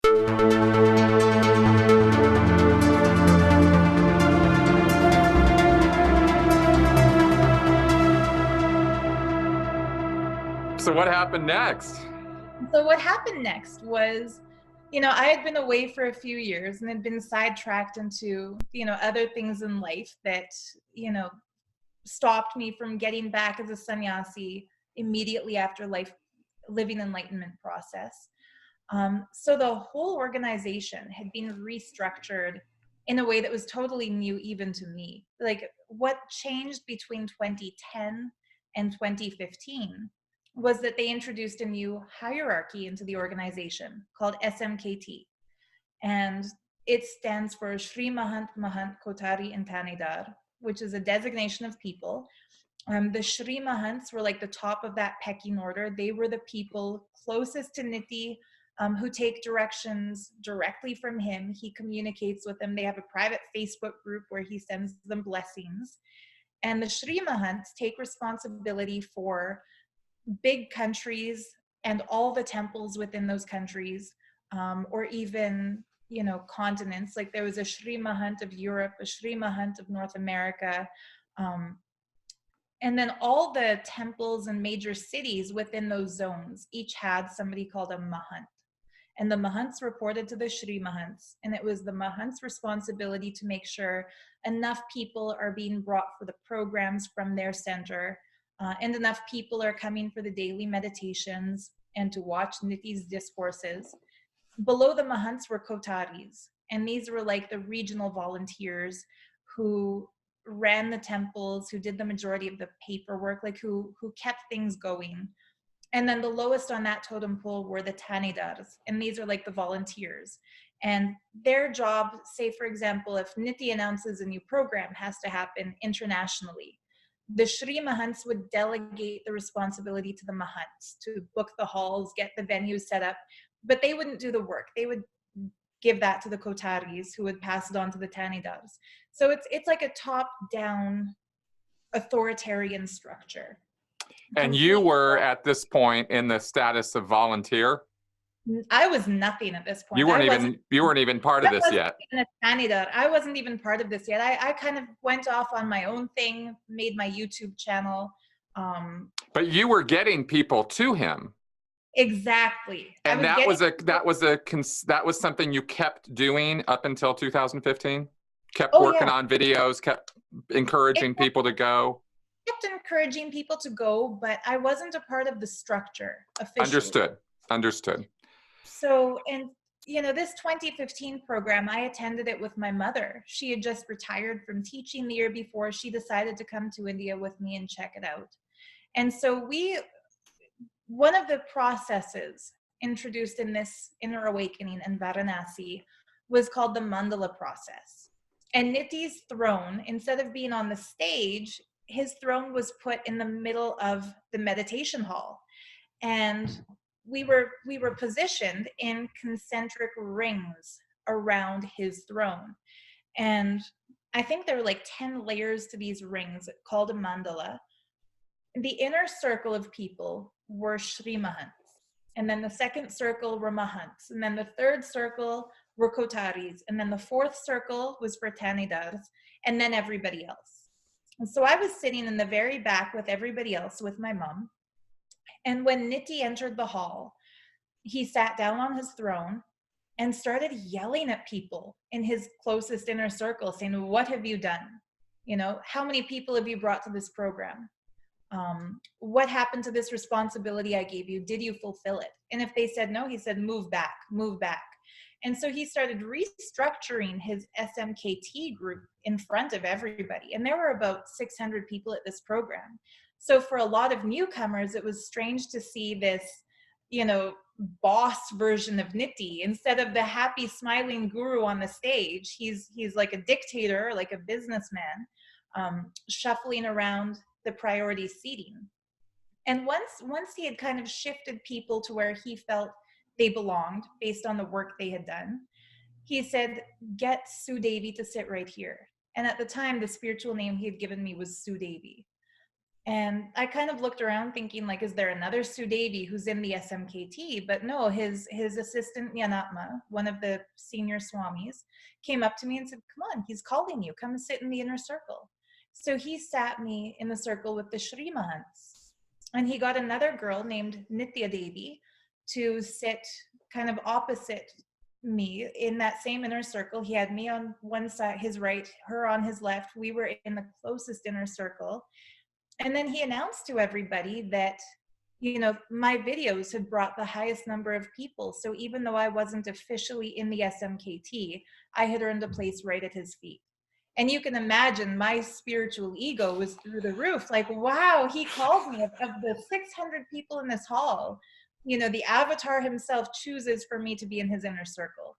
So what happened next? So what happened next was, I had been away for a few years and had been sidetracked into, other things in life that, stopped me from getting back as a sannyasi immediately after living enlightenment process. So the whole organization had been restructured in a way that was totally new even to me. Like, what changed between 2010 and 2015 was that they introduced a new hierarchy into the organization called SMKT. And it stands for Shri Mahant Mahant Kotari and Tanidar, which is a designation of people. The Shri Mahants were like the top of that pecking order. They were the people closest to Niti, who take directions directly from him. He communicates with them. They have a private Facebook group where he sends them blessings. And the Shri Mahants take responsibility for big countries and all the temples within those countries, or even, continents. Like there was a Shri Mahant of Europe, a Shri Mahant of North America, and then all the temples and major cities within those zones each had somebody called a Mahant. And the Mahants reported to the Shri Mahants. And it was the Mahants' responsibility to make sure enough people are being brought for the programs from their center, and enough people are coming for the daily meditations and to watch Niti's discourses. Below the Mahants were Kotaris. And these were like the regional volunteers who ran the temples, who did the majority of the paperwork, like who kept things going. And then the lowest on that totem pole were the Tanidars, and these are like the volunteers. And their job, say for example, if Niti announces a new program has to happen internationally, the Shri Mahants would delegate the responsibility to the Mahants to book the halls, get the venues set up, but they wouldn't do the work. They would give that to the Kotaris, who would pass it on to the Tanidars. So it's like a top-down authoritarian structure. And you were at this point in the status of volunteer? I was nothing at this point. You weren't even part of this yet. I wasn't even part of this yet. I kind of went off on my own thing, made my YouTube channel. But you were getting people to him. Exactly. And that was something you kept doing up until 2015? Kept working on videos, kept encouraging people to go? Kept encouraging people to go, but I wasn't a part of the structure officially. Understood. So, and this 2015 program, I attended it with my mother. She had just retired from teaching the year before. She decided to come to India with me and check it out. And so one of the processes introduced in this inner awakening in Varanasi was called the mandala process. And Niti's throne, instead of being on the stage, his throne was put in the middle of the meditation hall. And we were positioned in concentric rings around his throne. And I think there were like 10 layers to these rings called a mandala. The inner circle of people were Shri Mahants. And then the second circle were Mahants. And then the third circle were Kotaris. And then the fourth circle was for Tanidars. And then everybody else. And so I was sitting in the very back with everybody else, with my mom. And when Niti entered the hall, he sat down on his throne and started yelling at people in his closest inner circle, saying, "What have you done? How many people have you brought to this program? What happened to this responsibility I gave you? Did you fulfill it?" And if they said no, he said, "Move back, move back." And so he started restructuring his SMKT group in front of everybody. And there were about 600 people at this program. So for a lot of newcomers, it was strange to see this, boss version of Niti. Instead of the happy, smiling guru on the stage, he's like a dictator, like a businessman, shuffling around the priority seating. And once he had kind of shifted people to where he felt they belonged based on the work they had done, he said, "Get Sue Devi to sit right here." And at the time, the spiritual name he had given me was Sue Devi. And I kind of looked around thinking, like, is there another Sue Davy who's in the SMKT? But no, his assistant Nyanatma, one of the senior swamis, came up to me and said, come on, he's calling you, come and sit in the inner circle. So he sat me in the circle with the Shri Mahants. And he got another girl named Nithya Devi to sit kind of opposite me in that same inner circle. He had me on one side, his right, her on his left. We were in the closest inner circle. And then he announced to everybody that, you know, my videos had brought the highest number of people. So even though I wasn't officially in the SMKT, I had earned a place right at his feet. And you can imagine my spiritual ego was through the roof. Like, wow, he called me. Of the 600 people in this hall, you know, the avatar himself chooses for me to be in his inner circle.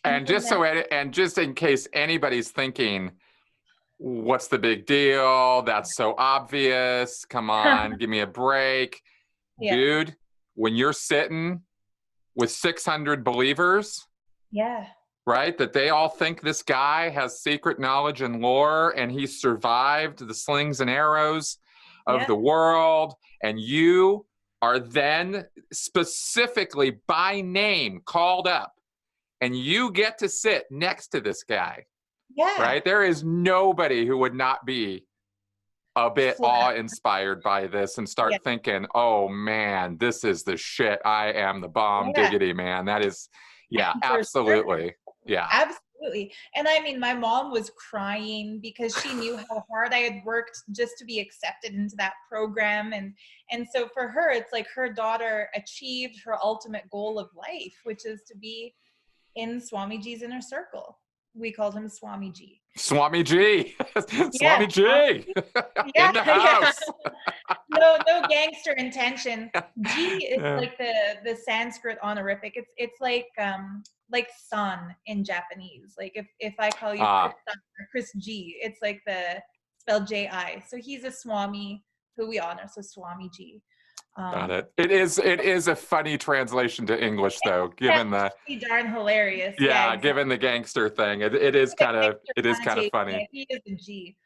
And just in case anybody's thinking, what's the big deal? That's so obvious. Come on, give me a break. Yeah. Dude, when you're sitting with 600 believers, yeah, right, that they all think this guy has secret knowledge and lore and he survived the slings and arrows of the world, and you are then specifically by name called up and you get to sit next to this guy. Yeah. Right? There is nobody who would not be a bit awe-inspired by this and start thinking, oh man, this is the shit. I am the bomb diggity, man. That is, absolutely. Sure. Yeah. Absolutely. And I mean, my mom was crying because she knew how hard I had worked just to be accepted into that program. And so for her, it's like her daughter achieved her ultimate goal of life, which is to be in Swamiji's inner circle. We called him Swamiji. Swamiji. Swamiji. In the house. No gangster intention. G is like the Sanskrit honorific. It's like son in Japanese. Like if I call you Chris Son or Chris G, it's like the spelled J-I. So he's a Swami who we honor. So Swamiji. Got it. It is a funny translation to English, though, given the darn hilarious. Yeah, exactly. Given the gangster thing, it is kind of funny. He is a G.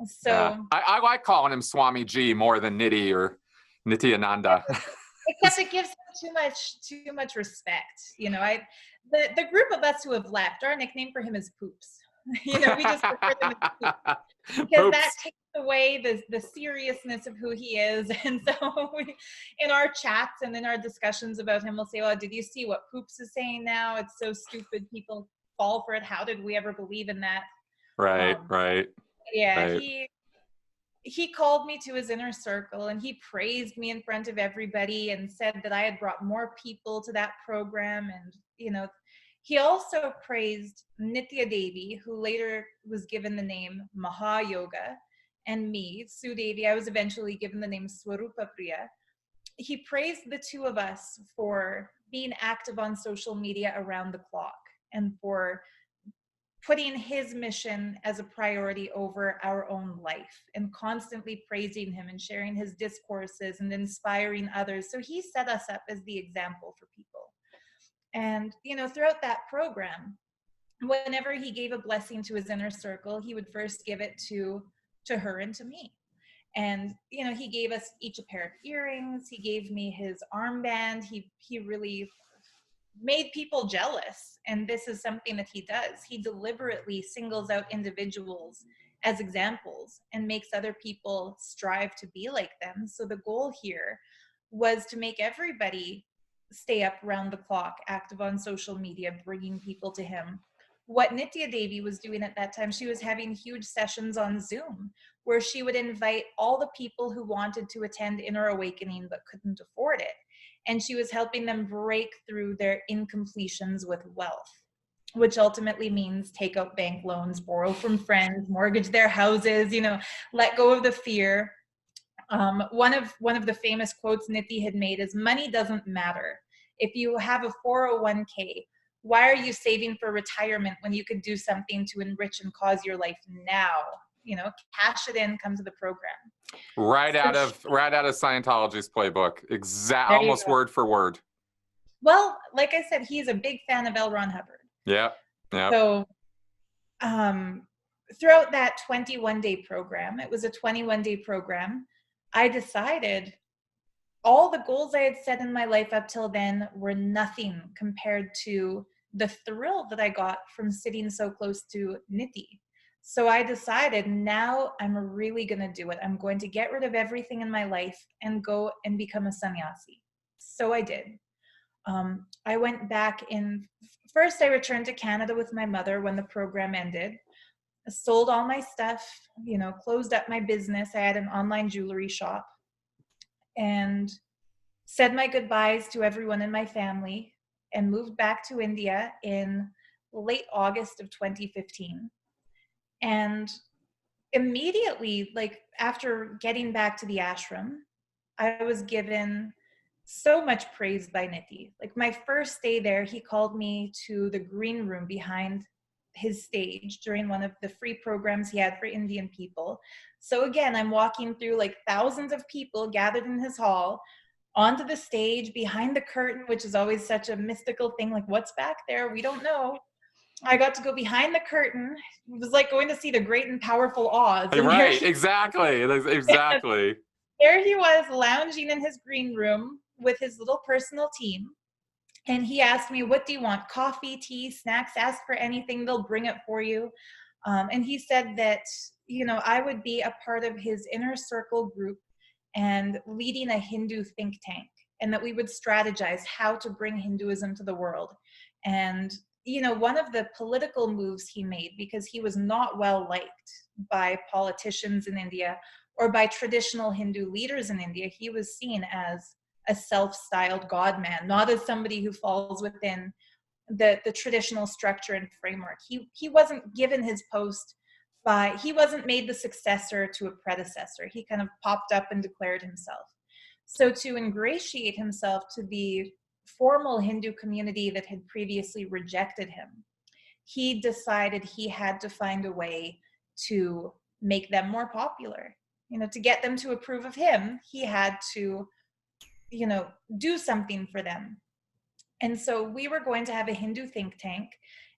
So I like calling him Swami G more than Nitty or Nithyananda. Except it gives him too much respect. You know, the group of us who have left, our nickname for him is Poops. You know, we just refer to him as Poops. Because that takes away the seriousness of who he is. And so in our chats and in our discussions about him, we'll say, oh, did you see what Poops is saying now? It's so stupid. People fall for it. How did we ever believe in that? Right. Yeah, right. He called me to his inner circle and he praised me in front of everybody and said that I had brought more people to that program. And, you know, he also praised Nithya Devi, who later was given the name Mahayoga, and me, Sue Devi. I was eventually given the name Swarupa Priya. He praised the two of us for being active on social media around the clock and for putting his mission as a priority over our own life and constantly praising him and sharing his discourses and inspiring others. So he set us up as the example for people. And, you know, throughout that program, whenever he gave a blessing to his inner circle, he would first give it to her and to me. And, you know, he gave us each a pair of earrings. He gave me his armband. He really made people jealous. And this is something that he does. He deliberately singles out individuals as examples and makes other people strive to be like them. So the goal here was to make everybody stay up round the clock, active on social media, bringing people to him. What Nithya Devi was doing at that time, she was having huge sessions on Zoom where she would invite all the people who wanted to attend Inner Awakening but couldn't afford it. And she was helping them break through their incompletions with wealth, which ultimately means take out bank loans, borrow from friends, mortgage their houses, you know, let go of the fear. One of the famous quotes Nithya had made is, money doesn't matter. If you have a 401k, why are you saving for retirement when you could do something to enrich and cause your life now? You know, cash it in, come to the program. Right out of Scientology's playbook, almost word for word. Well, like I said, he's a big fan of L. Ron Hubbard. Yeah. So, throughout that 21-day program, it was a 21-day program. I decided all the goals I had set in my life up till then were nothing compared to the thrill that I got from sitting so close to Nithya. So I decided, now I'm really going to do it. I'm going to get rid of everything in my life and go and become a sannyasi. So I did. I went back first I returned to Canada with my mother when the program ended. I sold all my stuff, closed up my business. I had an online jewelry shop, and said my goodbyes to everyone in my family and moved back to India in late August of 2015. And immediately, like after getting back to the ashram, I was given so much praise by Nithya. Like my first day there, he called me to the green room behind his stage during one of the free programs he had for Indian people. So again, I'm walking through like thousands of people gathered in his hall onto the stage behind the curtain, which is always such a mystical thing. Like, what's back there? We don't know. I got to go behind the curtain. It was like going to see the great and powerful Oz. And right, exactly. There he was, lounging in his green room with his little personal team. And he asked me, what do you want? Coffee, tea, snacks? Ask for anything. They'll bring it for you. And he said that, I would be a part of his inner circle group and leading a Hindu think tank, and that we would strategize how to bring Hinduism to the world. And, one of the political moves he made, because he was not well liked by politicians in India or by traditional Hindu leaders in India, he was seen as a self-styled God man, not as somebody who falls within the traditional structure and framework. He wasn't given his post he wasn't made the successor to a predecessor. He kind of popped up and declared himself. So to ingratiate himself to the formal Hindu community that had previously rejected him, he decided he had to find a way to make them more popular. To get them to approve of him, he had to, do something for them. And so we were going to have a Hindu think tank,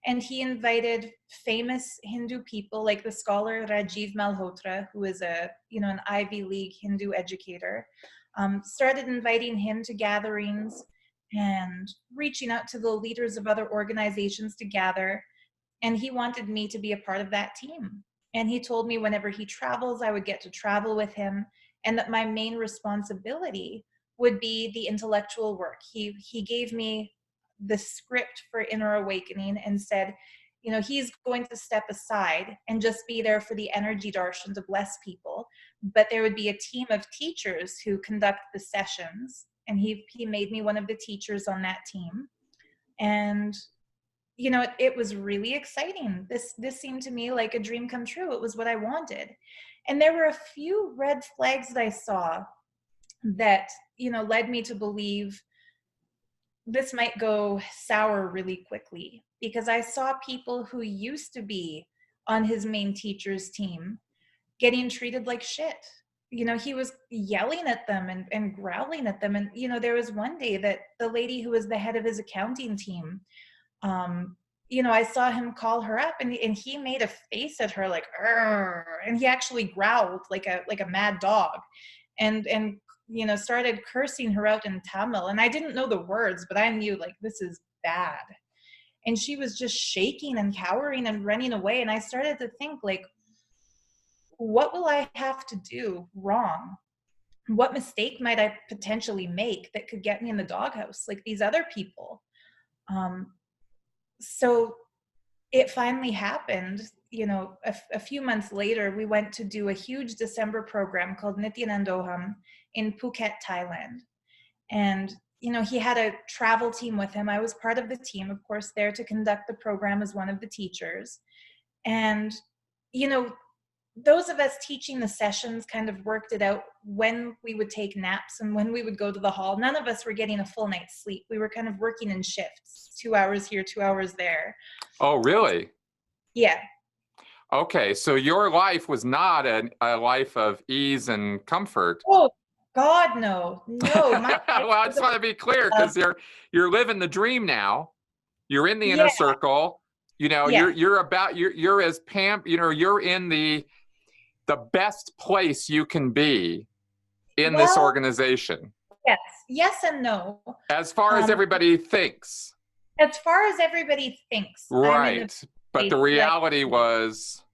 and he invited famous Hindu people like the scholar Rajiv Malhotra, who is an Ivy League Hindu educator, started inviting him to gatherings and reaching out to the leaders of other organizations to gather. And he wanted me to be a part of that team. And he told me whenever he travels, I would get to travel with him, and that my main responsibility would be the intellectual work. He gave me the script for Inner Awakening and said, he's going to step aside and just be there for the energy darshan to bless people. But there would be a team of teachers who conduct the sessions. And he made me one of the teachers on that team. And, it was really exciting. This seemed to me like a dream come true. It was what I wanted. And there were a few red flags that I saw that, led me to believe this might go sour really quickly, because I saw people who used to be on his main teacher's team getting treated like shit. He was yelling at them and growling at them. And, there was one day that the lady who was the head of his accounting team, I saw him call her up, and he made a face at her like, "Arr," and he actually growled like a mad dog, and started cursing her out in Tamil. And I didn't know the words, but I knew like, this is bad. And she was just shaking and cowering and running away. And I started to think, like, what will I have to do wrong? What mistake might I potentially make that could get me in the doghouse like these other people? So it finally happened. A few months later, we went to do a huge December program called Nithyananda in Phuket, Thailand. And, he had a travel team with him. I was part of the team, of course, there to conduct the program as one of the teachers. And, those of us teaching the sessions kind of worked it out when we would take naps and when we would go to the hall. None of us were getting a full night's sleep. We were kind of working in shifts, 2 hours here, 2 hours there. Oh, really? Yeah. Okay, so your life was not a life of ease and comfort. Oh, God, no. No. Well, I just want to be clear, because you're living the dream now. You're in the inner circle. You're as you're in the best place you can be in this Well, organization? yes. Yes and no. As far as Um, everybody thinks. as far as everybody thinks, I'm in a Right. But place the like reality was,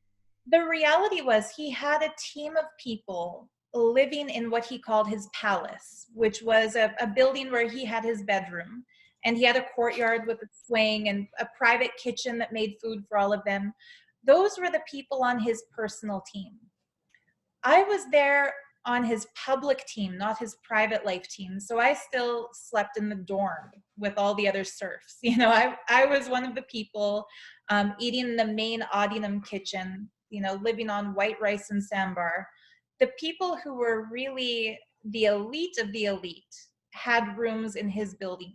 the reality was he had a team of people living in what he called his palace, which was a building where he had his bedroom, and he had a courtyard with a swing and a private kitchen that made food for all of them. Those were the people on his personal team. I was there on his public team, not his private life team. So I still slept in the dorm with all the other serfs. You know, I was one of the people eating in the main Audinum kitchen, you know, living on white rice and sambar. The people who were really the elite of the elite had rooms in his building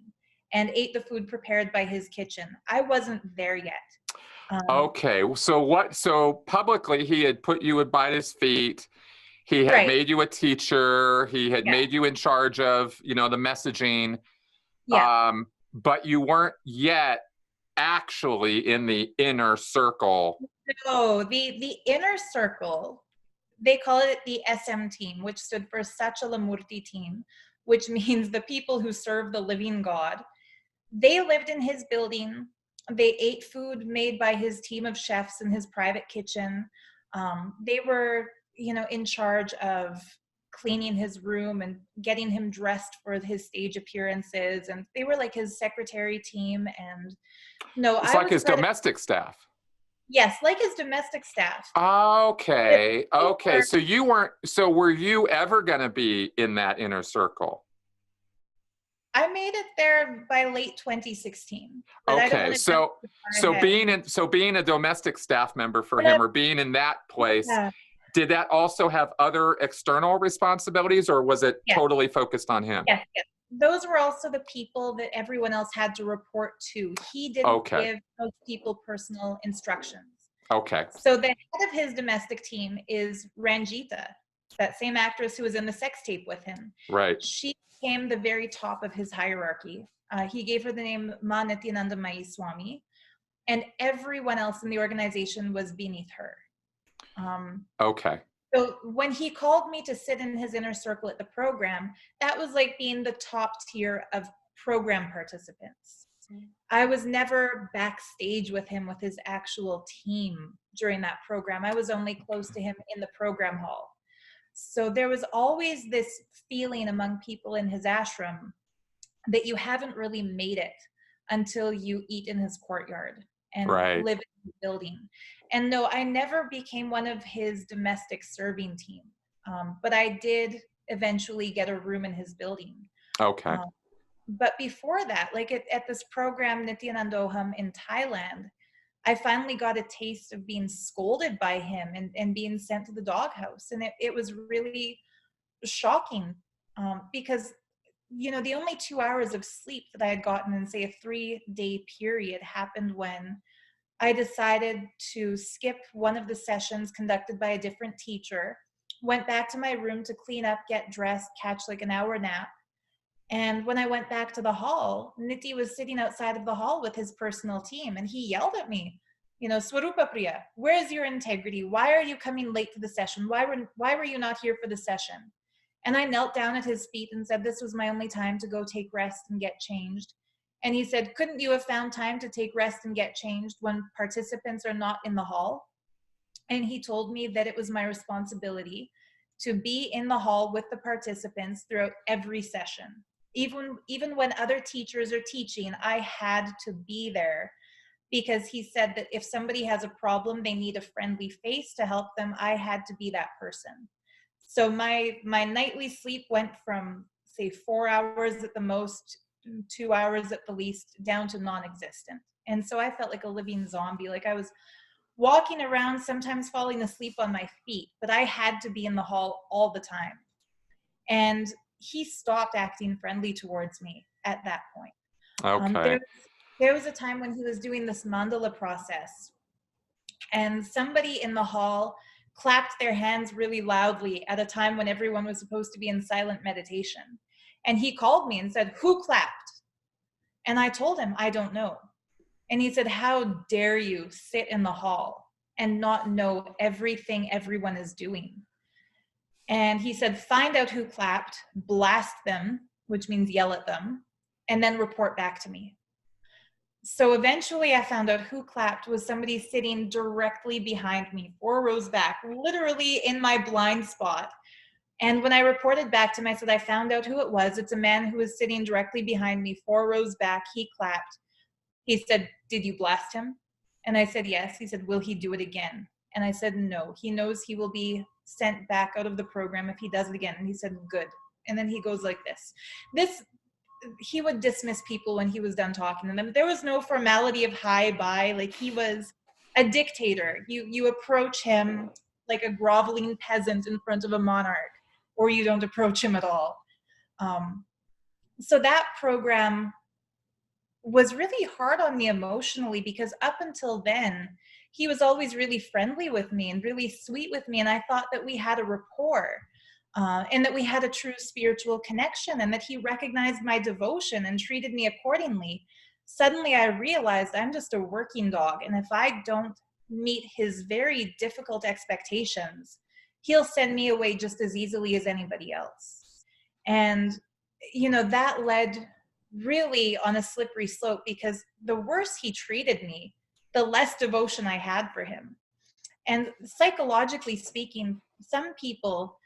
and ate the food prepared by his kitchen. I wasn't there yet. okay, so publicly he had put you by his feet. He had Right. made you a teacher. He had Yeah. made you in charge of, the messaging. Yeah. But you weren't yet actually in the inner circle. No, the inner circle, they call it the SM team, which stood for Sachalamurti team, which means the people who serve the living God. They lived in his building. They ate food made by his team of chefs in his private kitchen. They were, you know, in charge of cleaning his room and getting him dressed for his stage appearances. And they were like his secretary team. And no, It's I like was his spread. domestic staff. Yes, like his domestic staff. Okay. Okay. Were, So you weren't, so were you ever going to be in that inner circle? I made it there by late 2016, but I don't Okay. want to jump So, too so far ahead. being a domestic staff member for But him or being in that place, yeah, did that also have other external responsibilities or was it yes, totally focused on him? yes, yes. Those were also the people that everyone else had to report to. He didn't Okay. give those people personal instructions. Okay. So the head of his domestic team is Ranjita, that same actress who was in the sex tape with him. Right. She became the very top of his hierarchy. He gave her the name Ma Nithyananda Swami, and everyone else in the organization was beneath her. Okay. So when he called me to sit in his inner circle at the program, that was like being the top tier of program participants. I was never backstage with him with his actual team during that program. I was only close to him in the program hall. So there was always this feeling among people in his ashram that you haven't really made it until you eat in his courtyard and Right. live in the building. And no, I never became one of his domestic serving team, but I did eventually get a room in his building. Okay. But before that, like at this program, Nithyanandoham in Thailand, I finally got a taste of being scolded by him and being sent to the doghouse. And it was really shocking because, you know, the only 2 hours of sleep that I had gotten in, say, a 3-day period happened when I decided to skip one of the sessions conducted by a different teacher, went back to my room to clean up, get dressed, catch like an hour nap. And when I went back to the hall, Niti was sitting outside of the hall with his personal team, and he yelled at me, you know, Swarupa Priya, where is your integrity? Why are you coming late to the session? Why were you not here for the session? And I knelt down at his feet and said, this was my only time to go take rest and get changed. And he said, couldn't you have found time to take rest and get changed when participants are not in the hall? And he told me that it was my responsibility to be in the hall with the participants throughout every session. Even when other teachers are teaching, I had to be there because he said that if somebody has a problem, they need a friendly face to help them. I had to be that person. So my nightly sleep went from, say, 4 hours at the most, 2 hours at the least, down to non-existent. And so I felt like a living zombie. Like I was walking around, sometimes falling asleep on my feet, but I had to be in the hall all the time. And he stopped acting friendly towards me at that point. Okay. There was a time when he was doing this mandala process, and somebody in the hall clapped their hands really loudly at a time when everyone was supposed to be in silent meditation. And he called me and said, who clapped? And I told him, I don't know. And he said, how dare you sit in the hall and not know everything everyone is doing? And he said, find out who clapped, blast them, which means yell at them, and then report back to me. So eventually I found out who clapped was somebody sitting directly behind me, 4 rows back, literally in my blind spot. And when I reported back to him, I said, I found out who it was. It's a man who was sitting directly behind me, 4 rows back. He clapped. He said, did you blast him? And I said, yes. He said, will he do it again? And I said, no. He knows he will be sent back out of the program if he does it again. And he said, good. And then he goes like this. He would dismiss people when he was done talking to them. There was no formality of hi, bye. Like, he was a dictator. You approach him like a groveling peasant in front of a monarch, or you don't approach him at all. So that program was really hard on me emotionally, because up until then, he was always really friendly with me and really sweet with me. And I thought that we had a rapport. And that we had a true spiritual connection, and that he recognized my devotion and treated me accordingly. Suddenly I realized I'm just a working dog, and if I don't meet his very difficult expectations, he'll send me away just as easily as anybody else. And, that led really on a slippery slope, because the worse he treated me, the less devotion I had for him. And psychologically speaking, some people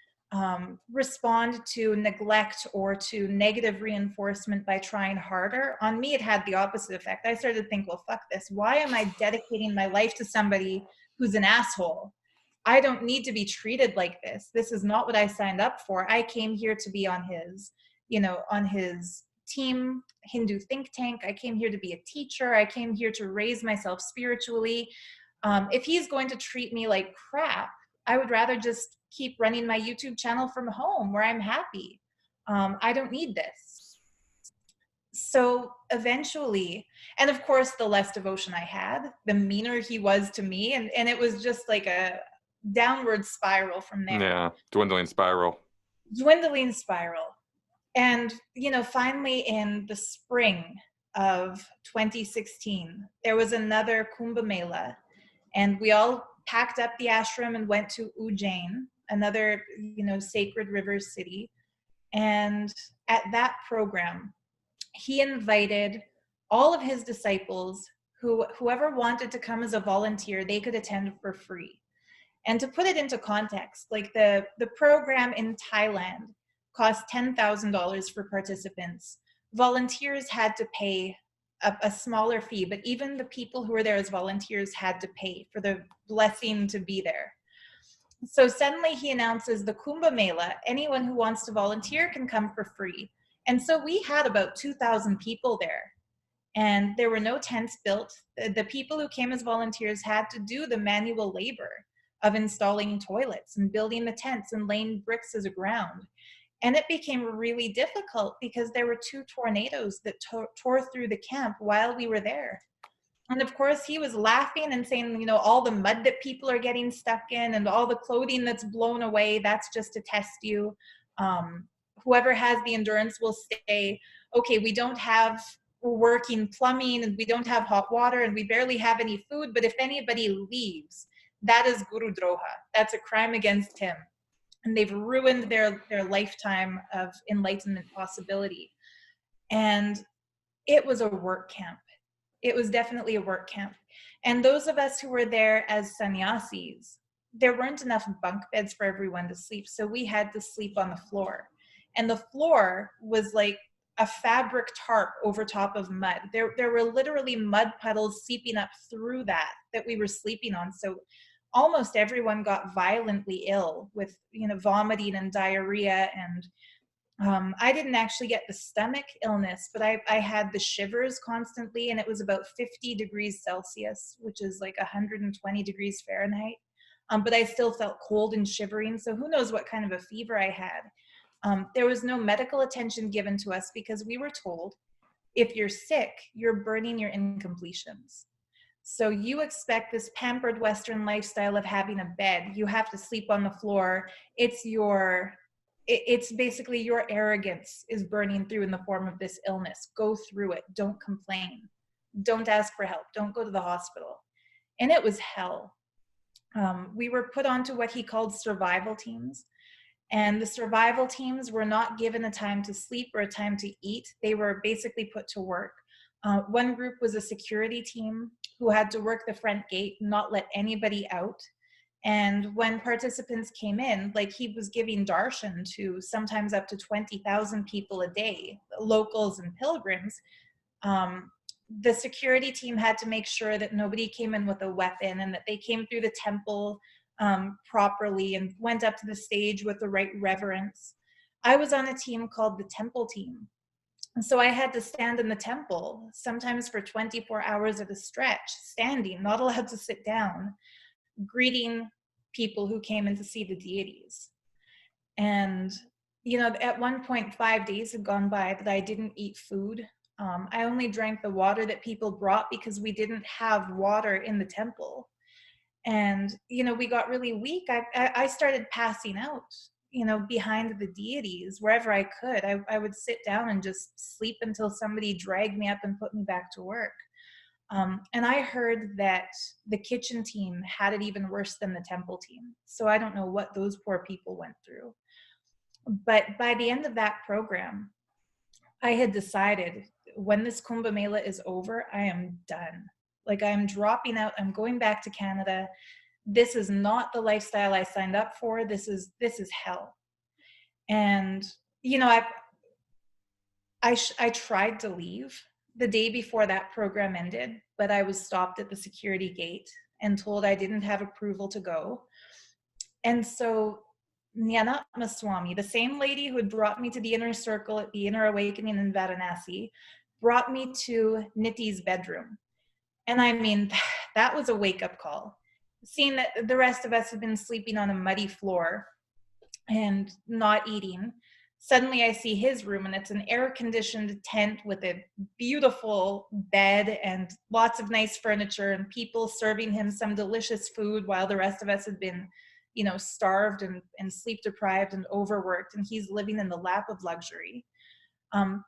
respond to neglect or to negative reinforcement by trying harder. On me, it had the opposite effect. I started to think, well, fuck this. Why am I dedicating my life to somebody who's an asshole? I don't need to be treated like this. This is not what I signed up for. I came here to be on his team Hindu think tank. I came here to be a teacher. I came here to raise myself spiritually. If he's going to treat me like crap, I would rather just keep running my YouTube channel from home where I'm happy. I don't need this. So eventually, and of course, the less devotion I had, the meaner he was to me. And it was just like a downward spiral from there. Yeah, dwindling spiral. And, finally in the spring of 2016, there was another Kumbh Mela, and we all packed up the ashram and went to Ujjain, another, sacred river city. And at that program, he invited all of his disciples, whoever wanted to come as a volunteer, they could attend for free. And to put it into context, like the program in Thailand cost $10,000 for participants. Volunteers had to pay a smaller fee, but even the people who were there as volunteers had to pay for the blessing to be there. So suddenly he announces the Kumbh Mela, anyone who wants to volunteer can come for free. And so we had about 2,000 people there, and there were no tents built. The people who came as volunteers had to do the manual labor of installing toilets and building the tents and laying bricks as a ground. And it became really difficult because there were 2 tornadoes that tore through the camp while we were there. And of course, he was laughing and saying, all the mud that people are getting stuck in and all the clothing that's blown away, that's just to test you. Whoever has the endurance will say, okay, we don't have working plumbing and we don't have hot water and we barely have any food, but if anybody leaves, that is Guru Droha. That's a crime against him. And they've ruined their lifetime of enlightenment possibility. And it was a work camp. It was definitely a work camp. And those of us who were there as sannyasis, there weren't enough bunk beds for everyone to sleep. So we had to sleep on the floor. And the floor was like a fabric tarp over top of mud. There were literally mud puddles seeping up through that we were sleeping on. So almost everyone got violently ill with, vomiting and diarrhea. And I didn't actually get the stomach illness, but I had the shivers constantly, and it was about 50 degrees Celsius, which is like 120 degrees Fahrenheit. But I still felt cold and shivering. So who knows what kind of a fever I had. There was no medical attention given to us because we were told, if you're sick, you're burning your incompletions. So you expect this pampered Western lifestyle of having a bed. You have to sleep on the floor. It's basically your arrogance is burning through in the form of this illness. Go through it. Don't complain. Don't ask for help. Don't go to the hospital. And it was hell. We were put onto what he called survival teams. And the survival teams were not given a time to sleep or a time to eat. They were basically put to work. One group was a security team who had to work the front gate, not let anybody out. And when participants came in, like he was giving darshan to sometimes up to 20,000 people a day, locals and pilgrims, the security team had to make sure that nobody came in with a weapon and that they came through the temple properly and went up to the stage with the right reverence. I was on a team called the temple team. And so I had to stand in the temple, sometimes for 24 hours at a stretch, standing, not allowed to sit down, greeting people who came in to see the deities. And, you know, at one point, 5 days had gone by that I didn't eat food. I only drank the water that people brought because we didn't have water in the temple. And, you know, we got really weak. I started passing out, you know, behind the deities wherever I could. I would sit down and just sleep until somebody dragged me up and put me back to work. And I heard that the kitchen team had it even worse than the temple team. So I don't know what those poor people went through. But by the end of that program, I had decided when this Kumbh Mela is over, I am done. Like, I'm dropping out. I'm going back to Canada. This is not the lifestyle I signed up for. This is hell. And, you know, I tried to leave the day before that program ended, but I was stopped at the security gate and told I didn't have approval to go. And so Nithyananda Swami, the same lady who had brought me to the inner circle at the Inner Awakening in Varanasi, brought me to Nithi's bedroom. And I mean, that was a wake-up call. Seeing that the rest of us had been sleeping on a muddy floor and not eating, suddenly I see his room, and it's an air-conditioned tent with a beautiful bed and lots of nice furniture and people serving him some delicious food while the rest of us had been, you know, starved and sleep-deprived and overworked, and he's living in the lap of luxury.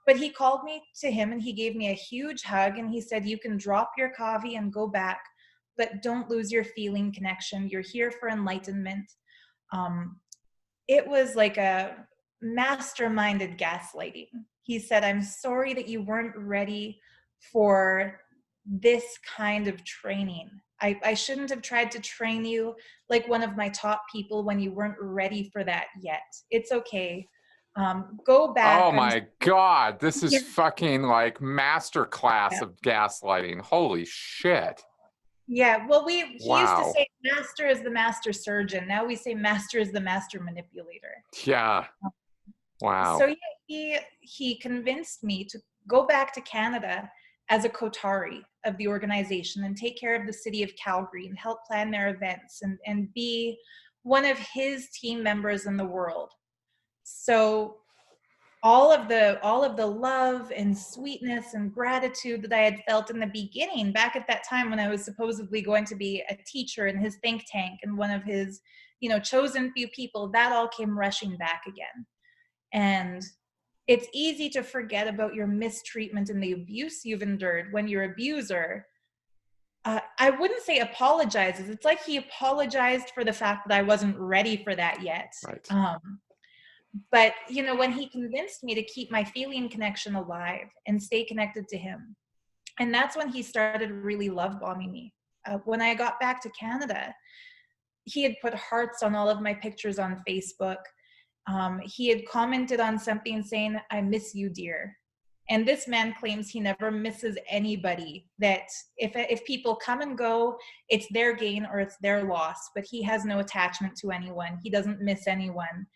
But he called me to him and he gave me a huge hug and he said, you can drop your coffee and go back, but don't lose your feeling connection. You're here for enlightenment. It was like a masterminded gaslighting. He said, I'm sorry that you weren't ready for this kind of training. I shouldn't have tried to train you like one of my top people when you weren't ready for that yet. It's okay. Go back. Oh my God, this is fucking like master class of gaslighting. Holy shit. Yeah, well, he used to say master is the master surgeon. Now we say master is the master manipulator. Yeah. Wow. So he convinced me to go back to Canada as a Kotari of the organization and take care of the city of Calgary and help plan their events and be one of his team members in the world. So all of the love and sweetness and gratitude that I had felt in the beginning, back at that time when I was supposedly going to be a teacher in his think tank and one of his, you know, chosen few people, that all came rushing back again. And it's easy to forget about your mistreatment and the abuse you've endured when your abuser, I wouldn't say apologizes. It's like he apologized for the fact that I wasn't ready for that yet. Right. But, you know, when he convinced me to keep my feeling connection alive and stay connected to him, and that's when he started really love bombing me. When I got back to Canada, he had put hearts on all of my pictures on Facebook. He had commented on something saying, I miss you, dear. And this man claims he never misses anybody, that if people come and go, it's their gain or it's their loss, but he has no attachment to anyone. He doesn't miss anyone.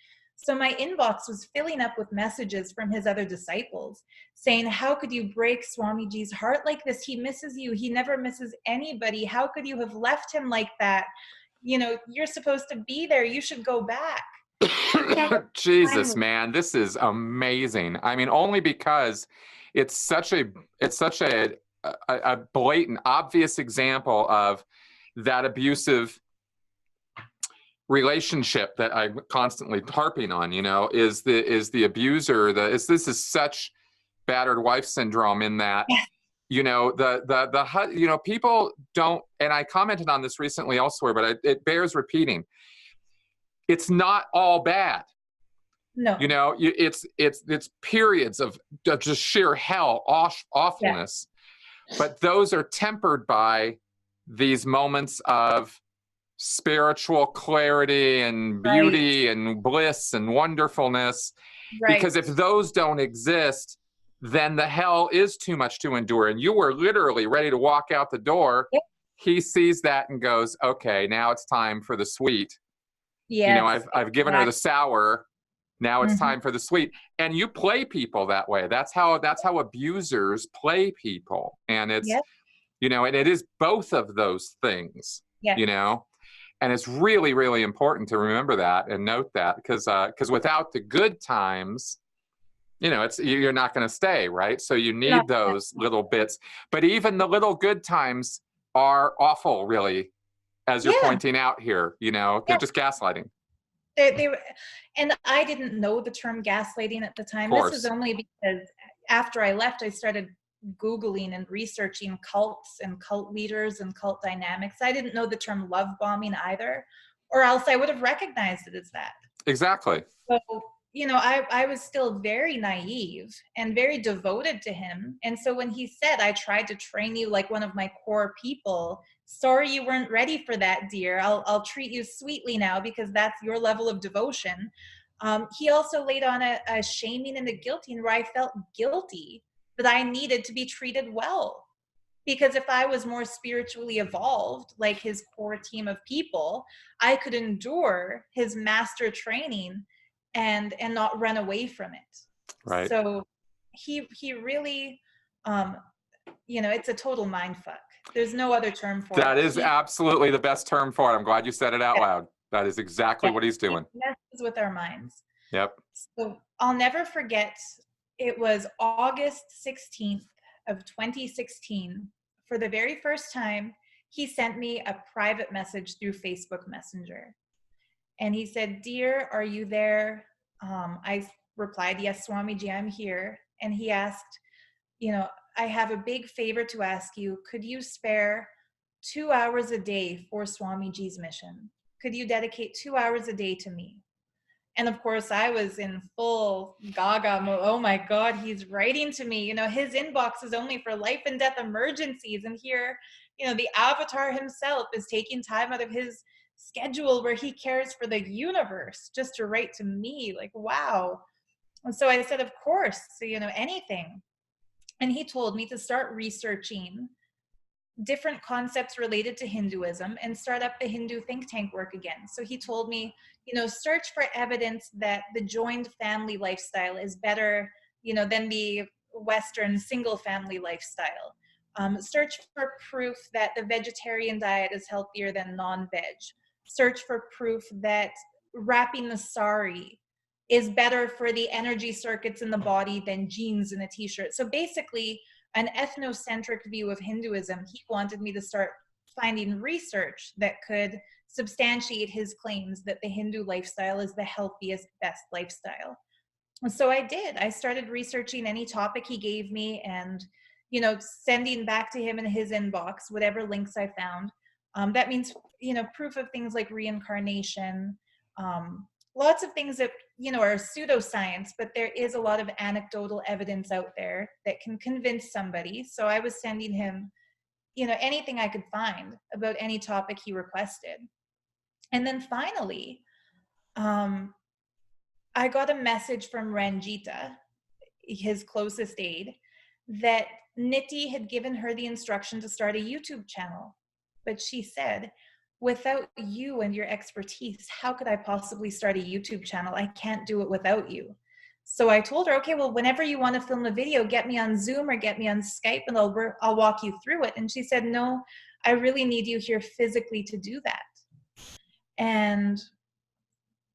So my inbox was filling up with messages from his other disciples saying, how could you break Swamiji's heart like this? He misses you. He never misses anybody. How could you have left him like that? You know, you're supposed to be there. You should go back. Jesus, man, this is amazing. I mean, only because it's such a blatant, obvious example of that abusive relationship that I'm constantly harping on, you know, is the abuser, this is such battered wife syndrome in that, you know, you know, people don't, and I commented on this recently elsewhere, but it bears repeating. It's not all bad. No. You know, it's periods of just sheer hell, awfulness. But those are tempered by these moments of spiritual clarity and Right. beauty and bliss and wonderfulness. Right. Because if those don't exist, then the hell is too much to endure. And you were literally ready to walk out the door. Yep. He sees that and goes, okay, now it's time for the sweet. You know, Yes. I've given her the sour. Now it's Mm-hmm. time for the sweet. And you play people that way. That's how abusers play people. And it's, Yep. you know, and it is both of those things, Yes. you know. And it's really, really important to remember that and note that, because without the good times, you know, you're not going to stay, right? So you You're not- need those little bits. But even the little good times are awful, really, as you're Yeah. pointing out here. You know, they're Yeah. just gaslighting. They were, and I didn't know the term gaslighting at the time. Of This is course. only because after I left, I started Googling and researching cults and cult leaders and cult dynamics. I didn't know the term love bombing either, or else I would have recognized it as that. Exactly. So, you know, I was still very naive and very devoted to him. And so when he said, I tried to train you like one of my core people, sorry you weren't ready for that, dear. I'll treat you sweetly now because that's your level of devotion. He also laid on a shaming and a guilting where I felt guilty that I needed to be treated well. Because if I was more spiritually evolved, like his core team of people, I could endure his master training and not run away from it. Right. So he really, you know, it's a total mind fuck. There's no other term for That it. is absolutely the best term for it. I'm glad you said it out loud. That is exactly what he's He doing. messes with our minds. Yep. So I'll never forget, it was August 16th of 2016. For the very first time, he sent me a private message through Facebook Messenger. And he said, "Dear, are you there?" I replied, "Yes, Swamiji, I'm here." And he asked, you know, "I have a big favor to ask you. Could you spare 2 hours a day for Swamiji's mission? Could you dedicate 2 hours a day to me?" And of course, I was in full gaga mode. Oh my God, he's writing to me. You know, his inbox is only for life and death emergencies. And here, you know, the avatar himself is taking time out of his schedule where he cares for the universe just to write to me. Like, wow. And so I said, of course, so, you know, anything. And he told me to start researching different concepts related to Hinduism and start up the Hindu think tank work again. So he told me, you know, search for evidence that the joined family lifestyle is better, you know, than the Western single family lifestyle. Search for proof that the vegetarian diet is healthier than non-veg. Search for proof that wrapping the sari is better for the energy circuits in the body than jeans in a t-shirt. So basically, an ethnocentric view of Hinduism, he wanted me to start finding research that could substantiate his claims that the Hindu lifestyle is the healthiest, best lifestyle. And so I did. I started researching any topic he gave me and, you know, sending back to him in his inbox whatever links I found. That means, you know, proof of things like reincarnation, lots of things that, you know, are pseudoscience, but there is a lot of anecdotal evidence out there that can convince somebody. So I was sending him, you know, anything I could find about any topic he requested. And then finally, I got a message from Ranjita, his closest aide, that Nitty had given her the instruction to start a YouTube channel. But she said, "Without you and your expertise, how could I possibly start a YouTube channel? I can't do it without you." So I told her, "Okay, well, whenever you want to film a video, get me on Zoom or get me on Skype and I'll walk you through it." And she said, "No, I really need you here physically to do that." And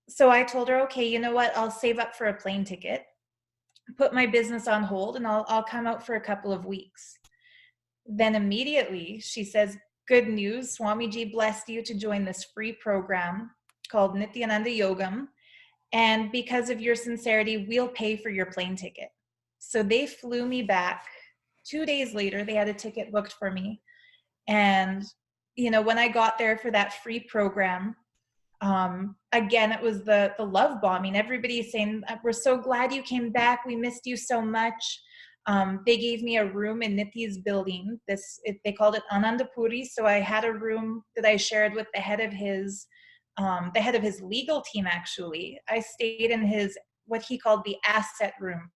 so I told her, "Okay, you know what? I'll save up for a plane ticket, put my business on hold, and I'll come out for a couple of weeks." Then immediately she says, "Good news, Swamiji blessed you to join this free program called Nithyananda Yogam. And because of your sincerity, we'll pay for your plane ticket." So they flew me back. 2 days later, they had a ticket booked for me. And, you know, when I got there for that free program, Again, it was the love bombing. Everybody saying, we're so glad you came back. We missed you so much. They gave me a room in Nithi's building. They called it Anandapuri. So I had a room that I shared with the head of his legal team, actually. I stayed in what he called the asset room.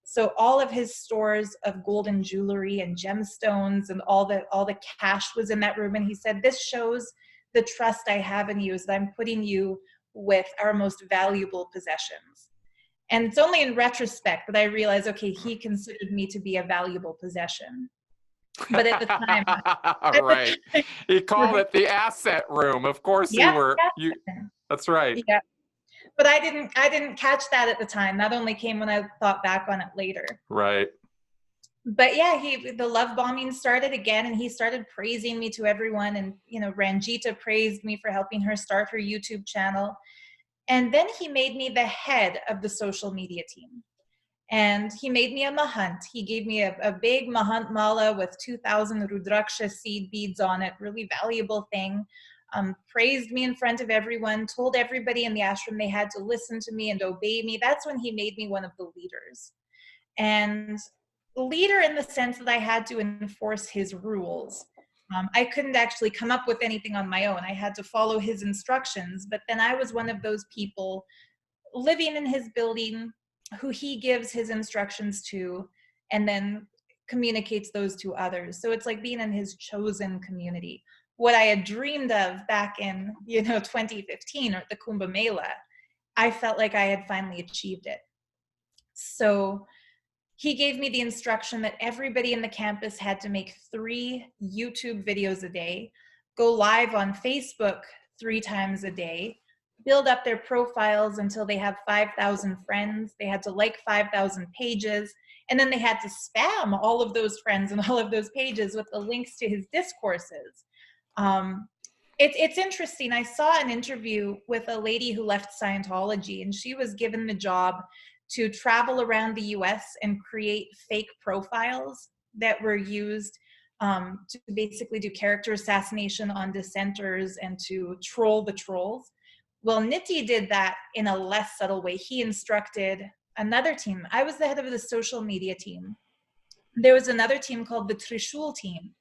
So all of his stores of gold and jewelry and gemstones and all the cash was in that room. And he said, this shows the trust I have in you, is that I'm putting you with our most valuable possessions. And it's only in retrospect that I realized, okay, he considered me to be a valuable possession. But at the time, right. He called it the asset room. Of course you. That's right. Yeah. But I didn't catch that at the time. That only came when I thought back on it later. Right. But yeah, the love bombing started again, and he started praising me to everyone. And, Ranjita praised me for helping her start her YouTube channel. And then he made me the head of the social media team. And he made me a mahant. He gave me a big mahant mala with 2,000 rudraksha seed beads on it, really valuable thing. Praised me in front of everyone, told everybody in the ashram they had to listen to me and obey me. That's when he made me one of the leaders. And leader in the sense that I had to enforce his rules. I couldn't actually come up with anything on my own. I had to follow his instructions, but then I was one of those people living in his building who he gives his instructions to and then communicates those to others. So it's like being in his chosen community. What I had dreamed of back in 2015 or at the Kumbh Mela, I felt like I had finally achieved it. So he gave me the instruction that everybody in the campus had to make 3 YouTube videos a day, go live on Facebook 3 times a day, build up their profiles until they have 5,000 friends. They had to like 5,000 pages, and then they had to spam all of those friends and all of those pages with the links to his discourses. It's interesting. I saw an interview with a lady who left Scientology, and she was given the job to travel around the US and create fake profiles that were used to basically do character assassination on dissenters and to troll the trolls. Well, Nithya did that in a less subtle way. He instructed another team. I was the head of the social media team. There was another team called the Trishul team.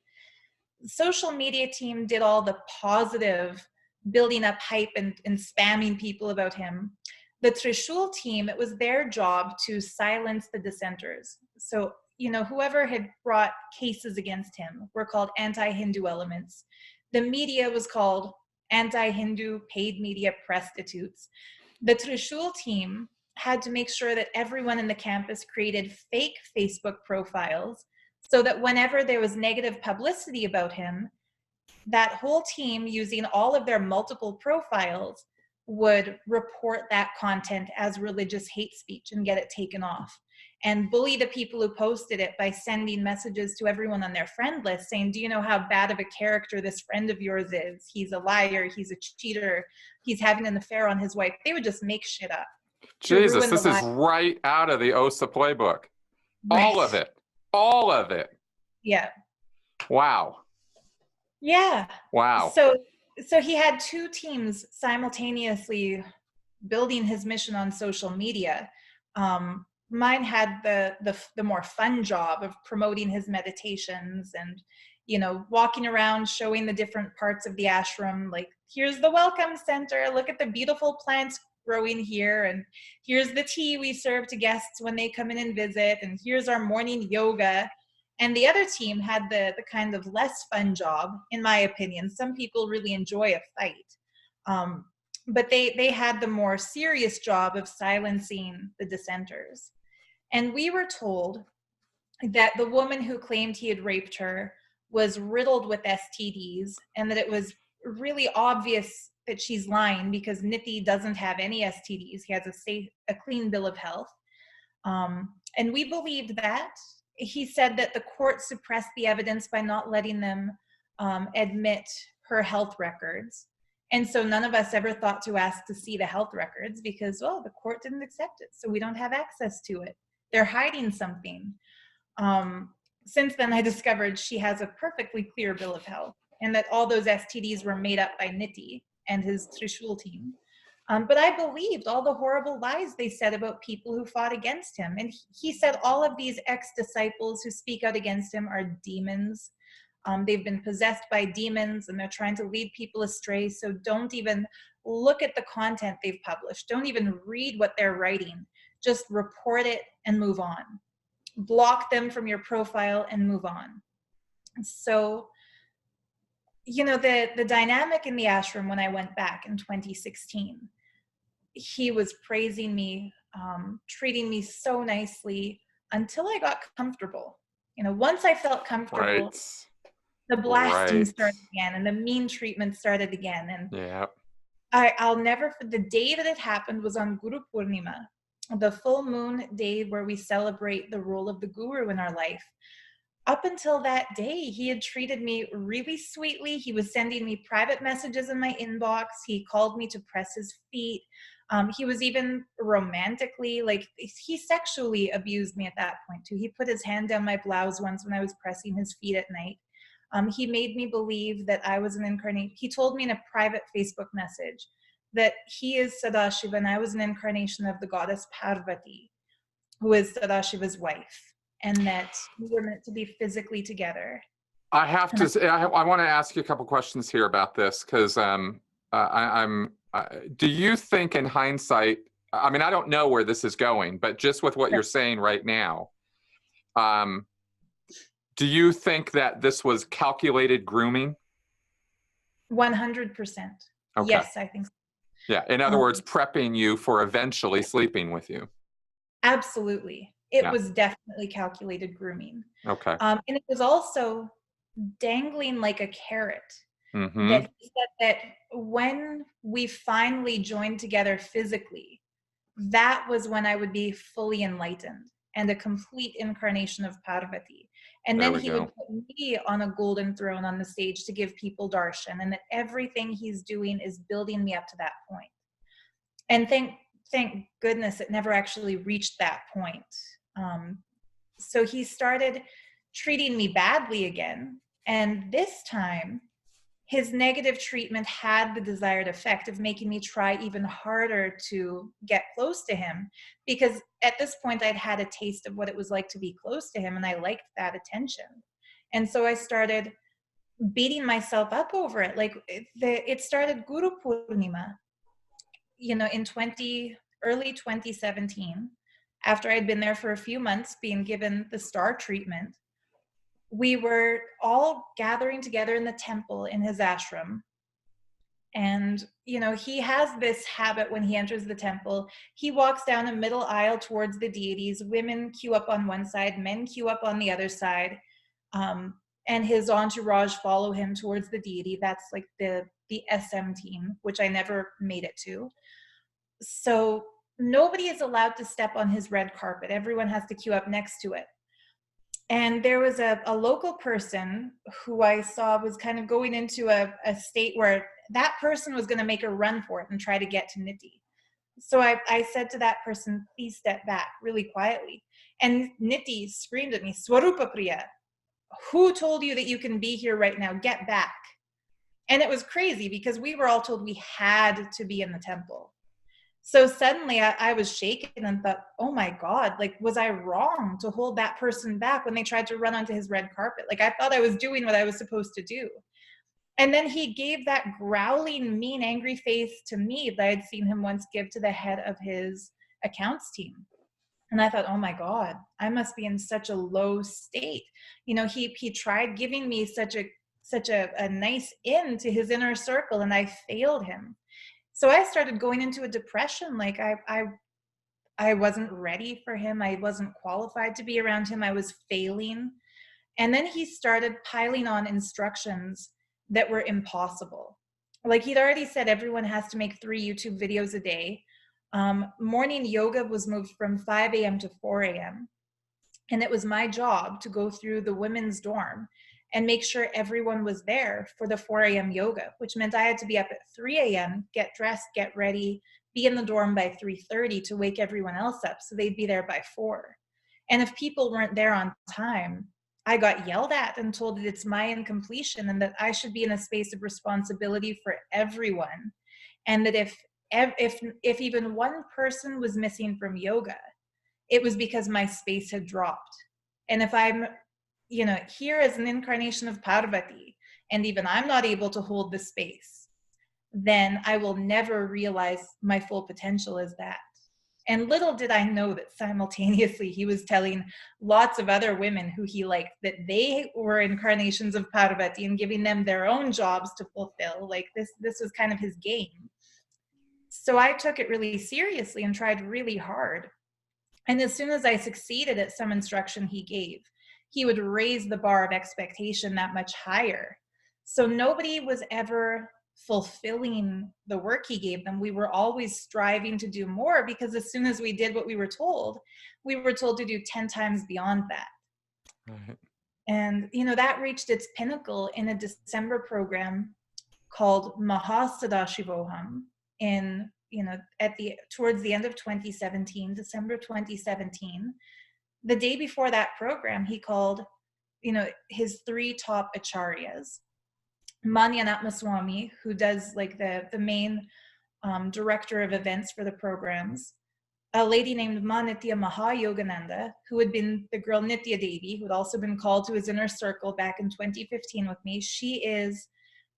The social media team did all the positive building up hype and spamming people about him. The Trishul team, it was their job to silence the dissenters. So, whoever had brought cases against him were called anti-Hindu elements. The media was called anti-Hindu paid media prostitutes. The Trishul team had to make sure that everyone in the campus created fake Facebook profiles so that whenever there was negative publicity about him, that whole team, using all of their multiple profiles, would report that content as religious hate speech and get it taken off, and bully the people who posted it by sending messages to everyone on their friend list saying, do you know how bad of a character this friend of yours is? He's a liar, he's a cheater, he's having an affair on his wife. They would just make shit up. Jesus, this is right out of the OSA playbook. Right. All of it. Yeah. Wow. Yeah. Wow. So he had 2 teams simultaneously building his mission on social media. Mine had the more fun job of promoting his meditations and, walking around showing the different parts of the ashram. Like, here's the welcome center. Look at the beautiful plants growing here. And here's the tea we serve to guests when they come in and visit. And here's our morning yoga. And the other team had the kind of less fun job, in my opinion. Some people really enjoy a fight. But they had the more serious job of silencing the dissenters. And we were told that the woman who claimed he had raped her was riddled with STDs, and that it was really obvious that she's lying because Nithya doesn't have any STDs. He has a clean bill of health. And we believed that. He said that the court suppressed the evidence by not letting them admit her health records. And so none of us ever thought to ask to see the health records because, well, the court didn't accept it, so we don't have access to it. They're hiding something. Since then, I discovered she has a perfectly clear bill of health and that all those STDs were made up by Nithya. and his Trishul team. But I believed all the horrible lies they said about people who fought against him. And he said all of these ex-disciples who speak out against him are demons. They've been possessed by demons and they're trying to lead people astray. So don't even look at the content they've published. Don't even read what they're writing. Just report it and move on. Block them from your profile and move on. So, you know, the dynamic in the ashram when I went back in 2016, he was praising me, treating me so nicely until I got comfortable. You know, once I felt comfortable, the blasting started again and the mean treatment started again. And I'll never, the day that it happened was on Guru Purnima, the full moon day where we celebrate the role of the guru in our life. Up until that day, he had treated me really sweetly. He was sending me private messages in my inbox. He called me to press his feet. He was even romantically, like, he sexually abused me at that point too. He put his hand down my blouse once when I was pressing his feet at night. He made me believe that I was an incarnation. He told me in a private Facebook message that he is Sadashiva and I was an incarnation of the goddess Parvati, who is Sadashiva's wife, and that we were meant to be physically together. I have to say, I want to ask you a couple questions here about this, because do you think in hindsight, I mean, I don't know where this is going, but just with what you're saying right now, do you think that this was calculated grooming? 100%. Okay. Yes, I think so. Yeah. In other words, prepping you for eventually sleeping with you. Absolutely. It was definitely calculated grooming. Okay. And it was also dangling like a carrot. That he said that when we finally joined together physically, that was when I would be fully enlightened and a complete incarnation of Parvati. And then he would put me on a golden throne on the stage to give people darshan, and that everything he's doing is building me up to that point. And thank goodness it never actually reached that point. So he started treating me badly again. And this time, his negative treatment had the desired effect of making me try even harder to get close to him, because at this point I'd had a taste of what it was like to be close to him, and I liked that attention. And so I started beating myself up over it. Like it started Guru Purnima, you know, in early 2017, after I'd been there for a few months being given the star treatment. We were all gathering together in the temple in his ashram. And, you know, he has this habit when he enters the temple. He walks down a middle aisle towards the deities. Women queue up on one side, men queue up on the other side. And his entourage follow him towards the deity. That's like the SM team, which I never made it to. So nobody is allowed to step on his red carpet. Everyone has to queue up next to it. And there was a local person who I saw was kind of going into a state where that person was going to make a run for it and try to get to Nithya. So I said to that person, please step back really quietly. And Nithya screamed at me, Swarupa Priya, who told you that you can be here right now? Get back. And it was crazy because we were all told we had to be in the temple. So suddenly I was shaken and thought, oh my God, like, was I wrong to hold that person back when they tried to run onto his red carpet? Like, I thought I was doing what I was supposed to do. And then he gave that growling, mean, angry face to me that I had seen him once give to the head of his accounts team. And I thought, oh my God, I must be in such a low state. You know, he tried giving me such a nice in to his inner circle, and I failed him. So I started going into a depression. Like I wasn't ready for him. I wasn't qualified to be around him. I was failing. And then he started piling on instructions that were impossible. Like, he'd already said everyone has to make 3 YouTube videos a day. Morning yoga was moved from 5 a.m. to 4 a.m. And it was my job to go through the women's dorm and make sure everyone was there for the 4 a.m. yoga, which meant I had to be up at 3 a.m., get dressed, get ready, be in the dorm by 3:30 to wake everyone else up so they'd be there by 4. And if people weren't there on time, I got yelled at and told that it's my incompletion and that I should be in a space of responsibility for everyone. And that if even one person was missing from yoga, it was because my space had dropped. And if I'm, here as an incarnation of Parvati, and even I'm not able to hold the space, then I will never realize my full potential as that. And little did I know that simultaneously he was telling lots of other women who he liked that they were incarnations of Parvati and giving them their own jobs to fulfill. Like this was kind of his game. So I took it really seriously and tried really hard. And as soon as I succeeded at some instruction he gave, he would raise the bar of expectation that much higher. So nobody was ever fulfilling the work he gave them. We were always striving to do more, because as soon as we did what we were told to do 10 times beyond that. Right. And, that reached its pinnacle in a December program called Mahasadashivoham in, towards the end of 2017, December 2017. The day before that program, he called, his 3 top acharyas, Manyanatma Swami, who does like the main director of events for the programs, a lady named Manitya Mahayogananda, who had been the girl Nitya Devi, who had also been called to his inner circle back in 2015 with me. She is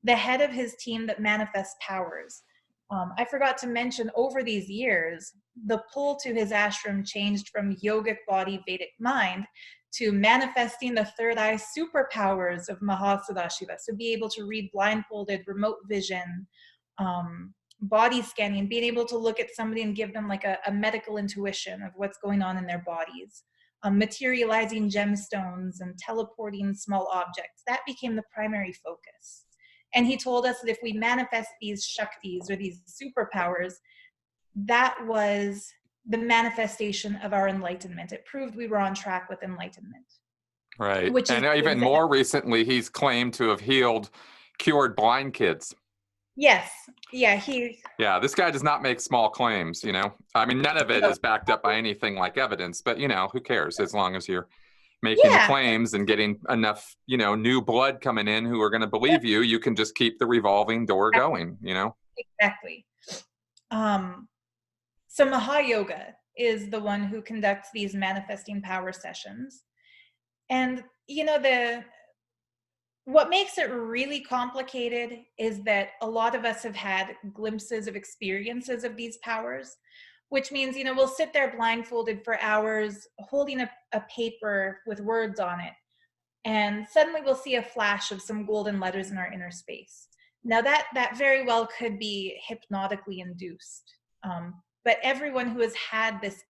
the head of his team that manifests powers. I forgot to mention, over these years, the pull to his ashram changed from yogic body, Vedic mind, to manifesting the third eye superpowers of Mahasadashiva. So be able to read blindfolded, remote vision, body scanning, being able to look at somebody and give them like a medical intuition of what's going on in their bodies, materializing gemstones and teleporting small objects. That became the primary focus. And he told us that if we manifest these shaktis or these superpowers, that was the manifestation of our enlightenment. It proved we were on track with enlightenment. Right. And even more recently, he's claimed to have cured blind kids. Yes. Yeah. Yeah, this guy does not make small claims, I mean, none of it is backed up by anything like evidence, but, who cares, as long as you're making the claims and getting enough, new blood coming in who are going to believe you, you can just keep the revolving door going, Exactly. So Mahayoga is the one who conducts these manifesting power sessions. And, what makes it really complicated is that a lot of us have had glimpses of experiences of these powers, which means, we'll sit there blindfolded for hours holding a paper with words on it. And suddenly we'll see a flash of some golden letters in our inner space. Now that very well could be hypnotically induced. But everyone who has had this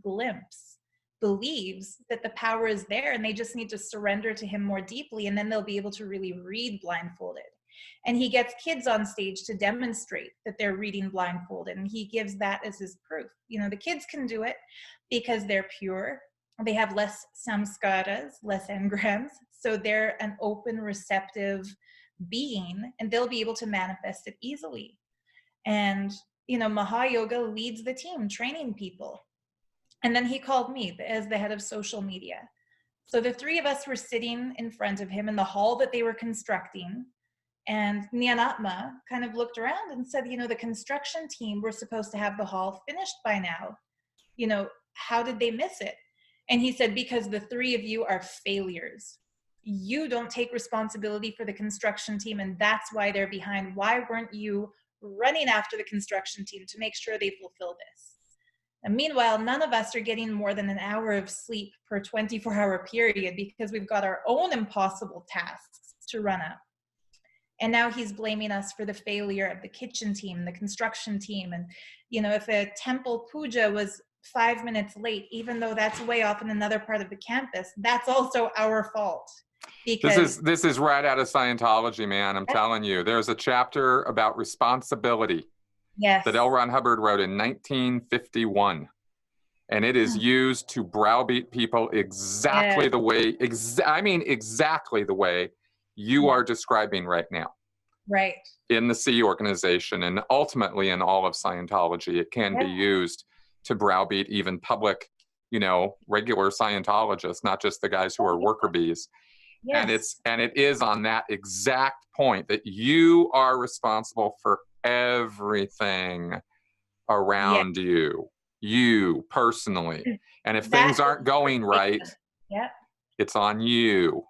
glimpse believes that the power is there, and they just need to surrender to him more deeply, and then they'll be able to really read blindfolded. And he gets kids on stage to demonstrate that they're reading blindfolded, and he gives that as his proof. The kids can do it because they're pure. They have less samskaras, less engrams, so they're an open, receptive being, and they'll be able to manifest it easily. And Mahayoga leads the team training people. And then he called me as the head of social media. So the 3 of us were sitting in front of him in the hall that they were constructing. And Nyanatma kind of looked around and said, the construction team were supposed to have the hall finished by now. How did they miss it? And he said, because the 3 of you are failures. You don't take responsibility for the construction team, and that's why they're behind. Why weren't you running after the construction team to make sure they fulfill this? And meanwhile, none of us are getting more than an hour of sleep per 24-hour period because we've got our own impossible tasks to run up. And now he's blaming us for the failure of the kitchen team, the construction team. And, if a temple puja was 5 minutes late, even though that's way off in another part of the campus, that's also our fault. Because this is right out of Scientology, man. I'm telling you, there's a chapter about responsibility that L. Ron Hubbard wrote in 1951. And it is used to browbeat people exactly the way, exactly the way you are describing right now. Right. In the C organization, and ultimately in all of Scientology, it can be used to browbeat even public, regular Scientologists, not just the guys who are worker bees. Yes. And it is on that exact point that you are responsible for everything Yes. around you personally. And if That things aren't is going right, Yep. it's on you.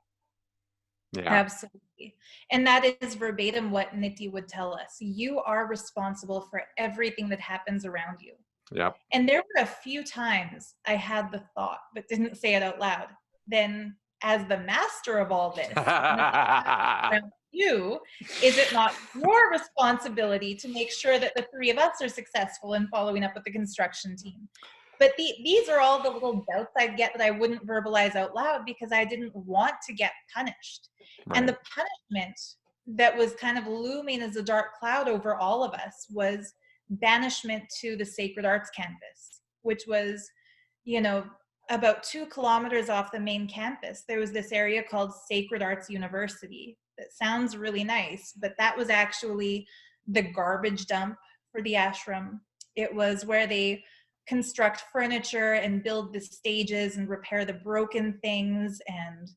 Yeah. Absolutely. And that is verbatim what Nithi would tell us. You are responsible for everything that happens around you. Yep. And there were a few times I had the thought, but didn't say it out loud. Then, as the master of all this, around you, is it not your responsibility to make sure that the three of us are successful in following up with the construction team? But these are all the little doubts I'd get that I wouldn't verbalize out loud because I didn't want to get punished. Right. And the punishment that was kind of looming as a dark cloud over all of us was banishment to the Sacred Arts campus, which was, about 2 kilometers off the main campus. There was this area called Sacred Arts University. That sounds really nice, but that was actually the garbage dump for the ashram. It was where they construct furniture and build the stages and repair the broken things. And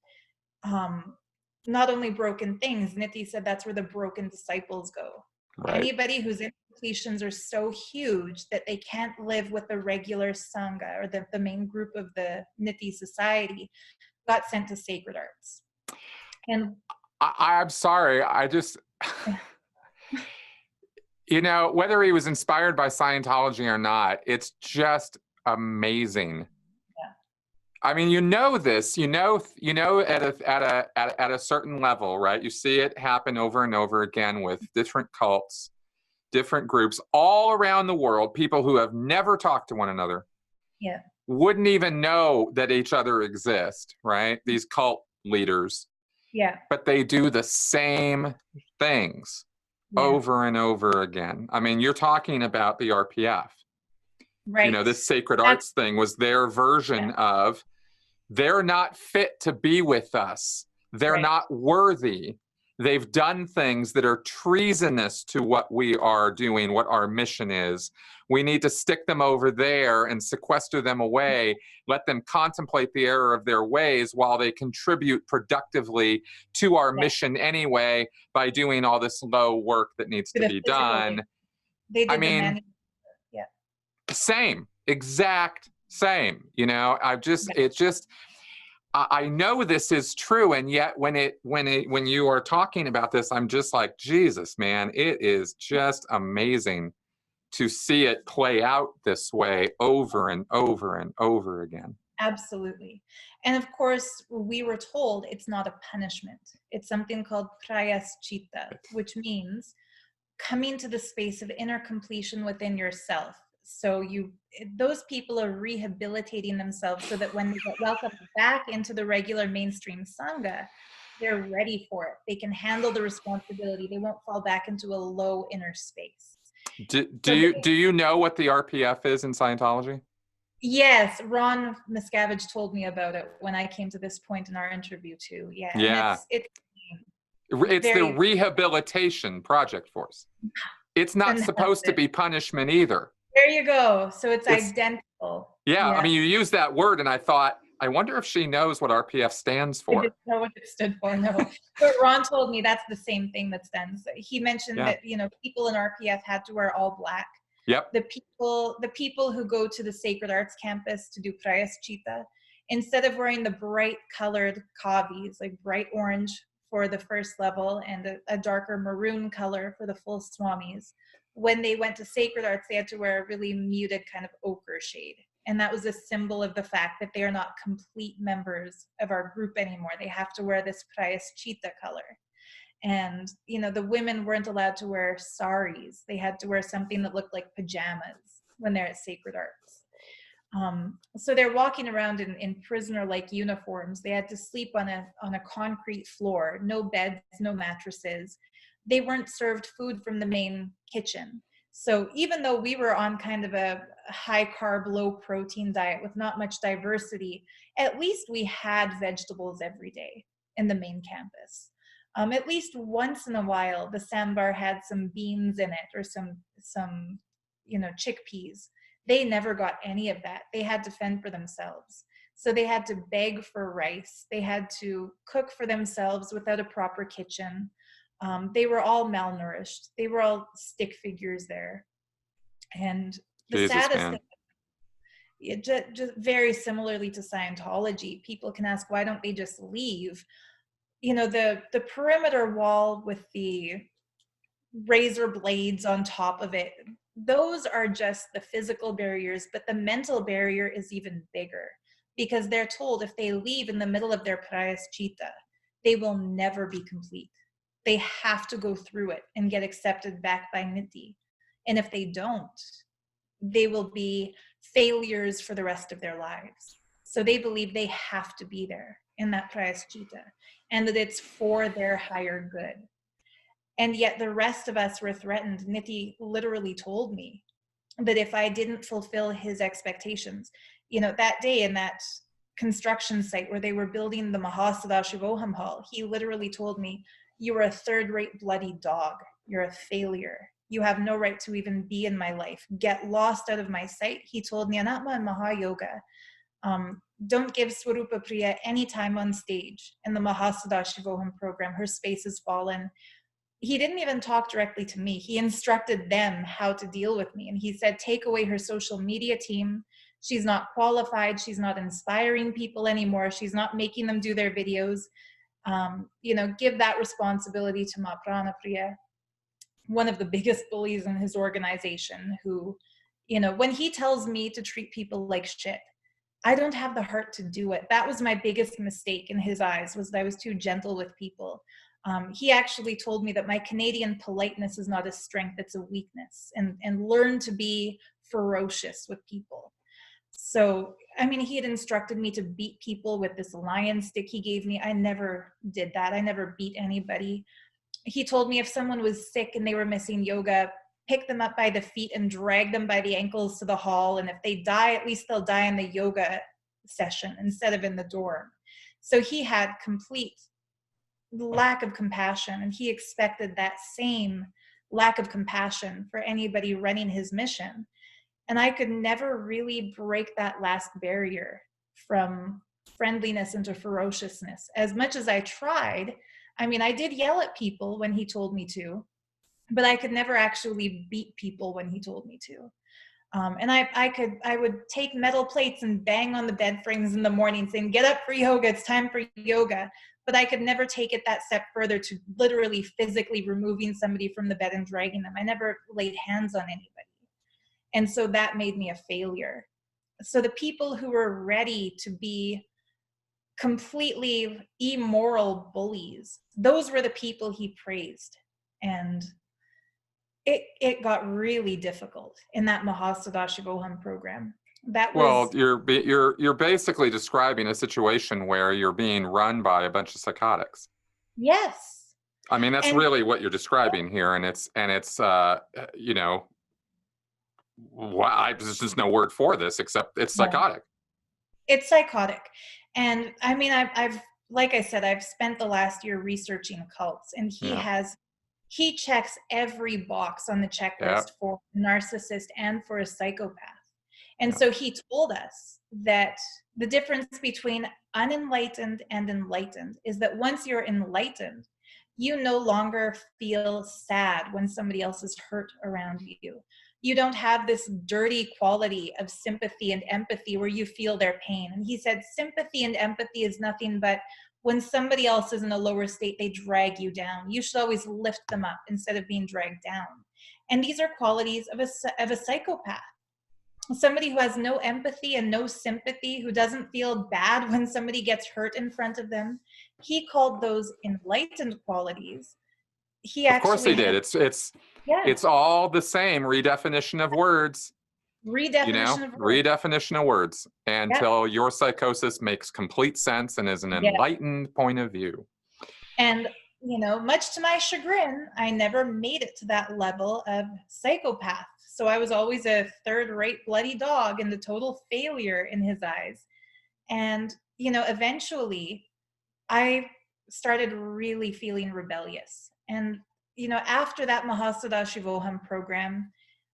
not only broken things, Nithi said that's where the broken disciples go. Right. Anybody whose implications are so huge that they can't live with the regular Sangha or the main group of the Nithi society got sent to Sacred Arts. And I'm sorry, I just, whether he was inspired by Scientology or not, it's just amazing. Yeah. I mean, this, at a certain level, right? You see it happen over and over again with different cults, different groups all around the world, people who have never talked to one another. Yeah. Wouldn't even know that each other exist, right? These cult leaders. Yeah. But they do the same things over and over again. I mean, you're talking about the RPF. Right. This Sacred Arts thing was their version of, they're not fit to be with us. They're not worthy. They've done things that are treasonous to what we are doing, what our mission is. We need to stick them over there and sequester them away, let them contemplate the error of their ways while they contribute productively to our mission anyway by doing all this low work that needs to be done. They did same, exact same. I know this is true, and yet when you are talking about this, I'm just like, Jesus, man, it is just amazing to see it play out this way over and over and over again. Absolutely. And of course, we were told it's not a punishment. It's something called prayaschita, which means coming to the space of inner completion within yourself. So those people are rehabilitating themselves so that when they get welcomed back into the regular mainstream Sangha, they're ready for it. They can handle the responsibility. They won't fall back into a low inner space. Do you know what the RPF is in Scientology? Yes, Ron Miscavige told me about it when I came to this point in our interview too. Yeah. Yeah. It's the Rehabilitation Project Force. It's not supposed to be punishment either. There you go. So it's identical. Yeah, I mean, you use that word, and I thought, I wonder if she knows what RPF stands for. I didn't know what it stood for, no. But Ron told me that's the same thing that stands. He mentioned that, people in RPF had to wear all black. Yep. The people who go to the Sacred Arts campus to do prayaschita, instead of wearing the bright colored kavis, like bright orange for the first level and a darker maroon color for the full swamis, when they went to Sacred Arts, they had to wear a really muted kind of ochre shade. And that was a symbol of the fact that they are not complete members of our group anymore. They have to wear this prayaschita color. And, the women weren't allowed to wear saris. They had to wear something that looked like pajamas when they're at Sacred Arts. So they're walking around in prisoner-like uniforms. They had to sleep on a concrete floor, no beds, no mattresses. They weren't served food from the main kitchen. So even though we were on kind of a high carb, low protein diet with not much diversity, at least we had vegetables every day in the main campus. At least once in a while, the sambar had some beans in it or some chickpeas. They never got any of that. They had to fend for themselves. So they had to beg for rice. They had to cook for themselves without a proper rice. They had to cook for themselves without a proper kitchen. They were all malnourished. They were all stick figures there. And the Jesus, saddest man. thing, just very similarly to Scientology, people can ask, why don't they just leave? You know, the perimeter wall with the razor blades on top of it, those are just the physical barriers, but the mental barrier is even bigger, because they're told if they leave in the middle of their prayaschita, they will never be complete. They have to go through it and get accepted back by Niti. And if they don't, they will be failures for the rest of their lives. So they believe they have to be there in that prayaschita, and that it's for their higher good. And yet the rest of us were threatened. Niti literally told me that if I didn't fulfill his expectations, you know, that day in that construction site where they were building the Mahasada Shivoham Hall, he literally told me, you are a third-rate bloody dog. You're a failure. You have no right to even be in my life. Get lost out of my sight. He told Nyanatma and Mahayoga, don't give Swarupa Priya any time on stage in the Mahasada Shivoham program. Her space has fallen. He didn't even talk directly to me. He instructed them how to deal with me. And he said, take away her social media team. She's not qualified. She's not inspiring people anymore. She's not making them do their videos. You know, give that responsibility to Ma Pranapriya, one of the biggest bullies in his organization, who, you know, when he tells me to treat people like shit, I don't have the heart to do it. That was my biggest mistake in his eyes, was that I was too gentle with people. He actually told me that my Canadian politeness is not a strength, it's a weakness, and learn to be ferocious with people. So, I mean, he had instructed me to beat people with this lion stick he gave me. I never did that. I never beat anybody. He told me if someone was sick and they were missing yoga, pick them up by the feet and drag them by the ankles to the hall. And if they die, at least they'll die in the yoga session instead of in the dorm. So he had complete lack of compassion, and he expected that same lack of compassion for anybody running his mission. And I could never really break that last barrier from friendliness into ferociousness. As much as I tried, I mean, I did yell at people when he told me to, but I could never actually beat people when he told me to. And I would take metal plates and bang on the bed frames in the morning saying, get up for yoga, it's time for yoga. But I could never take it that step further to literally physically removing somebody from the bed and dragging them. I never laid hands on anybody. And so that made me a failure. So the people who were ready to be completely immoral bullies, those were the people he praised. And it got really difficult in that Mahasada Shivoham program. That was, well, you're basically describing a situation where you're being run by a bunch of psychotics. yes. I mean, that's really what you're describing here, and it's you know, there's just no word for this except it's psychotic. It's psychotic. And I mean, I've like I said, I've spent the last year researching cults, and he checks every box on the checklist for a narcissist and for a psychopath. And so he told us that the difference between unenlightened and enlightened is that once you're enlightened, you no longer feel sad when somebody else is hurt around you. You don't have this dirty quality of sympathy and empathy where you feel their pain. And he said sympathy and empathy is nothing but when somebody else is in a lower state, they drag you down. You should always lift them up instead of being dragged down. And these are qualities of a psychopath. Somebody who has no empathy and no sympathy, who doesn't feel bad when somebody gets hurt in front of them. He called those enlightened qualities. Of course he did. It's all the same redefinition of words. Redefinition of words until your psychosis makes complete sense and is an enlightened point of view. And, you know, much to my chagrin, I never made it to that level of psychopath. So I was always a third-rate bloody dog and the total failure in his eyes. And, you know, eventually I started really feeling rebellious. And, you know, after that Mahasada Shivoham program,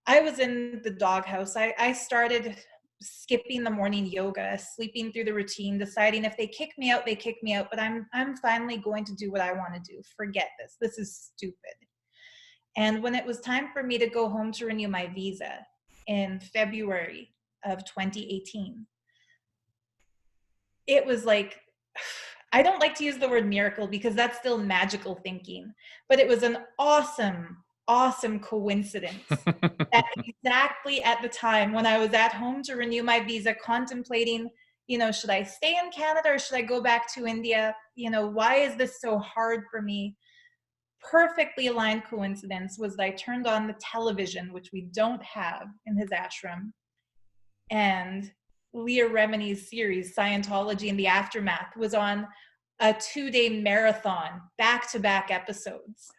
I was in the doghouse. I started skipping the morning yoga, sleeping through the routine, deciding if they kick me out, they kick me out, but I'm finally going to do what I want to do. Forget this. This is stupid. And when it was time for me to go home to renew my visa in February of 2018, it was like, I don't like to use the word miracle because that's still magical thinking, but it was an awesome, awesome coincidence that exactly at the time when I was at home to renew my visa, contemplating, should I stay in Canada or should I go back to India? Why is this so hard for me? Perfectly aligned coincidence was that I turned on the television, which we don't have in his ashram, and Leah Remini's series, Scientology and the Aftermath, was on a 2-day marathon, back-to-back episodes.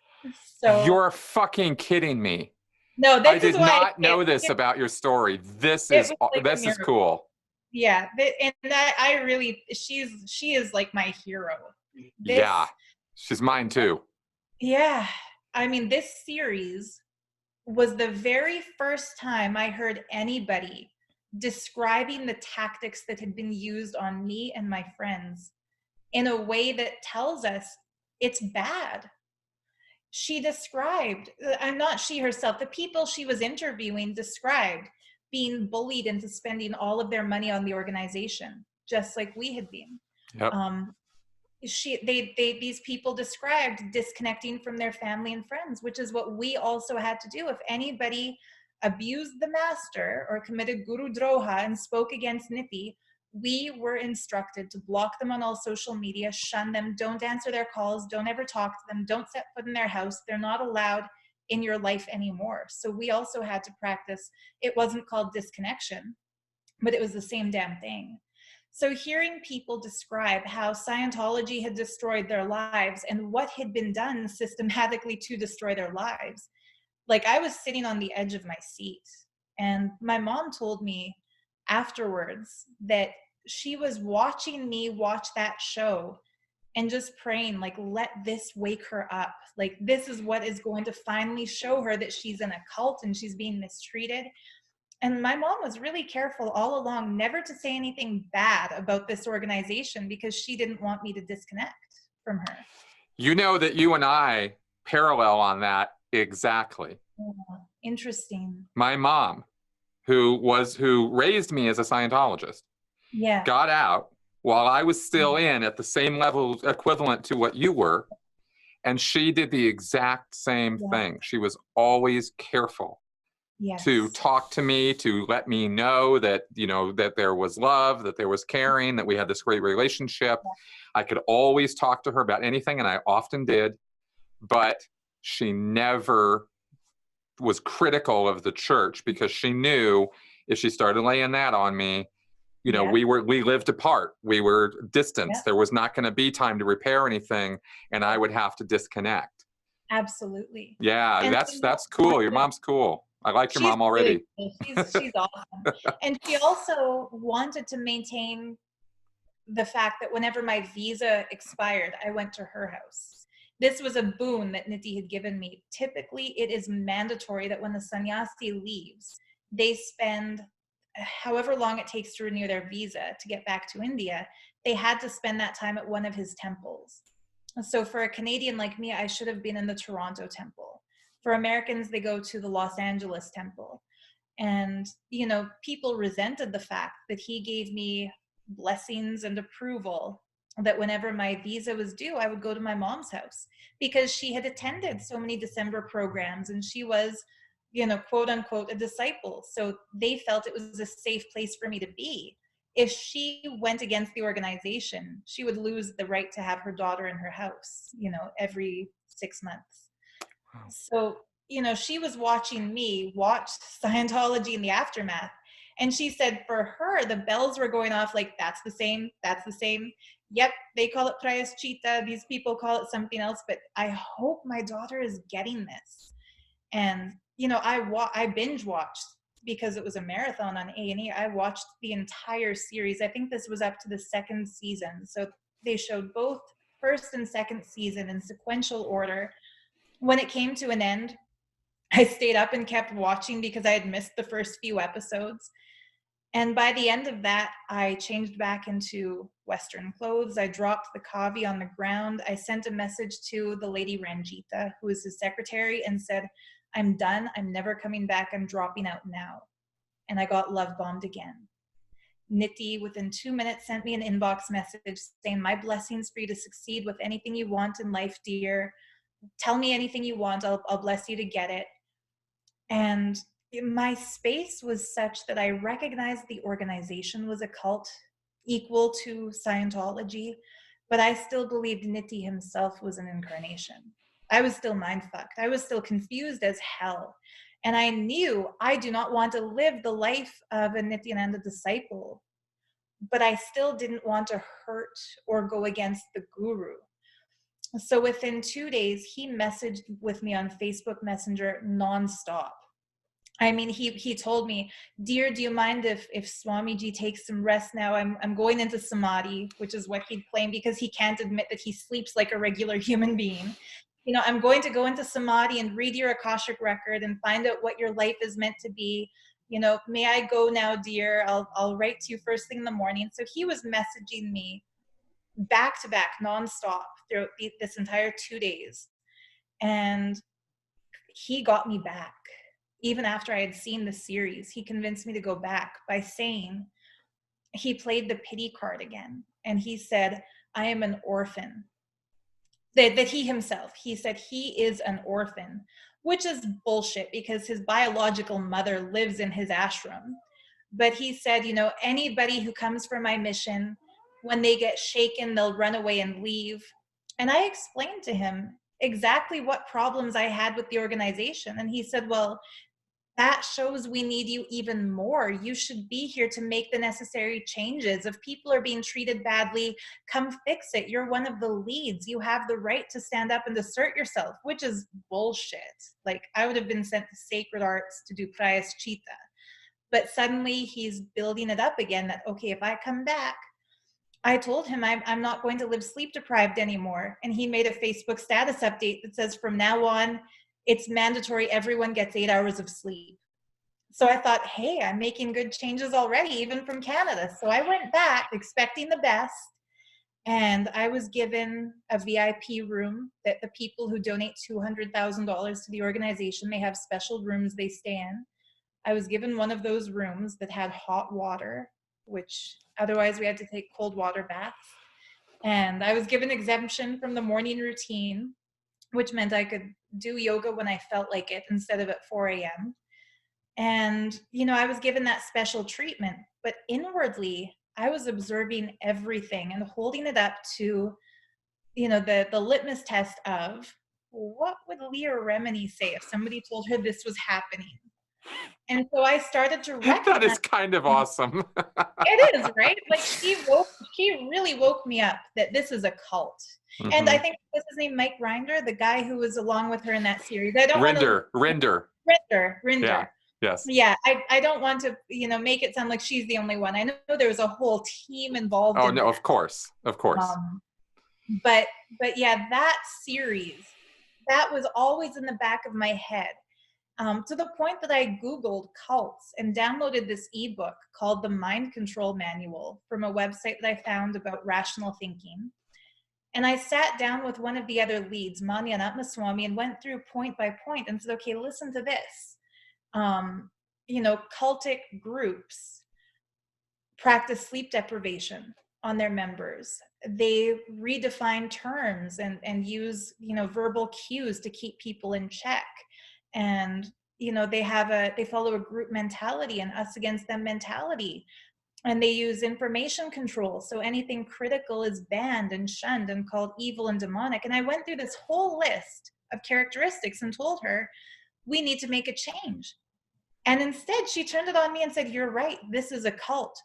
So you're fucking kidding me. No, I did not know this about your story. This is cool. Yeah, and I really, she is like my hero. Yeah, she's mine too. Yeah, I mean, this series was the very first time I heard anybody describing the tactics that had been used on me and my friends in a way that tells us it's bad. She described, not she herself, the people she was interviewing described being bullied into spending all of their money on the organization, just like we had been. Yep. These people described disconnecting from their family and friends, which is what we also had to do. If anybody abused the master or committed guru droha and spoke against Nithi, we were instructed to block them on all social media, shun them, don't answer their calls, don't ever talk to them, don't set foot in their house. They're not allowed in your life anymore. So we also had to practice. It wasn't called disconnection, but it was the same damn thing. So hearing people describe how Scientology had destroyed their lives and what had been done systematically to destroy their lives, like I was sitting on the edge of my seat. And my mom told me afterwards that she was watching me watch that show and just praying, like, let this wake her up. Like, this is what is going to finally show her that she's in a cult and she's being mistreated. And my mom was really careful all along never to say anything bad about this organization because she didn't want me to disconnect from her. You know that you and I parallel on that exactly. Oh, interesting. My mom, who raised me as a Scientologist, got out while I was still in at the same level equivalent to what you were. And she did the exact same thing. She was always careful to talk to me, to let me know that, that there was love, that there was caring, that we had this great relationship. I could always talk to her about anything, and I often did, but she never was critical of the church because she knew if she started laying that on me, we lived apart. We were distanced. There was not going to be time to repair anything, and I would have to disconnect. Absolutely. Yeah, and that's cool. Your mom's cool. I like your mom already. Really cool. She's awesome. And she also wanted to maintain the fact that whenever my visa expired, I went to her house. This was a boon that Nithi had given me. Typically, it is mandatory that when the sannyasi leaves, they spend however long it takes to renew their visa to get back to India. They had to spend that time at one of his temples. So for a Canadian like me, I should have been in the Toronto temple. For Americans, they go to the Los Angeles temple. And, people resented the fact that he gave me blessings and approval that whenever my visa was due, I would go to my mom's house because she had attended so many December programs and she was, quote unquote, a disciple. So they felt it was a safe place for me to be. If she went against the organization, she would lose the right to have her daughter in her house, every 6 months. Wow. So, she was watching me watch Scientology in the Aftermath. And she said for her, the bells were going off like, that's the same. Yep, they call it prayaschita. These people call it something else. But I hope my daughter is getting this. And, I binge watched because it was a marathon on A&E. I watched the entire series. I think this was up to the 2nd season. So they showed both 1st and 2nd season in sequential order. When it came to an end, I stayed up and kept watching because I had missed the first few episodes. And by the end of that, I changed back into Western clothes. I dropped the kavi on the ground. I sent a message to the lady Ranjita, who is his secretary, and said, I'm done. I'm never coming back. I'm dropping out now. And I got love bombed again. Nithya, within 2 minutes, sent me an inbox message saying, my blessings for you to succeed with anything you want in life, dear. Tell me anything you want. I'll bless you to get it. And my space was such that I recognized the organization was a cult equal to Scientology, but I still believed Nithya himself was an incarnation. I was still mind-fucked. I was still confused as hell. And I knew I do not want to live the life of a Nithyananda disciple, but I still didn't want to hurt or go against the guru. So within 2 days, he messaged with me on Facebook Messenger nonstop. I mean, he told me, dear, do you mind if Swamiji takes some rest now? I'm going into samadhi, which is what he'd claim because he can't admit that he sleeps like a regular human being. You know, I'm going to go into samadhi and read your Akashic record and find out what your life is meant to be. You know, may I go now, dear? I'll write to you first thing in the morning. So he was messaging me back to back, nonstop throughout this entire 2 days. And he got me back. Even after I had seen the series, he convinced me to go back by saying, he played the pity card again. And he said, I am an orphan. That he himself, he said he is an orphan, which is bullshit because his biological mother lives in his ashram. But he said, you know, anybody who comes for my mission, when they get shaken, they'll run away and leave. And I explained to him exactly what problems I had with the organization. And he said, well, that shows we need you even more. You should be here to make the necessary changes. If people are being treated badly, come fix it. You're one of the leads. You have the right to stand up and assert yourself, which is bullshit. Like, I would have been sent to Sacred Arts to do prayaschita. But suddenly he's building it up again that, okay, if I come back, I told him I'm not going to live sleep deprived anymore. And he made a Facebook status update that says, from now on, it's mandatory everyone gets 8 hours of sleep. So I thought, hey, I'm making good changes already, even from Canada. So I went back expecting the best. And I was given a VIP room that the people who donate $200,000 to the organization, they have special rooms they stay in. I was given one of those rooms that had hot water, which otherwise we had to take cold water baths. And I was given exemption from the morning routine, which meant I could do yoga when I felt like it instead of at 4 a.m. And, you know, I was given that special treatment, but inwardly, I was observing everything and holding it up to, you know, the litmus test of what would Leah Remini say if somebody told her this was happening? And so I started to recognize. That is kind of awesome. It is, right? Like she really woke me up that this is a cult. Mm-hmm. And I think what's his name, Mike Rinder, the guy who was along with her in that series. I don't Rinder. Yeah. Yes. Yeah. I don't want to, you know, make it sound like she's the only one. I know there was a whole team involved. Oh, no, that. Of course. But yeah, that series, that was always in the back of my head. To the point that I Googled cults and downloaded this ebook called The Mind Control Manual from a website that I found about rational thinking. And I sat down with one of the other leads, Manya Natmaswamy, and went through point by point and said, okay, listen to this. You know, cultic groups practice sleep deprivation on their members. They redefine terms and use, you know, verbal cues to keep people in check. And, you know, they follow a group mentality and us against them mentality. And they use information control. So anything critical is banned and shunned and called evil and demonic. And I went through this whole list of characteristics and told her, we need to make a change. And instead she turned it on me and said, you're right, this is a cult.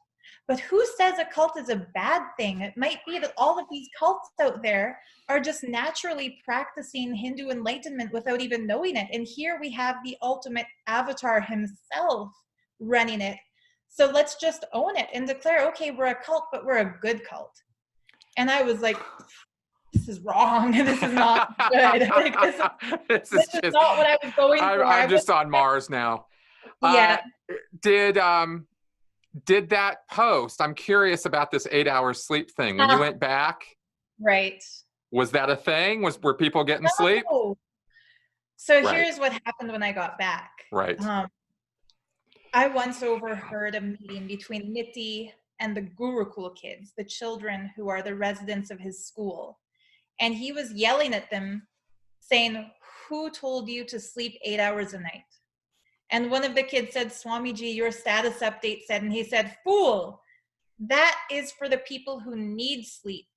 But who says a cult is a bad thing? It might be that all of these cults out there are just naturally practicing Hindu enlightenment without even knowing it. And here we have the ultimate avatar himself running it. So let's just own it and declare, okay, we're a cult, but we're a good cult. And I was like, this is wrong. This is not good. Like, this is not what I was going for. I'm just on Mars now. Yeah. did that post, I'm curious about this 8-hour sleep thing. When you went back, right. was that a thing? Were people getting sleep? No. So Right. here's what happened when I got back. Right. I once overheard a meeting between Nithya and the Gurukul kids, the children who are the residents of his school. And he was yelling at them, saying, "Who told you to sleep 8 hours a night?" And one of the kids said, "Swamiji, your status update said," and he said, "Fool, that is for the people who need sleep.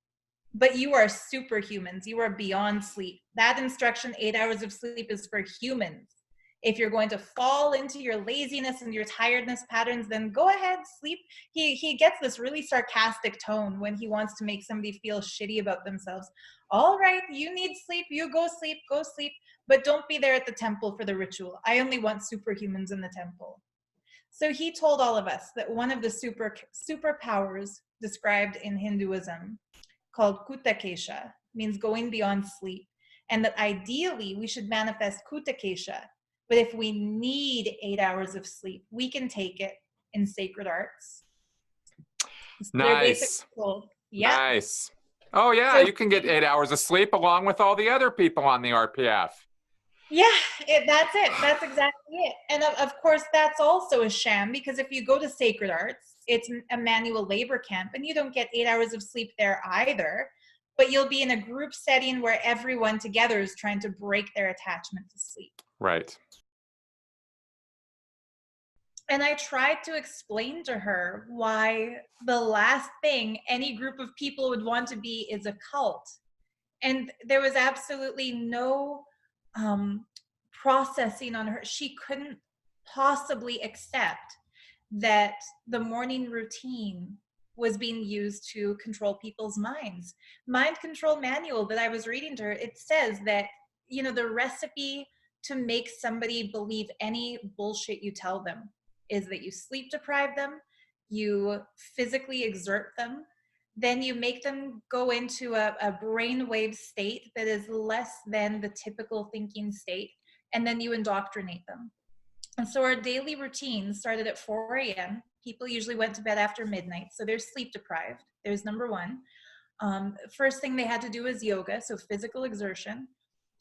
But you are superhumans. You are beyond sleep. That instruction, 8 hours of sleep, is for humans. If you're going to fall into your laziness and your tiredness patterns, then go ahead, sleep." He gets this really sarcastic tone when he wants to make somebody feel shitty about themselves. "All right, you need sleep. You go sleep, but don't be there at the temple for the ritual. I only want superhumans in the temple." So he told all of us that one of the superpowers described in Hinduism, called Kutakesha, means going beyond sleep, and that ideally we should manifest Kutakesha. But if we need 8 hours of sleep, we can take it in sacred arts. So Nice. Yeah. Nice. Oh yeah, So you can get 8 hours of sleep along with all the other people on the RPF. yeah, that's it. That's exactly it. And of course, that's also a sham, because if you go to sacred arts, it's a manual labor camp, and you don't get 8 hours of sleep there either. But you'll be in a group setting where everyone together is trying to break their attachment to sleep. Right. And I tried to explain to her why the last thing any group of people would want to be is a cult. And there was absolutely no processing on her. She couldn't possibly accept that the morning routine was being used to control people's minds. Mind control manual that I was reading to her, it says that, you know, the recipe to make somebody believe any bullshit you tell them is that you sleep deprive them, you physically exert them, then you make them go into a brainwave state that is less than the typical thinking state, and then you indoctrinate them. And so our daily routine started at 4 a.m. People usually went to bed after midnight, so they're sleep deprived. There's number one. First thing they had to do was yoga, so physical exertion.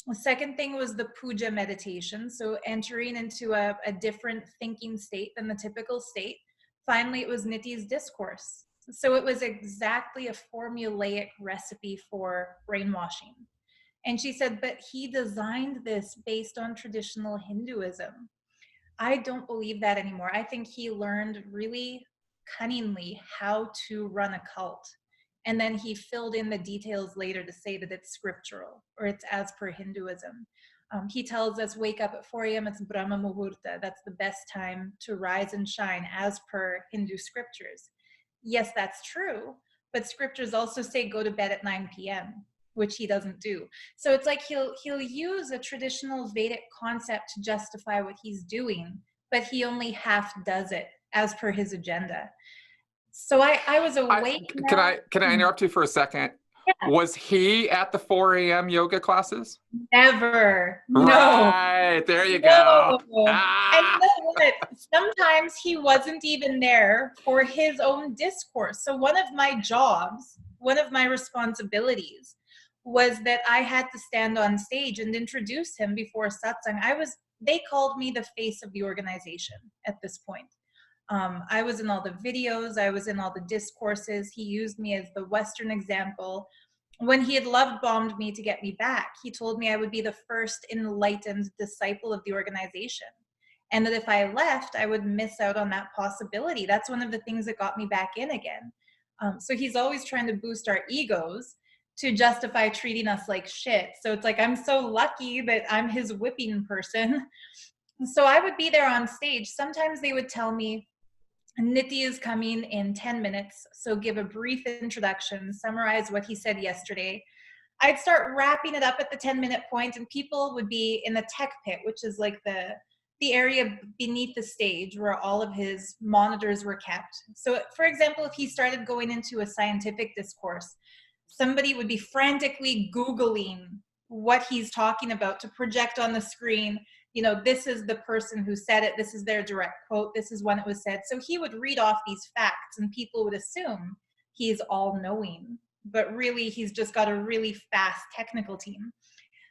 The second thing was the puja meditation, so entering into a different thinking state than the typical state. Finally, it was Nithya's discourse. So it was exactly a formulaic recipe for brainwashing. And she said, but he designed this based on traditional Hinduism. I don't believe that anymore. I think he learned really cunningly how to run a cult. And then he filled in the details later to say that it's scriptural or it's as per Hinduism. He tells us, wake up at 4 a.m. It's Brahma Muhurta. That's the best time to rise and shine as per Hindu scriptures. Yes, that's true. But scriptures also say go to bed at 9 p.m., which he doesn't do. So it's like he'll use a traditional Vedic concept to justify what he's doing, but he only half does it as per his agenda. So I was awake. Can I interrupt you for a second? Yeah. Was he at the 4 a.m. yoga classes? Never. Right. No. There you go. And you know what? Sometimes he wasn't even there for his own discourse. So one of my jobs, one of my responsibilities was that I had to stand on stage and introduce him before satsang. They called me the face of the organization at this point. I was in all the videos, I was in all the discourses. He used me as the Western example. When he had love bombed me to get me back, he told me I would be the first enlightened disciple of the organization. And that if I left, I would miss out on that possibility. That's one of the things that got me back in again. So he's always trying to boost our egos to justify treating us like shit. So it's like, I'm so lucky that I'm his whipping person. So I would be there on stage. Sometimes they would tell me, Nithya is coming in 10 minutes, so give a brief introduction, summarize what he said yesterday. I'd start wrapping it up at the 10-minute point, and people would be in the tech pit, which is like the area beneath the stage where all of his monitors were kept. So for example, if he started going into a scientific discourse, somebody would be frantically Googling what he's talking about to project on the screen. this is the person who said it, this is their direct quote, this is when it was said. So he would read off these facts and people would assume he's all knowing, but really he's just got a really fast technical team.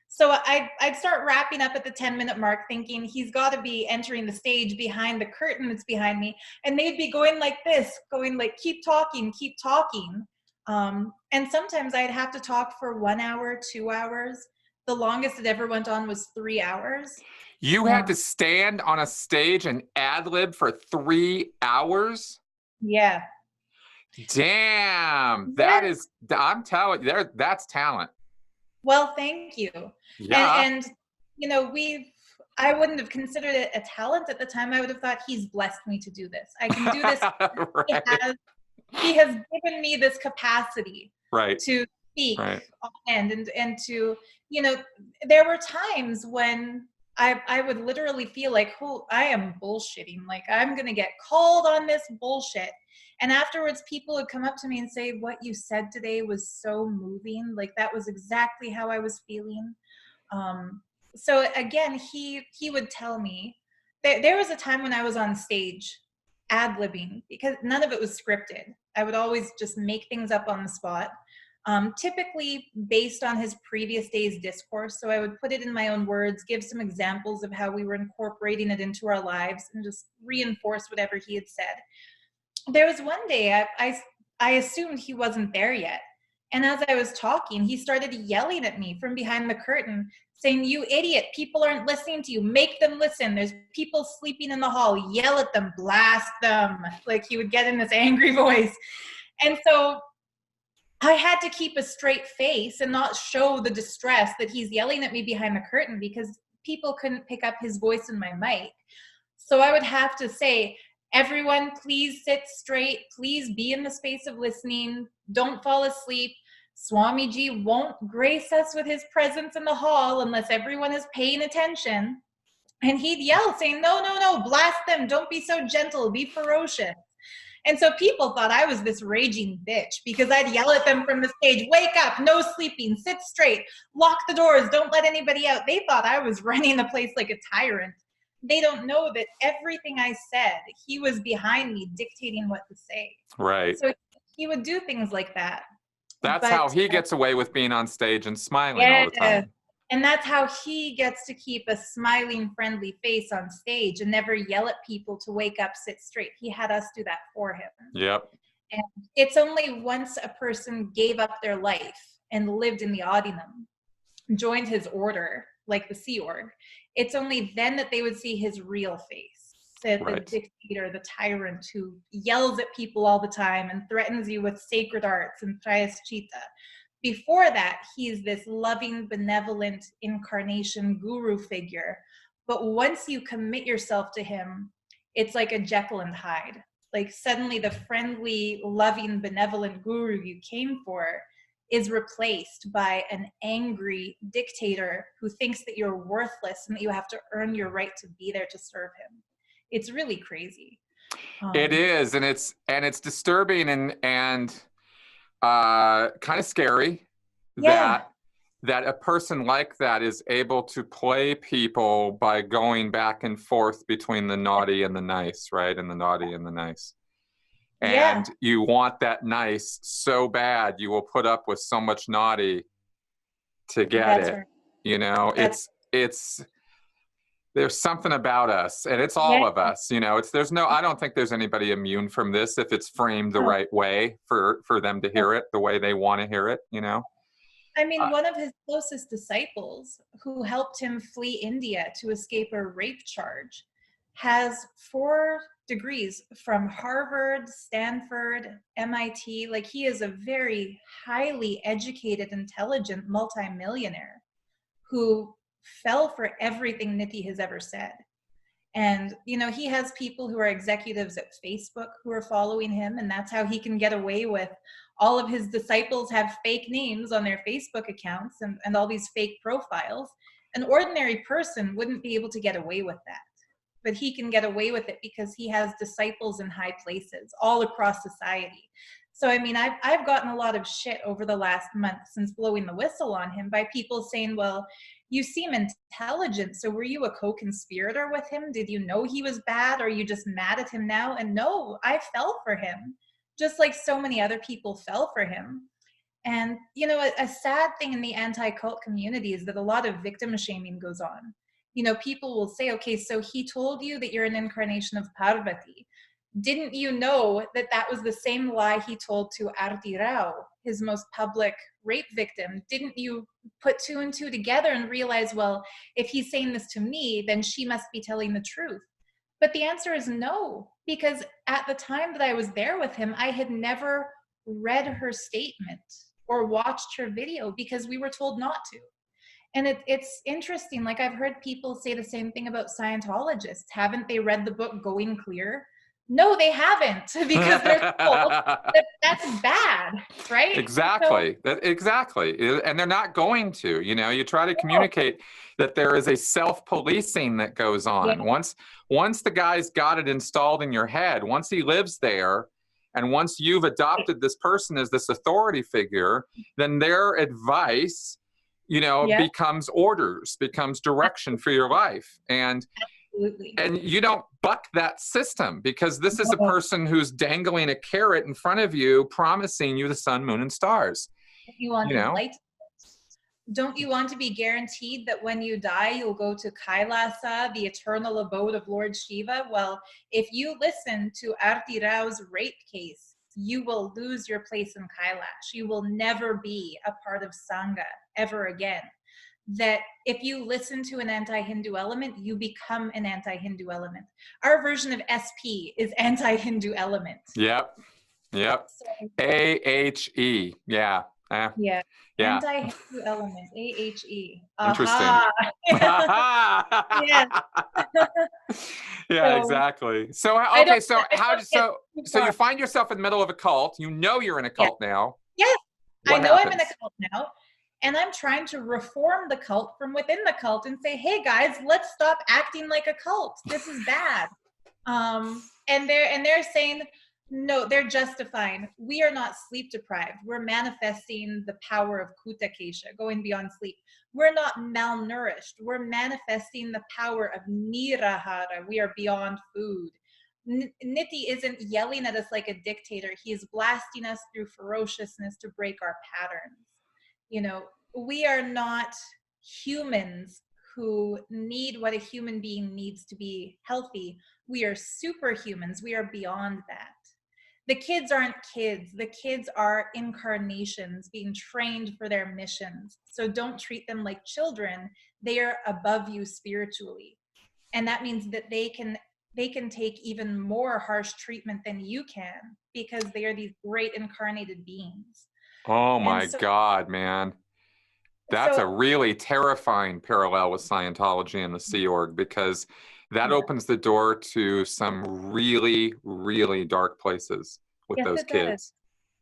So I'd start wrapping up at the 10-minute mark thinking he's got to be entering the stage behind the curtain that's behind me. And they'd be going like this, going like, keep talking, keep talking. And sometimes I'd have to talk for 1 hour, 2 hours. The longest it ever went on was 3 hours. You had to stand on a stage and ad-lib for 3 hours? Yeah. Damn. That is, I'm telling you, that's talent. Well, thank you. Yeah. And I wouldn't have considered it a talent at the time. I would have thought he's blessed me to do this. I can do this. Right. He has given me this capacity to speak and to, there were times when I would literally feel like, oh, I am bullshitting. Like, I'm going to get called on this bullshit. And afterwards, people would come up to me and say, what you said today was so moving. Like, that was exactly how I was feeling. So again, he would tell me that there was a time when I was on stage ad-libbing because none of it was scripted. I would always just make things up on the spot, typically based on his previous day's discourse. So I would put it in my own words, give some examples of how we were incorporating it into our lives, and just reinforce whatever he had said. There was one day I assumed he wasn't there yet. And as I was talking, he started yelling at me from behind the curtain, saying, you idiot, people aren't listening to you. Make them listen. There's people sleeping in the hall. Yell at them, blast them. Like, he would get in this angry voice. And so I had to keep a straight face and not show the distress that he's yelling at me behind the curtain, because people couldn't pick up his voice in my mic. So I would have to say, everyone, please sit straight. Please be in the space of listening. Don't fall asleep. Swamiji won't grace us with his presence in the hall unless everyone is paying attention. And he'd yell, saying, no, no, no, blast them. Don't be so gentle. Be ferocious. And so people thought I was this raging bitch because I'd yell at them from the stage, wake up, no sleeping, sit straight, lock the doors, don't let anybody out. They thought I was running the place like a tyrant. They don't know that everything I said, he was behind me dictating what to say. Right. So he would do things like that. That's how he gets away with being on stage and smiling all the time. And that's how he gets to keep a smiling, friendly face on stage and never yell at people to wake up, sit straight. He had us do that for him. Yep. And it's only once a person gave up their life and lived in the Audinum, joined his order, like the Sea Org, it's only then that they would see his real face. The dictator, the tyrant who yells at people all the time and threatens you with sacred arts and prayaschita. Before that, he's this loving, benevolent incarnation guru figure. But once you commit yourself to him, it's like a Jekyll and Hyde. Like, suddenly the friendly, loving, benevolent guru you came for is replaced by an angry dictator who thinks that you're worthless and that you have to earn your right to be there to serve him. It's really crazy. It is, and it's disturbing and kind of scary that a person like that is able to play people by going back and forth between the naughty and the nice, right? And the naughty and the nice. And you want that nice so bad, you will put up with so much naughty to get it. Right. You know, it's there's something about us, and it's all of us, you know. I don't think there's anybody immune from this if it's framed the right way for them to hear it the way they want to hear it, you know. I mean, one of his closest disciples who helped him flee India to escape a rape charge has 4 degrees from Harvard, Stanford, MIT. Like, he is a very highly educated, intelligent multimillionaire who fell for everything Nithi has ever said. And, you know, he has people who are executives at Facebook who are following him, and that's how he can get away with all of his disciples have fake names on their Facebook accounts and all these fake profiles. An ordinary person wouldn't be able to get away with that, but he can get away with it because he has disciples in high places all across society. So, I mean, I've gotten a lot of shit over the last month since blowing the whistle on him by people saying, well, You seem intelligent. So were you a co-conspirator with him? Did you know he was bad? Or are you just mad at him now? And no, I fell for him, just like so many other people fell for him. And, you know, a sad thing in the anti-cult community is that a lot of victim shaming goes on. You know, people will say, okay, so he told you that you're an incarnation of Parvati. Didn't you know that that was the same lie he told to Arti Rao, his most public rape victim? Didn't you put two and two together and realize, well, if he's saying this to me, then she must be telling the truth? But the answer is no, because at the time that I was there with him, I had never read her statement or watched her video because we were told not to. And it's interesting. Like, I've heard people say the same thing about Scientologists. Haven't they read the book Going Clear? No, they haven't, because they're told that that's bad, right? Exactly. Exactly. And they're not going to. You know, you try to communicate that there is a self-policing that goes on. Yeah. Once the guy's got it installed in your head, once he lives there, and once you've adopted this person as this authority figure, then their advice, you know, becomes orders, becomes direction for your life. And Absolutely. And you don't buck that system, because this is a person who's dangling a carrot in front of you, promising you the sun, moon, and stars. You want enlightenment. Don't you want to be guaranteed that when you die, you'll go to Kailasa, the eternal abode of Lord Shiva? Well, if you listen to Arti Rao's rape case, you will lose your place in Kailash. You will never be a part of Sangha ever again. That if you listen to an anti-Hindu element, you become an anti-Hindu element. Our version of SP is anti-Hindu element. Yep. So, AHE. Yeah. Yeah. Anti-Hindu element, AHE. Interesting. Yeah. Yeah, exactly. So you find yourself in the middle of a cult. You know you're in a cult now. Yes, I know I'm in a cult now. And I'm trying to reform the cult from within the cult and say, hey guys, let's stop acting like a cult. This is bad. And they're saying, no, they're justifying. We are not sleep deprived. We're manifesting the power of Kutakesha, going beyond sleep. We're not malnourished. We're manifesting the power of Nirahara. We are beyond food. Nithi isn't yelling at us like a dictator. He is blasting us through ferociousness to break our patterns. You know, we are not humans who need what a human being needs to be healthy. We are superhumans. We are beyond that. The kids aren't kids. The kids are incarnations being trained for their missions. So don't treat them like children. They are above you spiritually. And that means that they can take even more harsh treatment than you can, because they are these great incarnated beings. Oh my God, man. That's a really terrifying parallel with Scientology and the Sea Org, because that opens the door to some really, really dark places with those kids.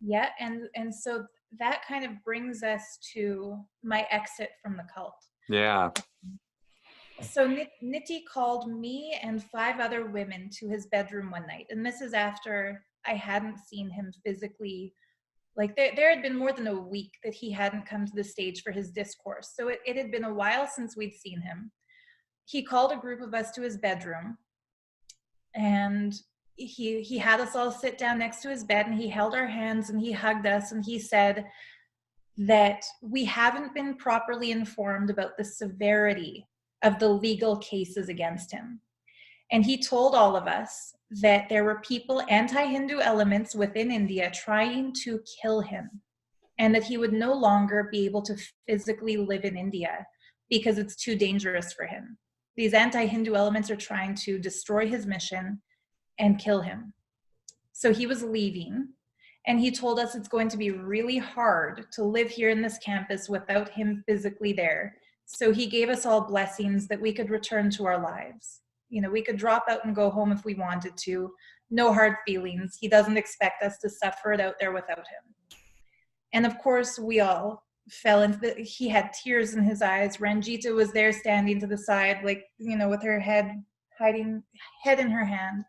Yeah, and so that kind of brings us to my exit from the cult. Yeah. So Nithi called me and 5 other women to his bedroom one night. And this is after I hadn't seen him physically. Like there had been more than a week that he hadn't come to the stage for his discourse. So it had been a while since we'd seen him. He called a group of us to his bedroom, and he had us all sit down next to his bed, and he held our hands and he hugged us, and he said that we haven't been properly informed about the severity of the legal cases against him. And he told all of us that there were people, anti-Hindu elements within India, trying to kill him, and that he would no longer be able to physically live in India because it's too dangerous for him. These anti-Hindu elements are trying to destroy his mission and kill him. So he was leaving, and he told us it's going to be really hard to live here in this campus without him physically there. So he gave us all blessings that we could return to our lives. You know, we could drop out and go home if we wanted to. No hard feelings. He doesn't expect us to suffer it out there without him. And of course, we all fell into he had tears in his eyes. Ranjita was there standing to the side, like, you know, with her head in her hand.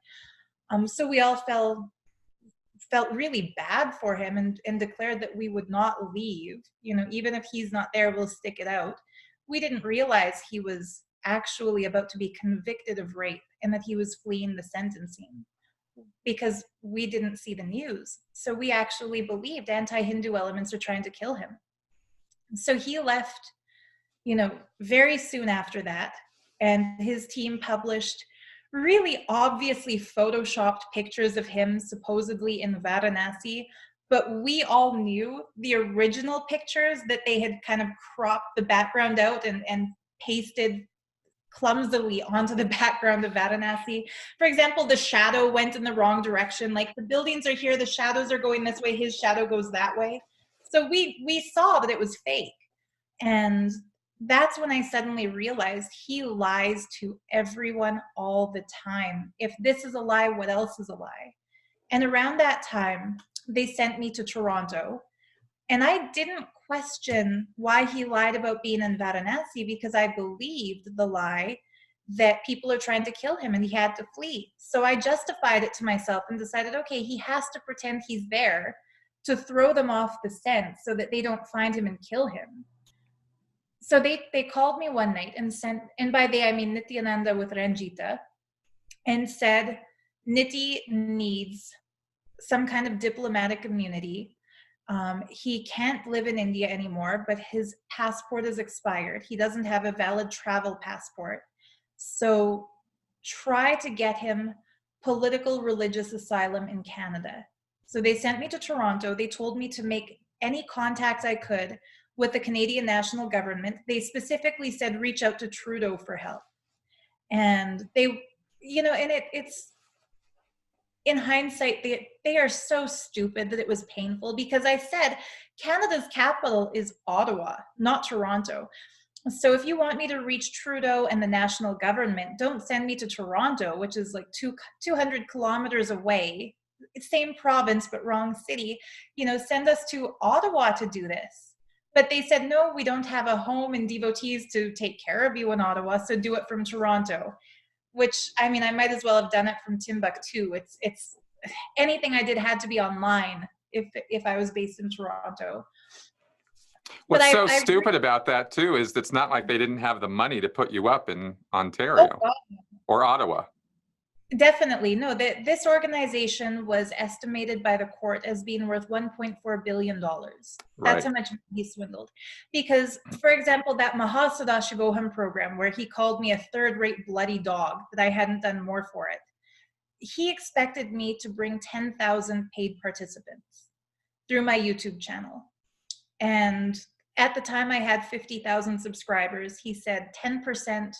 So we all felt really bad for him, and declared that we would not leave. You know, even if he's not there, we'll stick it out. we didn't realize he was actually about to be convicted of rape and that he was fleeing the sentencing, because we didn't see the news. So we actually believed anti-Hindu elements are trying to kill him. So he left, very soon after that, and his team published really obviously photoshopped pictures of him supposedly in Varanasi, but we all knew the original pictures that they had kind of cropped the background out and pasted clumsily onto the background of Varanasi. For example, the shadow went in the wrong direction. Like, the buildings are here, the shadows are going this way, his shadow goes that way. So we saw that it was fake. And that's when I suddenly realized he lies to everyone all the time. If this is a lie, what else is a lie? And around that time, they sent me to Toronto. And I didn't question why he lied about being in Varanasi, because I believed the lie that people are trying to kill him and he had to flee. So I justified it to myself and decided, okay, he has to pretend he's there to throw them off the scent so that they don't find him and kill him. So they called me one night and by they I mean Nithyananda with Ranjita, and said, Nithya needs some kind of diplomatic immunity. He can't live in India anymore, but his passport is expired. He doesn't have a valid travel passport. So try to get him political religious asylum in Canada. So they sent me to Toronto. They told me to make any contact I could with the Canadian national government. They specifically said, reach out to Trudeau for help. And they, and it's, in hindsight, they are so stupid that it was painful, because I said Canada's capital is Ottawa, not Toronto. So if you want me to reach Trudeau and the national government, don't send me to Toronto, which is like 200 kilometers away. Same province, but wrong city. Send us to Ottawa to do this. But they said, no, we don't have a home and devotees to take care of you in Ottawa, so do it from Toronto. Which, I mean, I might as well have done it from Timbuktu. It's anything I did had to be online if I was based in Toronto. What's stupid about that too is it's not like they didn't have the money to put you up in Ontario or Ottawa. Definitely. No, this organization was estimated by the court as being worth $1.4 billion. That's how much he swindled. Because, for example, that Mahasadashivoham program, where he called me a third-rate bloody dog, that I hadn't done more for it, he expected me to bring 10,000 paid participants through my YouTube channel. And at the time I had 50,000 subscribers. He said 10%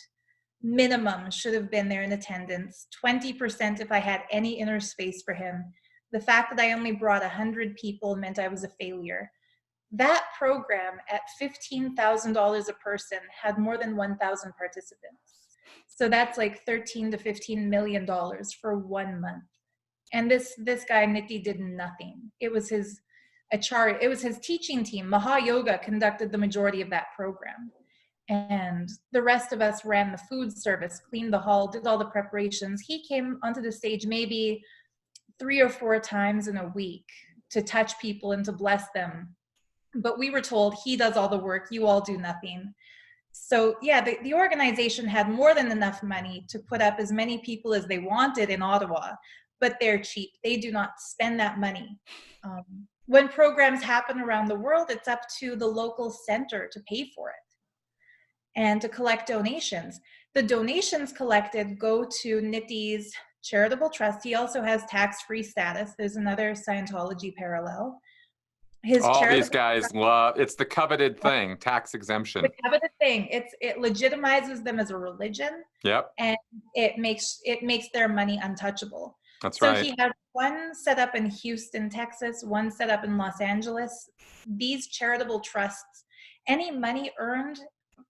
minimum should have been there in attendance, 20% if I had any inner space for him. The fact that I only brought 100 people meant I was a failure. That program at $15,000 a person had more than 1,000 participants. So that's like $13 to $15 million for 1 month. And this guy, Nithya, did nothing. It was his acharya, it was his teaching team. Maha Yoga conducted the majority of that program. And the rest of us ran the food service, cleaned the hall, did all the preparations. He came onto the stage maybe 3 or 4 times in a week to touch people and to bless them. But we were told, he does all the work, you all do nothing. So yeah, the organization had more than enough money to put up as many people as they wanted in Ottawa, but they're cheap. They do not spend that money. When programs happen around the world, it's up to the local center to pay for it and to collect donations. The donations collected go to Nithya's charitable trust. He also has tax-free status. There's another Scientology parallel. All these guys love, it's the coveted thing, tax exemption. The coveted thing. It legitimizes them as a religion. Yep. And it makes their money untouchable. That's right. So he had one set up in Houston, Texas, one set up in Los Angeles. These charitable trusts, any money earned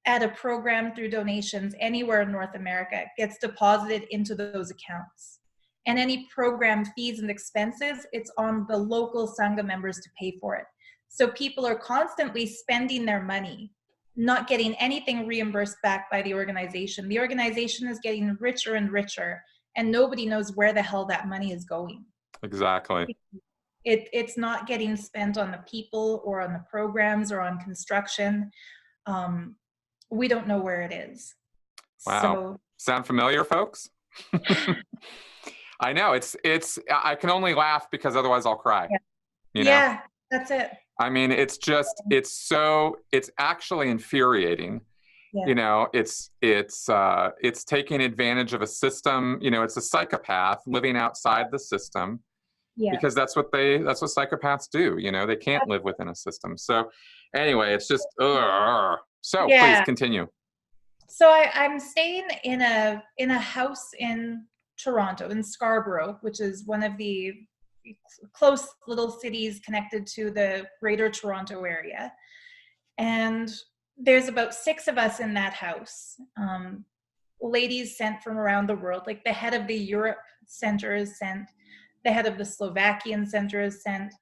at a program through donations anywhere in North America gets deposited into those accounts. And any program fees and expenses, it's on the local Sangha members to pay for it. So people are constantly spending their money, not getting anything reimbursed back by the organization. The organization is getting richer and richer, and nobody knows where the hell that money is going. Exactly. It's not getting spent on the people or on the programs or on construction. we don't know where it is. Wow. So Sound familiar, folks? I know I can only laugh because otherwise I'll cry. yeah, You know? yeah, that's it. I mean, it's actually infuriating. Yeah, You know, it's taking advantage of a system. You know, it's a psychopath living outside the system, yeah. because that's what psychopaths do. You know, they can't live within a system. So anyway, it's just, ugh. So please Yeah. continue. So I'm staying in a house in Toronto, in Scarborough, which is one of the close little cities connected to the Greater Toronto area. And there's about 6 of us in that house. Ladies sent from around the world, like the head of the Europe Center is sent, the head of the Slovakian Center is sent.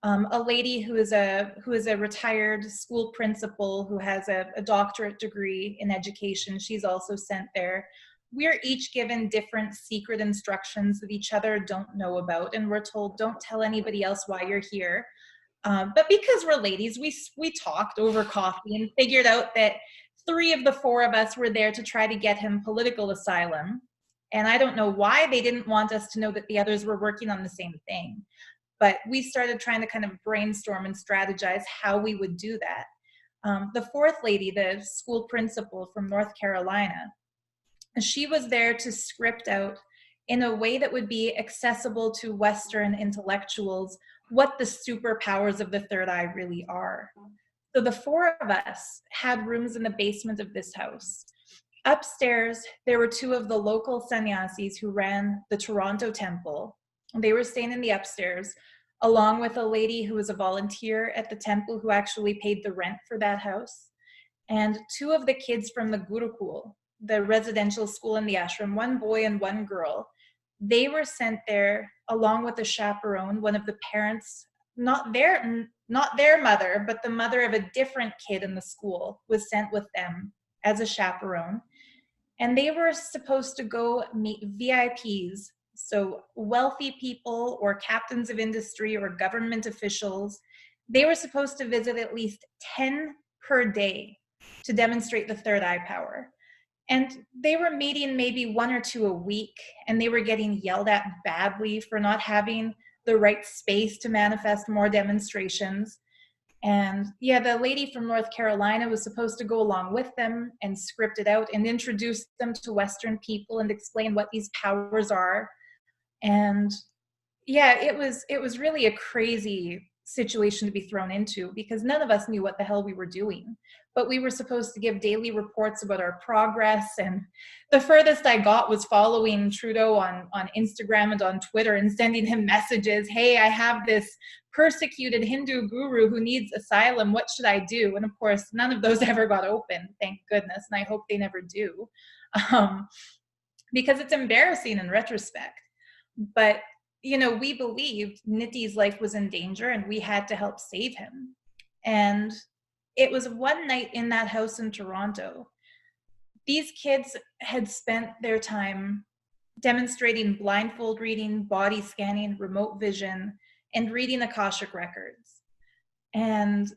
A lady who is a retired school principal who has a doctorate degree in education, she's also sent there. We're each given different secret instructions that each other don't know about, and we're told, don't tell anybody else why you're here. But because we're ladies, we talked over coffee and figured out that 3 of the 4 of us were there to try to get him political asylum. And I don't know why they didn't want us to know that the others were working on the same thing. But we started trying to kind of brainstorm and strategize how we would do that. The 4th lady, the school principal from North Carolina, she was there to script out in a way that would be accessible to Western intellectuals what the superpowers of the third eye really are. So the 4 of us had rooms in the basement of this house. Upstairs, there were 2 of the local sannyasis who ran the Toronto temple. They were staying in the upstairs, along with a lady who was a volunteer at the temple who actually paid the rent for that house. And 2 of the kids from the Gurukul, the residential school in the ashram, 1 boy and 1 girl, they were sent there along with a chaperone, one of the parents, not their mother, but the mother of a different kid in the school was sent with them as a chaperone. And they were supposed to go meet VIPs, so wealthy people or captains of industry or government officials. They were supposed to visit at least 10 per day to demonstrate the third eye power. And they were meeting maybe 1 or 2 a week, and they were getting yelled at badly for not having the right space to manifest more demonstrations. And yeah, the lady from North Carolina was supposed to go along with them and script it out and introduce them to Western people and explain what these powers are. And yeah, it was really a crazy situation to be thrown into because none of us knew what the hell we were doing. But we were supposed to give daily reports about our progress. And the furthest I got was following Trudeau on Instagram and on Twitter and sending him messages. Hey, I have this persecuted Hindu guru who needs asylum. What should I do? And of course, none of those ever got open, thank goodness. And I hope they never do, because it's embarrassing in retrospect. But you know, we believed Nitty's life was in danger and we had to help save him. And it was one night in that house in Toronto. These kids had spent their time demonstrating blindfold reading, body scanning, remote vision, and reading Akashic records. And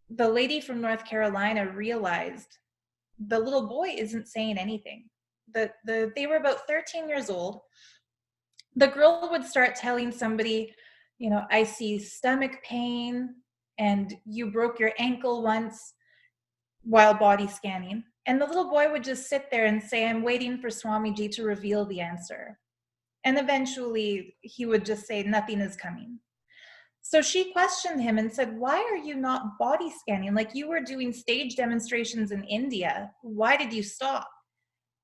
the lady from North Carolina realized the little boy isn't saying anything. They were about 13 years old. The girl would start telling somebody, you know, I see stomach pain and you broke your ankle once while body scanning. And the little boy would just sit there and say, I'm waiting for Swamiji to reveal the answer. And eventually he would just say, nothing is coming. So she questioned him and said, why are you not body scanning? Like you were doing stage demonstrations in India. Why did you stop?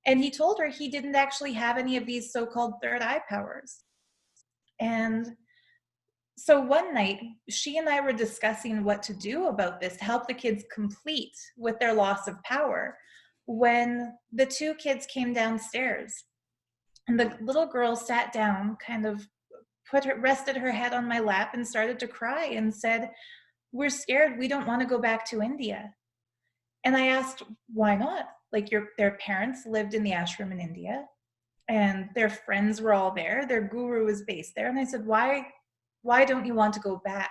And he told her he didn't actually have any of these so-called third eye powers. And so one night, she and I were discussing what to do about this to help the kids complete with their loss of power when the 2 kids came downstairs. And the little girl sat down, kind of rested her head on my lap and started to cry and said, we're scared. We don't want to go back to India. And I asked, why not? Like their parents lived in the ashram in India and their friends were all there. Their guru was based there. And I said, why don't you want to go back?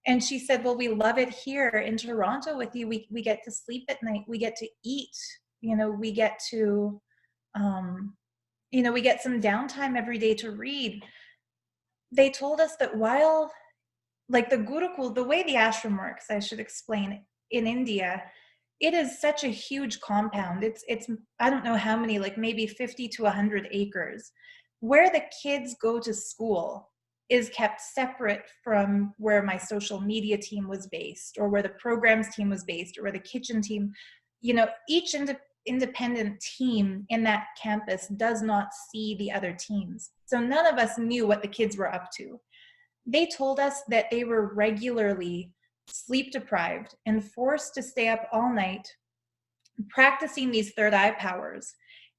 And she said, well, we love it here in Toronto with you. We get to sleep at night. We get to eat. We get to, we get some downtime every day to read. They told us that while, like the Gurukul, the way the ashram works, I should explain, in India, it is such a huge compound. It's I don't know how many, like maybe 50 to 100 acres. Where the kids go to school is kept separate from where my social media team was based, or where the programs team was based, or where the kitchen team, each independent team in that campus does not see the other teams. So none of us knew what the kids were up to. They told us that they were regularly sleep deprived and forced to stay up all night practicing these third eye powers.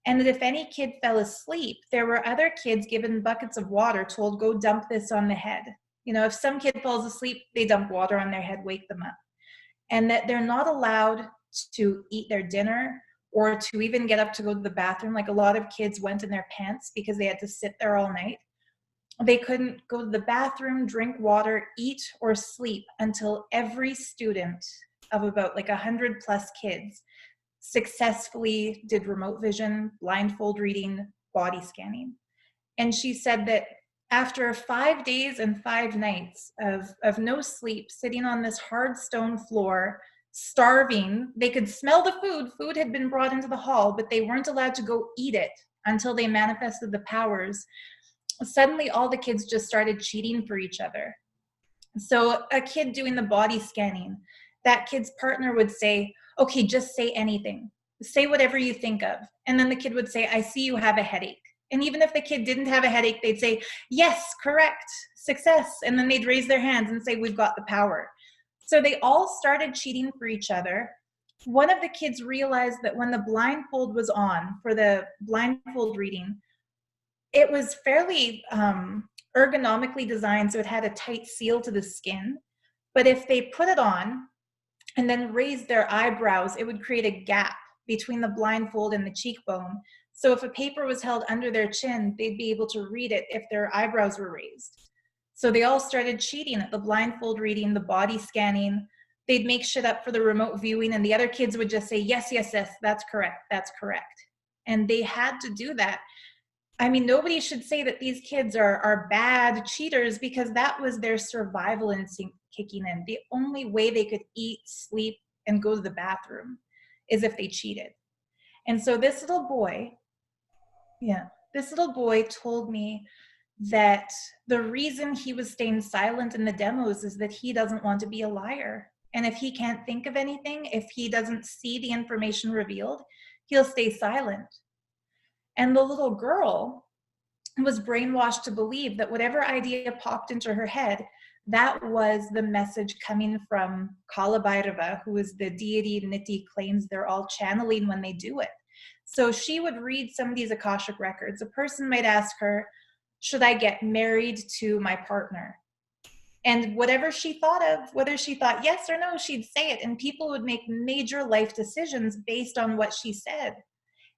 And that if any kid fell asleep, there were other kids given buckets of water, told, go dump this on the head. If some kid falls asleep, they dump water on their head, wake them up. And that they're not allowed to eat their dinner or to even get up to go to the bathroom. Like a lot of kids went in their pants because they had to sit there all night. They couldn't go to the bathroom, drink water, eat, or sleep until every student of about like 100 plus kids successfully did remote vision, blindfold reading, body scanning. And she said that after 5 days and 5 nights of no sleep, sitting on this hard stone floor, starving, they could smell the food. Food had been brought into the hall, but they weren't allowed to go eat it until they manifested the powers. Suddenly, all the kids just started cheating for each other. So a kid doing the body scanning, that kid's partner would say, okay, just say anything. Say whatever you think of. And then the kid would say, I see you have a headache. And even if the kid didn't have a headache, they'd say, yes, correct, success. And then they'd raise their hands and say, we've got the power. So they all started cheating for each other. One of the kids realized that when the blindfold was on for the blindfold reading, it was fairly ergonomically designed, so it had a tight seal to the skin. But if they put it on and then raised their eyebrows, it would create a gap between the blindfold and the cheekbone. So if a paper was held under their chin, they'd be able to read it if their eyebrows were raised. So they all started cheating at the blindfold reading, the body scanning. They'd make shit up for the remote viewing, and the other kids would just say, yes, yes, yes, that's correct, that's correct. And they had to do that. I mean, nobody should say that these kids are bad cheaters, because that was their survival instinct kicking in. The only way they could eat, sleep, and go to the bathroom is if they cheated. And so this little boy told me that the reason he was staying silent in the demos is that he doesn't want to be a liar. And if he can't think of anything, if he doesn't see the information revealed, he'll stay silent. And the little girl was brainwashed to believe that whatever idea popped into her head, that was the message coming from Kala Bhairava, who is the deity Niti claims they're all channeling when they do it. So she would read some of these Akashic records. A person might ask her, should I get married to my partner? And whatever she thought of, whether she thought yes or no, she'd say it. And people would make major life decisions based on what she said.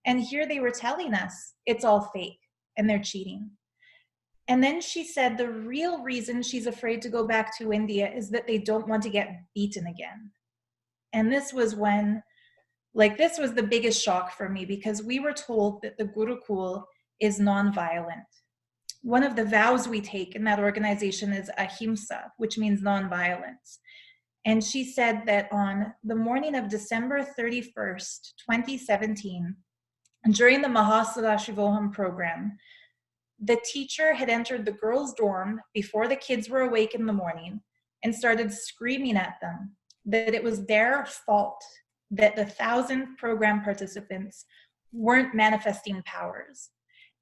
And here they were telling us it's all fake and they're cheating. And then she said the real reason she's afraid to go back to India is that they don't want to get beaten again. And this was this was the biggest shock for me, because we were told that the Gurukul is nonviolent. One of the vows we take in that organization is ahimsa, which means nonviolence. And she said that on the morning of December 31st, 2017, during the Mahasada Shivoham program, the teacher had entered the girls' dorm before the kids were awake in the morning and started screaming at them that it was their fault that the 1,000 program participants weren't manifesting powers,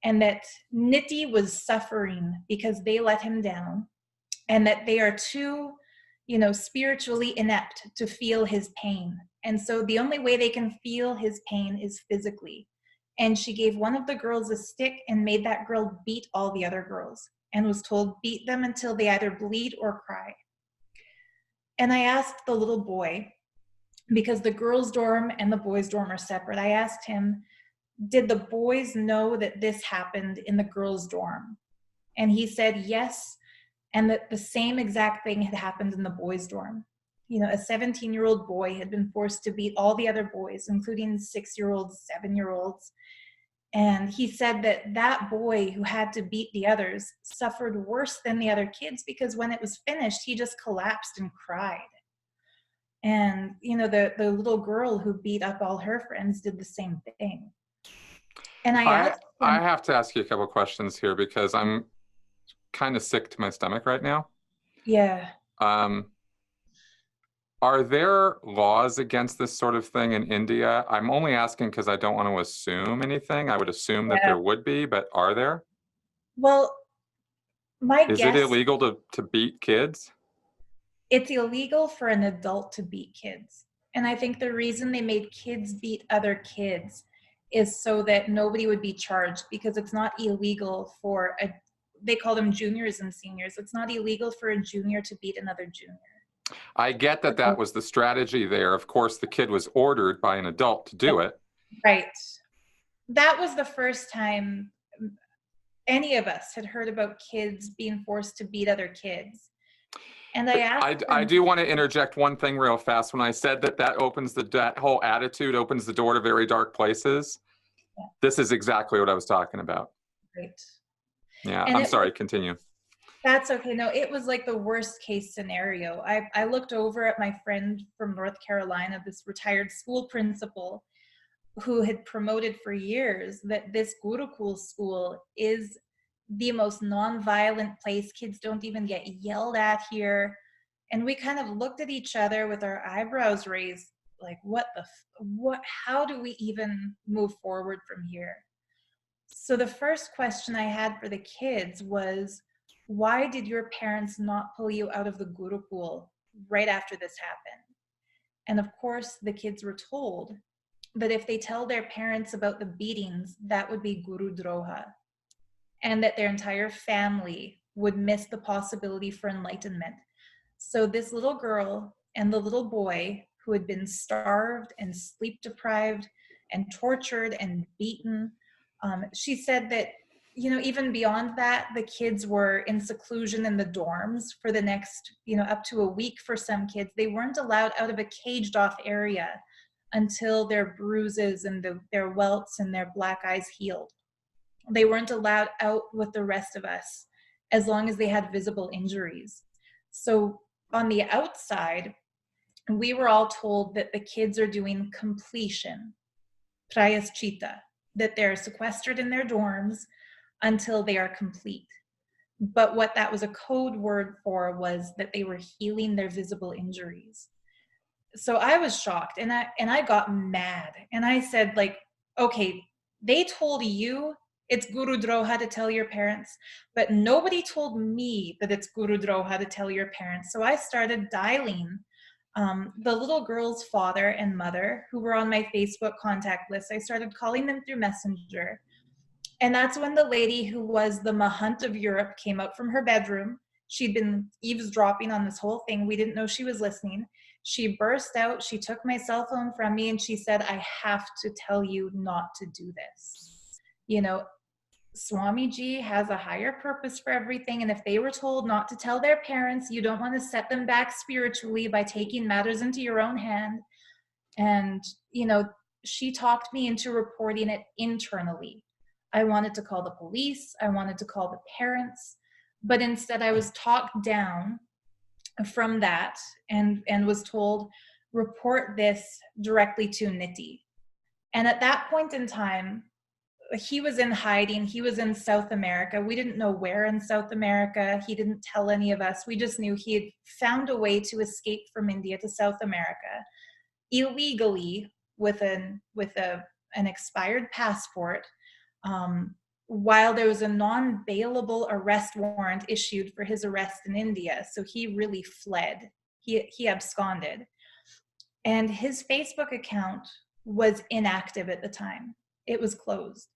and that Niti was suffering because they let him down, and that they are too, spiritually inept to feel his pain. And so the only way they can feel his pain is physically. And she gave one of the girls a stick and made that girl beat all the other girls, and was told, beat them until they either bleed or cry. And I asked the little boy, because the girls' dorm and the boys' dorm are separate, I asked him, did the boys know that this happened in the girls' dorm? And he said yes. and that the same exact thing had happened in the boys' dorm. You know, a 17-year-old boy had been forced to beat all the other boys, including 6-year-olds, 7-year-olds. And he said that that boy who had to beat the others suffered worse than the other kids because when it was finished, he just collapsed and cried. And, you know, the little girl who beat up all her friends did the same thing. And I asked him, I have to ask you a couple questions here because I'm kind of sick to my stomach right now. Yeah. Are there laws against this sort of thing in India? I'm only asking because I don't want to assume anything. I would assume that there would be, but are there? Well, my Is guess, it illegal to beat kids? it's illegal for an adult to beat kids. And I think the reason they made kids beat other kids is so that nobody would be charged, because it's not illegal for they call them juniors and seniors. It's not illegal for a junior to beat another junior. I get that that was the strategy there. Of course, the kid was ordered by an adult to do it. Right. That was the first time any of us had heard about kids being forced to beat other kids. And I asked I do want to interject one thing real fast. When I said that opens that whole attitude opens the door to very dark places, this is exactly what I was talking about. Right. Yeah, and I'm sorry, continue. That's okay. No, it was like the worst case scenario. I looked over at my friend from North Carolina, this retired school principal who had promoted for years that this Gurukul school is the most nonviolent place. Kids don't even get yelled at here. And we kind of looked at each other with our eyebrows raised, like, how do we even move forward from here? So the first question I had for the kids was, why did your parents not pull you out of the Gurukul right after this happened? And of course, the kids were told that if they tell their parents about the beatings, that would be Guru Droha, and that their entire family would miss the possibility for enlightenment. So this little girl and the little boy who had been starved and sleep deprived and tortured and beaten, she said that, you know, even beyond that, the kids were in seclusion in the dorms for the next, you know, up to a week for some kids. They weren't allowed out of a caged off area until their bruises and their welts and their black eyes healed. They weren't allowed out with the rest of us as long as they had visible injuries. So on the outside, we were all told that the kids are doing completion, prayaschita, that they're sequestered in their dorms until they are complete. But what that was a code word for was that they were healing their visible injuries. So I was shocked, and I got mad, and I said, like, okay, they told you it's Guru Droha to tell your parents, but nobody told me that it's Guru Droha to tell your parents. So I started dialing the little girl's father and mother who were on my Facebook contact list. I started calling them through Messenger. And that's when the lady who was the Mahant of Europe came out from her bedroom. She'd been eavesdropping on this whole thing. We didn't know she was listening. She burst out, she took my cell phone from me, and she said, I have to tell you not to do this. You know, Swamiji has a higher purpose for everything, and if they were told not to tell their parents, you don't want to set them back spiritually by taking matters into your own hand. And, you know, she talked me into reporting it internally. I wanted to call the police, I wanted to call the parents, but instead I was talked down from that and was told, report this directly to Nithya. And at that point in time, he was in hiding. He was in South America. We didn't know where in South America. He didn't tell any of us. We just knew he had found a way to escape from India to South America illegally with an expired passport, while there was a non-bailable arrest warrant issued for his arrest in India. So he really fled. He absconded. And his Facebook account was inactive at the time. It was closed.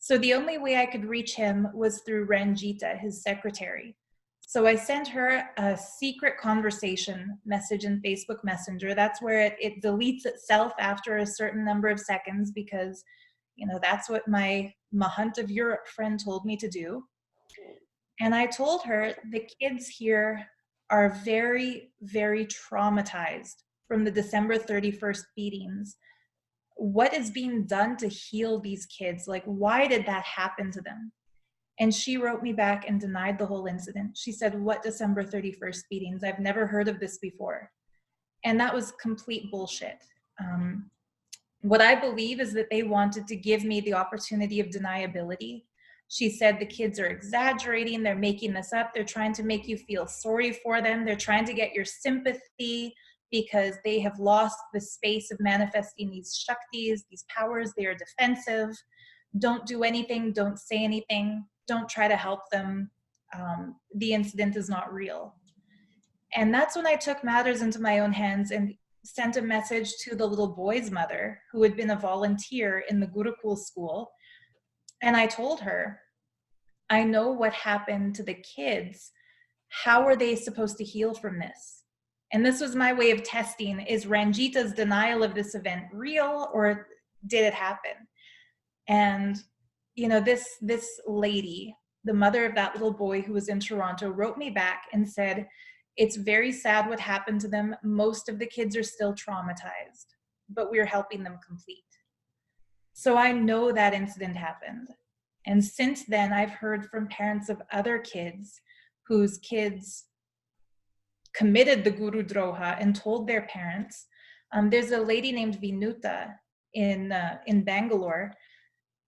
So the only way I could reach him was through Ranjita, his secretary. So I sent her a secret conversation message in Facebook Messenger. That's where it deletes itself after a certain number of seconds because, you know, that's what my Mahant of Europe friend told me to do. And I told her the kids here are very, very traumatized from the December 31st beatings. What is being done to heal these kids? Like, why did that happen to them? And she wrote me back and denied the whole incident. She said, what December 31st beatings? I've never heard of this before. And that was complete bullshit. What I believe is that they wanted to give me the opportunity of deniability. She said the kids are exaggerating, they're making this up, they're trying to make you feel sorry for them, they're trying to get your sympathy because they have lost the space of manifesting these shaktis, these powers, they are defensive. Don't do anything, don't say anything, don't try to help them. The incident is not real. And that's when I took matters into my own hands and sent a message to the little boy's mother, who had been a volunteer in the Gurukul school. And I told her, I know what happened to the kids. How are they supposed to heal from this? And this was my way of testing, is Ranjita's denial of this event real, or did it happen? And, you know, this lady, the mother of that little boy who was in Toronto, wrote me back and said, it's very sad what happened to them. Most of the kids are still traumatized, but we're helping them complete. So I know that incident happened. And since then, I've heard from parents of other kids whose kids committed the Guru Droha and told their parents. There's a lady named Vinuta in Bangalore.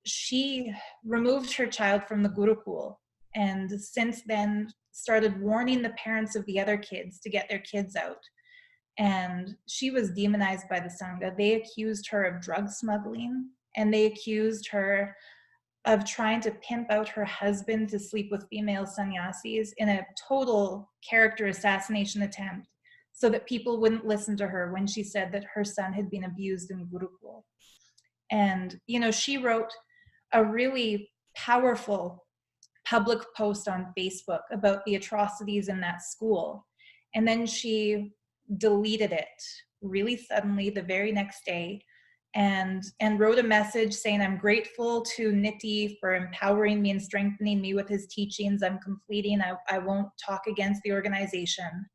She removed her child from the Gurukul, and since then started warning the parents of the other kids to get their kids out. And she was demonized by the Sangha. They accused her of drug smuggling, and they accused her of trying to pimp out her husband to sleep with female sannyasis in a total character assassination attempt, so that people wouldn't listen to her when she said that her son had been abused in Gurukul. And, you know, she wrote a really powerful public post on Facebook about the atrocities in that school. And then she deleted it really suddenly the very next day, and wrote a message saying, I'm grateful to Nithya for empowering me and strengthening me with his teachings. I'm completing. I won't talk against the organization.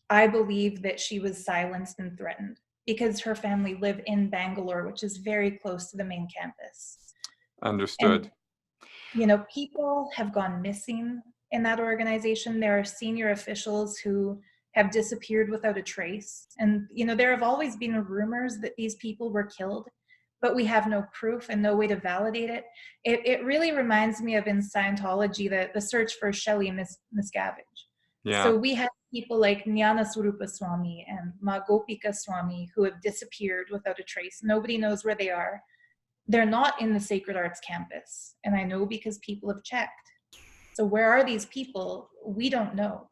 I believe that she was silenced and threatened because her family live in Bangalore, which is very close to the main campus. Understood. And, you know, people have gone missing in that organization. There are senior officials who have disappeared without a trace. And, you know, there have always been rumors that these people were killed, but we have no proof and no way to validate it. It really reminds me of in Scientology, the search for Shelley Miscavige. Yeah. So we have people like Jnana Swarupa Swami and Ma Gopika Swami who have disappeared without a trace. Nobody knows where they are. They're not in the Sacred Arts campus. And I know because people have checked. So where are these people? We don't know.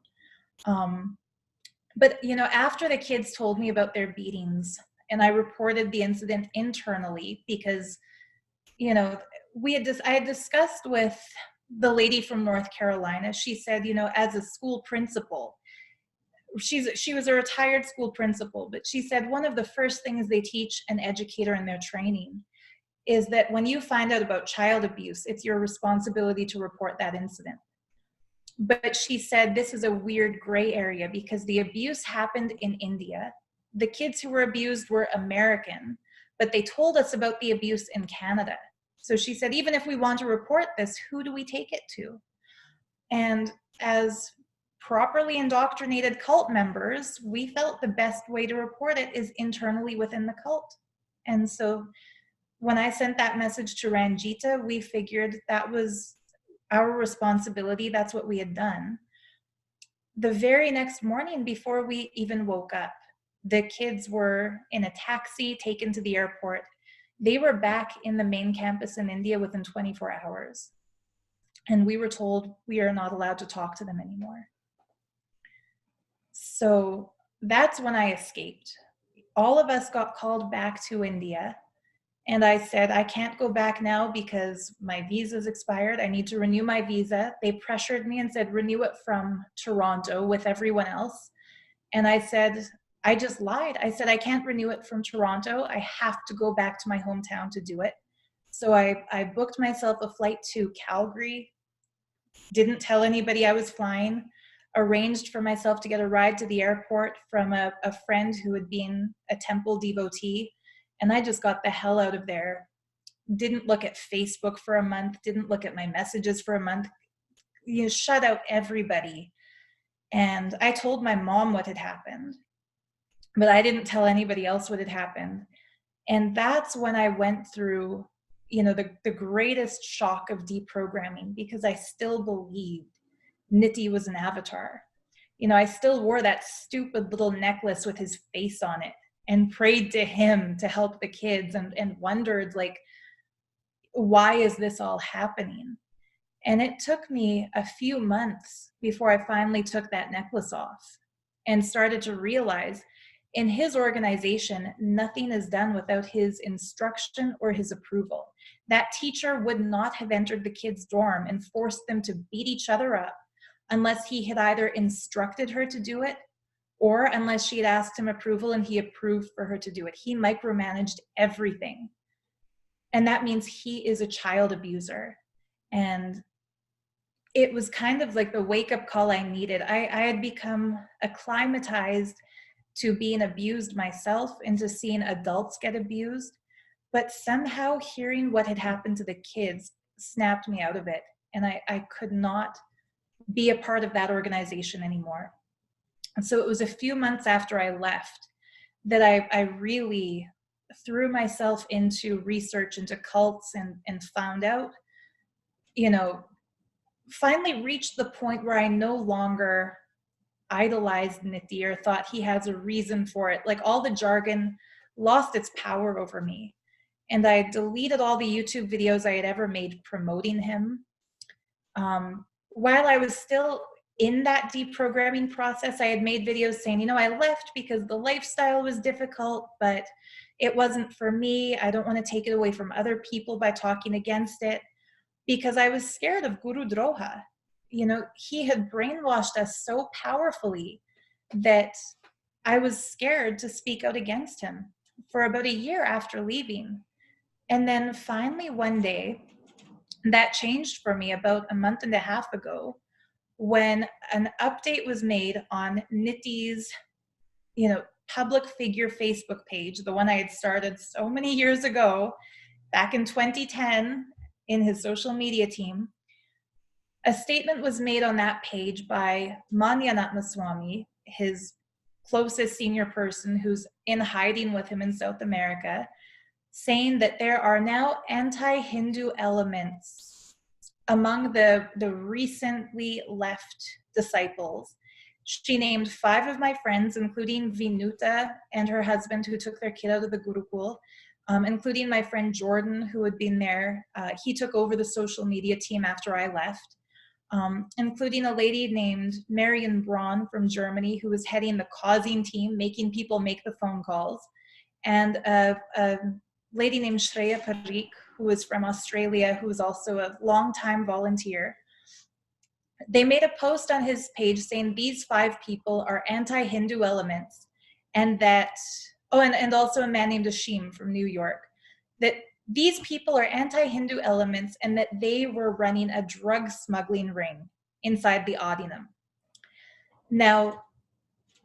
But, you know, after the kids told me about their beatings and I reported the incident internally because, you know, I had discussed with the lady from North Carolina. She said, you know, as a school principal, she was a retired school principal, but she said one of the first things they teach an educator in their training is that when you find out about child abuse, it's your responsibility to report that incident. But she said this is a weird gray area because the abuse happened in India. The kids who were abused were American, but they told us about the abuse in Canada. So she said, even if we want to report this, who do we take it to? And as properly indoctrinated cult members, we felt the best way to report it is internally within the cult. And so when I sent that message to Ranjita, we figured that was our responsibility. That's what we had done. The very next morning, before we even woke up, the kids were in a taxi taken to the airport. They were back in the main campus in India within 24 hours. And we were told we are not allowed to talk to them anymore. So that's when I escaped. All of us got called back to India. And I said, I can't go back now because my visa's expired. I need to renew my visa. They pressured me and said, renew it from Toronto with everyone else. And I said, I just lied. I said, I can't renew it from Toronto. I have to go back to my hometown to do it. So I booked myself a flight to Calgary, didn't tell anybody I was flying, arranged for myself to get a ride to the airport from a friend who had been a temple devotee. And I just got the hell out of there. Didn't look at Facebook for a month, didn't look at my messages for a month, shut out everybody. And I told my mom what had happened, but I didn't tell anybody else what had happened. And that's when I went through, the greatest shock of deprogramming, because I still believed Nitti was an avatar. I still wore that stupid little necklace with his face on it and prayed to him to help the kids, and wondered, like, why is this all happening? And it took me a few months before I finally took that necklace off and started to realize in his organization, nothing is done without his instruction or his approval. That teacher would not have entered the kids' dorm and forced them to beat each other up unless he had either instructed her to do it or unless she had asked him approval and he approved for her to do it. He micromanaged everything. And that means he is a child abuser. And it was kind of like the wake-up call I needed. I had become acclimatized to being abused myself and to seeing adults get abused. But somehow hearing what had happened to the kids snapped me out of it. And I could not be a part of that organization anymore. And so it was a few months after I left that I really threw myself into research into cults and found out, finally reached the point where I no longer idolized Nitti or thought he has a reason for it. Like, all the jargon lost its power over me. And I deleted all the YouTube videos I had ever made promoting him. While I was still in that deprogramming process, I had made videos saying, I left because the lifestyle was difficult, but it wasn't for me. I don't want to take it away from other people by talking against it, because I was scared of Guru Droha. He had brainwashed us so powerfully that I was scared to speak out against him for about a year after leaving. And then finally one day, that changed for me about a month and a half ago, when an update was made on Nitti's, public figure Facebook page, the one I had started so many years ago, back in 2010, in his social media team. A statement was made on that page by Nithyananda Swami, his closest senior person who's in hiding with him in South America, saying that there are now anti-Hindu elements among the recently left disciples. She named 5 of my friends, including Vinuta and her husband, who took their kid out of the Gurukul, including my friend Jordan, who had been there. He took over the social media team after I left, including a lady named Marion Braun from Germany, who was heading the causing team, making people make the phone calls, and a lady named Shreya Parikh, who was from Australia, who was also a longtime volunteer. They made a post on his page saying these 5 people are anti-Hindu elements, and that, and also a man named Ashim from New York, that these people are anti-Hindu elements and that they were running a drug smuggling ring inside the Adinam. Now,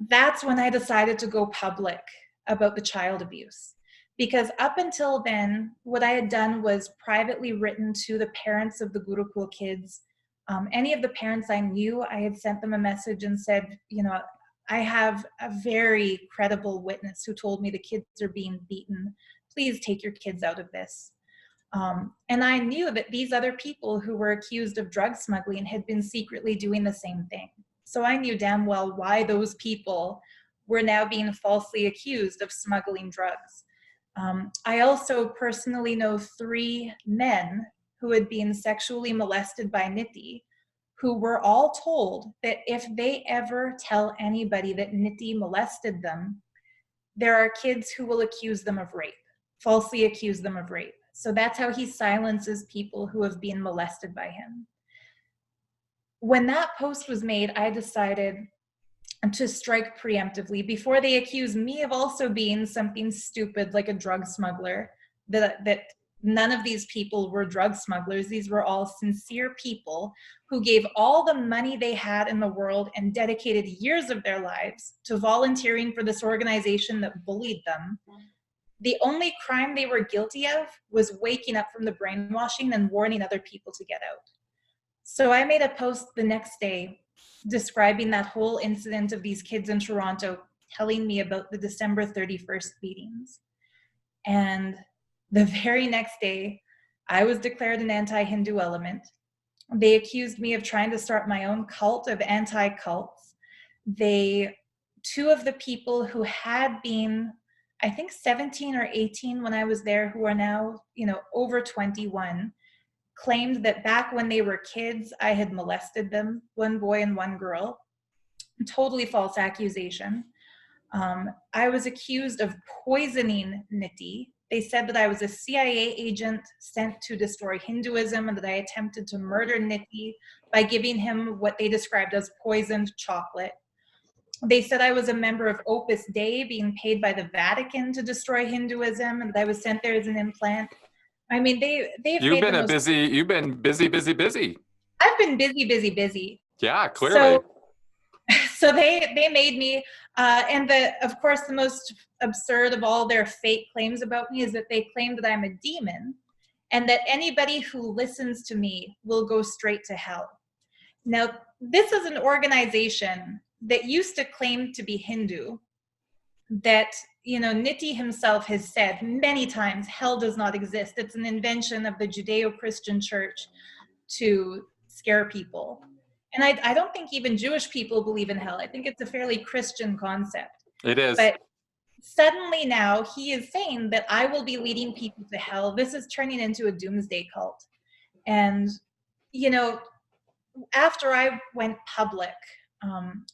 that's when I decided to go public about the child abuse. Because up until then, what I had done was privately written to the parents of the Gurukul kids. Any of the parents I knew, I had sent them a message and said, I have a very credible witness who told me the kids are being beaten. Please take your kids out of this. And I knew that these other people who were accused of drug smuggling had been secretly doing the same thing. So I knew damn well why those people were now being falsely accused of smuggling drugs. I also personally know 3 men who had been sexually molested by Nitti, who were all told that if they ever tell anybody that Nitti molested them, there are kids who will accuse them of rape, falsely accuse them of rape. So that's how he silences people who have been molested by him. When that post was made, I decided to strike preemptively before they accuse me of also being something stupid like a drug smuggler that None of these people were drug smugglers. These were all sincere people who gave all the money they had in the world and dedicated years of their lives to volunteering for this organization that bullied them. The only crime they were guilty of was waking up from the brainwashing and warning other people to get out. So I made a post the next day describing that whole incident of these kids in Toronto telling me about the December 31st beatings. And the very next day, I was declared an anti-Hindu element. They accused me of trying to start my own cult of anti-cults. Two of the people who had been, I think 17 or 18 when I was there, who are now, over 21, claimed that back when they were kids, I had molested them, one boy and one girl. Totally false accusation. I was accused of poisoning Nithi. They said that I was a CIA agent sent to destroy Hinduism and that I attempted to murder Nithi by giving him what they described as poisoned chocolate. They said I was a member of Opus Dei being paid by the Vatican to destroy Hinduism and that I was sent there as an implant. I mean, You've been you've been busy. I've been busy. Yeah, clearly. So they made me, and of course, the most absurd of all their fake claims about me is that they claim that I'm a demon and that anybody who listens to me will go straight to hell. Now, this is an organization that used to claim to be Hindu, that, Nithi himself has said many times, hell does not exist. It's an invention of the Judeo-Christian church to scare people. And I don't think even Jewish people believe in hell. I think it's a fairly Christian concept. It is. But suddenly now he is saying that I will be leading people to hell. This is turning into a doomsday cult. And, after I went public,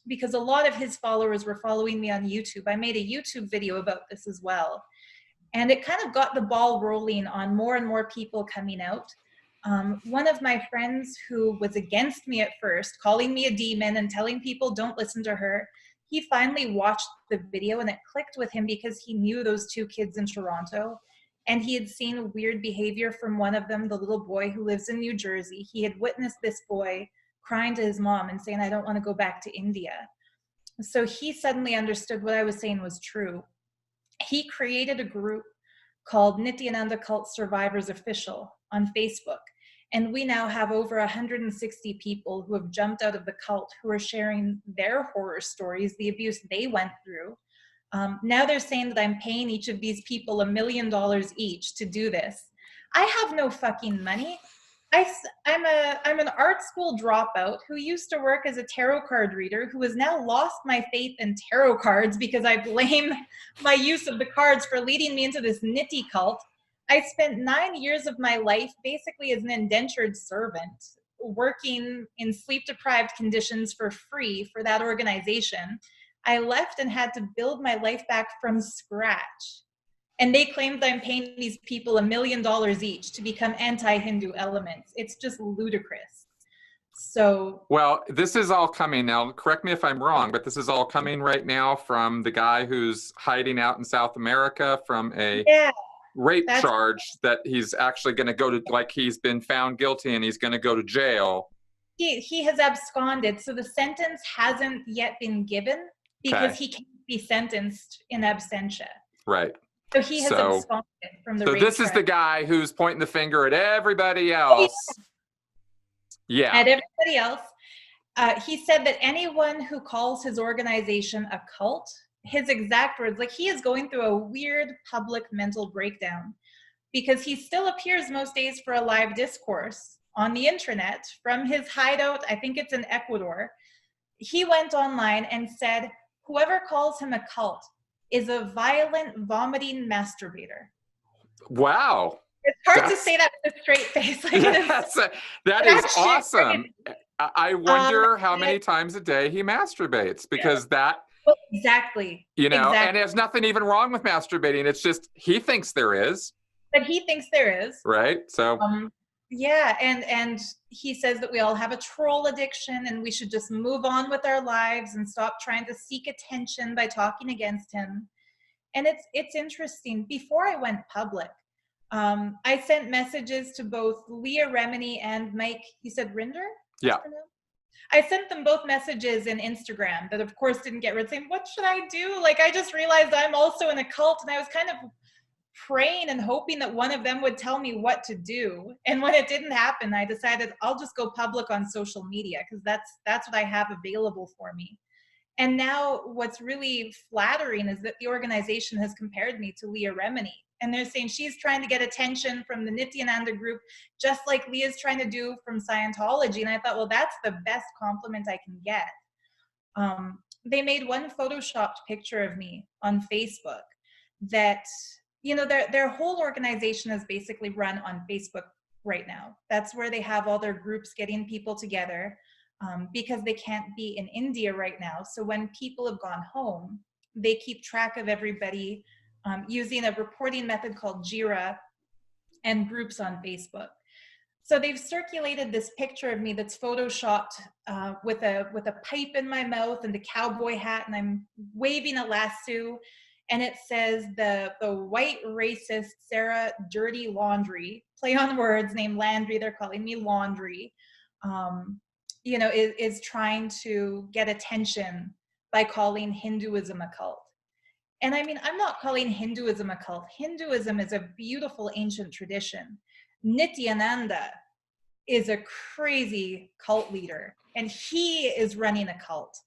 because a lot of his followers were following me on YouTube, I made a YouTube video about this as well. And it kind of got the ball rolling on more and more people coming out. One of my friends who was against me at first, calling me a demon and telling people don't listen to her, he finally watched the video and it clicked with him because he knew those two kids in Toronto and he had seen weird behavior from one of them, the little boy who lives in New Jersey. He had witnessed this boy crying to his mom and saying, I don't want to go back to India. So he suddenly understood what I was saying was true. He created a group called Nithyananda Cult Survivors Official on Facebook. And we now have over 160 people who have jumped out of the cult who are sharing their horror stories, the abuse they went through. Now they're saying that I'm paying each of these people $1 million each to do this. I have no fucking money. I'm an art school dropout who used to work as a tarot card reader who has now lost my faith in tarot cards because I blame my use of the cards for leading me into this Nithi cult. I spent 9 years of my life basically as an indentured servant, working in sleep-deprived conditions for free for that organization. I left and had to build my life back from scratch. And they claimed I'm paying these people $1 million each to become anti-Hindu elements. It's just ludicrous. So. Well, this is all coming now. Correct me if I'm wrong, but this is all coming right now from the guy who's hiding out in South America from a rape charge that he's actually going to go to, like he's been found guilty and he's going to go to jail. He has absconded. So the sentence hasn't yet been given because he can't be sentenced in absentia. Right. So he has absconded from the rape this is charge. the guy who's pointing the finger at everybody else. Yeah. At everybody else. He said that anyone who calls his organization a cult, his exact words, like he is going through a weird public mental breakdown because he still appears most days for a live discourse on the internet from his hideout, I think it's in Ecuador. He went online and said, whoever calls him a cult is a violent, vomiting masturbator. Wow. It's hard to say that with a straight face. Like that is awesome. I wonder how many times a day he masturbates because Well, exactly. And there's nothing even wrong with masturbating. It's just he thinks there is. But he thinks there is. Right. So. And he says that we all have a troll addiction and we should just move on with our lives and stop trying to seek attention by talking against him. And it's interesting. Before I went public, I sent messages to both Leah Remini and Mike, he said Rinder? Yeah. I sent them both messages in Instagram that of course didn't get read, saying, what should I do? Like, I just realized I'm also in a cult, and I was kind of praying and hoping that one of them would tell me what to do. And when it didn't happen, I decided I'll just go public on social media, because that's what I have available for me. And now what's really flattering is that the organization has compared me to Leah Remini. And they're saying she's trying to get attention from the Nithyananda group, just like Leah's trying to do from Scientology. And I thought, well, that's the best compliment I can get. They made one photoshopped picture of me on Facebook that, you know, their whole organization is basically run on Facebook right now. That's where they have all their groups getting people together. Because they can't be in India right now. So when people have gone home, they keep track of everybody using a reporting method called Jira and groups on Facebook. So they've circulated this picture of me that's photoshopped with a pipe in my mouth and a cowboy hat, and I'm waving a lasso, and it says the white racist Sarah Dirty Laundry, play on words, named Landry, they're calling me Laundry. You know, is trying to get attention by calling Hinduism a cult. And I mean, I'm not calling Hinduism a cult. Hinduism is a beautiful ancient tradition. Nithyananda is a crazy cult leader, and he is running a cult.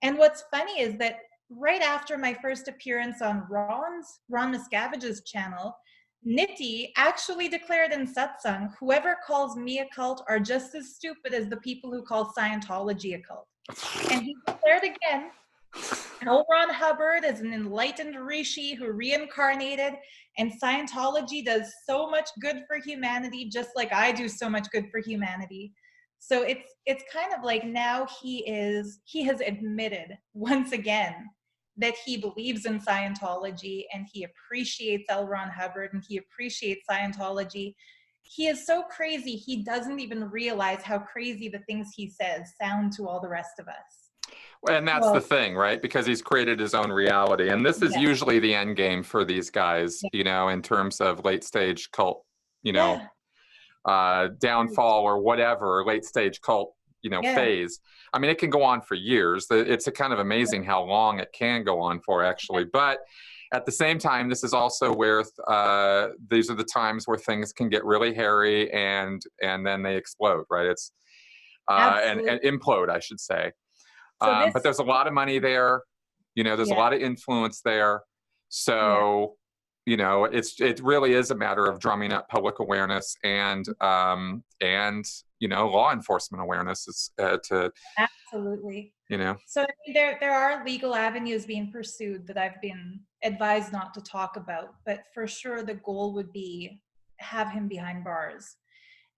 And what's funny is that right after my first appearance on Ron Miscavige's channel, Nithya actually declared in satsang, whoever calls me a cult are just as stupid as the people who call Scientology a cult. And he declared again, L. Ron Hubbard is an enlightened rishi who reincarnated, and Scientology does so much good for humanity, just like I do so much good for humanity. So it's kind of like now he has admitted once again that he believes in Scientology, and he appreciates L. Ron Hubbard, and he appreciates Scientology. He is so crazy, he doesn't even realize how crazy the things he says sound to all the rest of us. And that's the thing, right? Because he's created his own reality. And this is usually the end game for these guys, you know, in terms of late stage cult, you know, downfall or whatever, late stage cult, you know, phase. I mean, it can go on for years. It's a kind of amazing how long it can go on for, actually. But at the same time, this is also where these are the times where things can get really hairy and then they explode, right? It's and implode, I should say. So but there's a lot of money there, you know, there's a lot of influence there. So, you know, it really is a matter of drumming up public awareness and you know, law enforcement awareness is to absolutely, you know. So there are legal avenues being pursued that I've been advised not to talk about, but for sure the goal would be have him behind bars.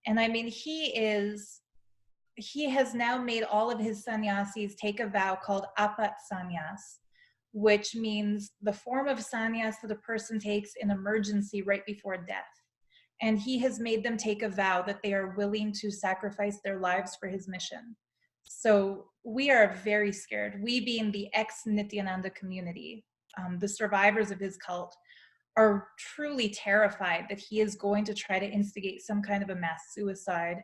And I mean, he has now made all of his sannyasis take a vow called apat sannyas, which means the form of sannyas that a person takes in emergency right before death. And he has made them take a vow that they are willing to sacrifice their lives for his mission. So we are very scared. We being the ex-Nithyananda community, the survivors of his cult, are truly terrified that he is going to try to instigate some kind of a mass suicide,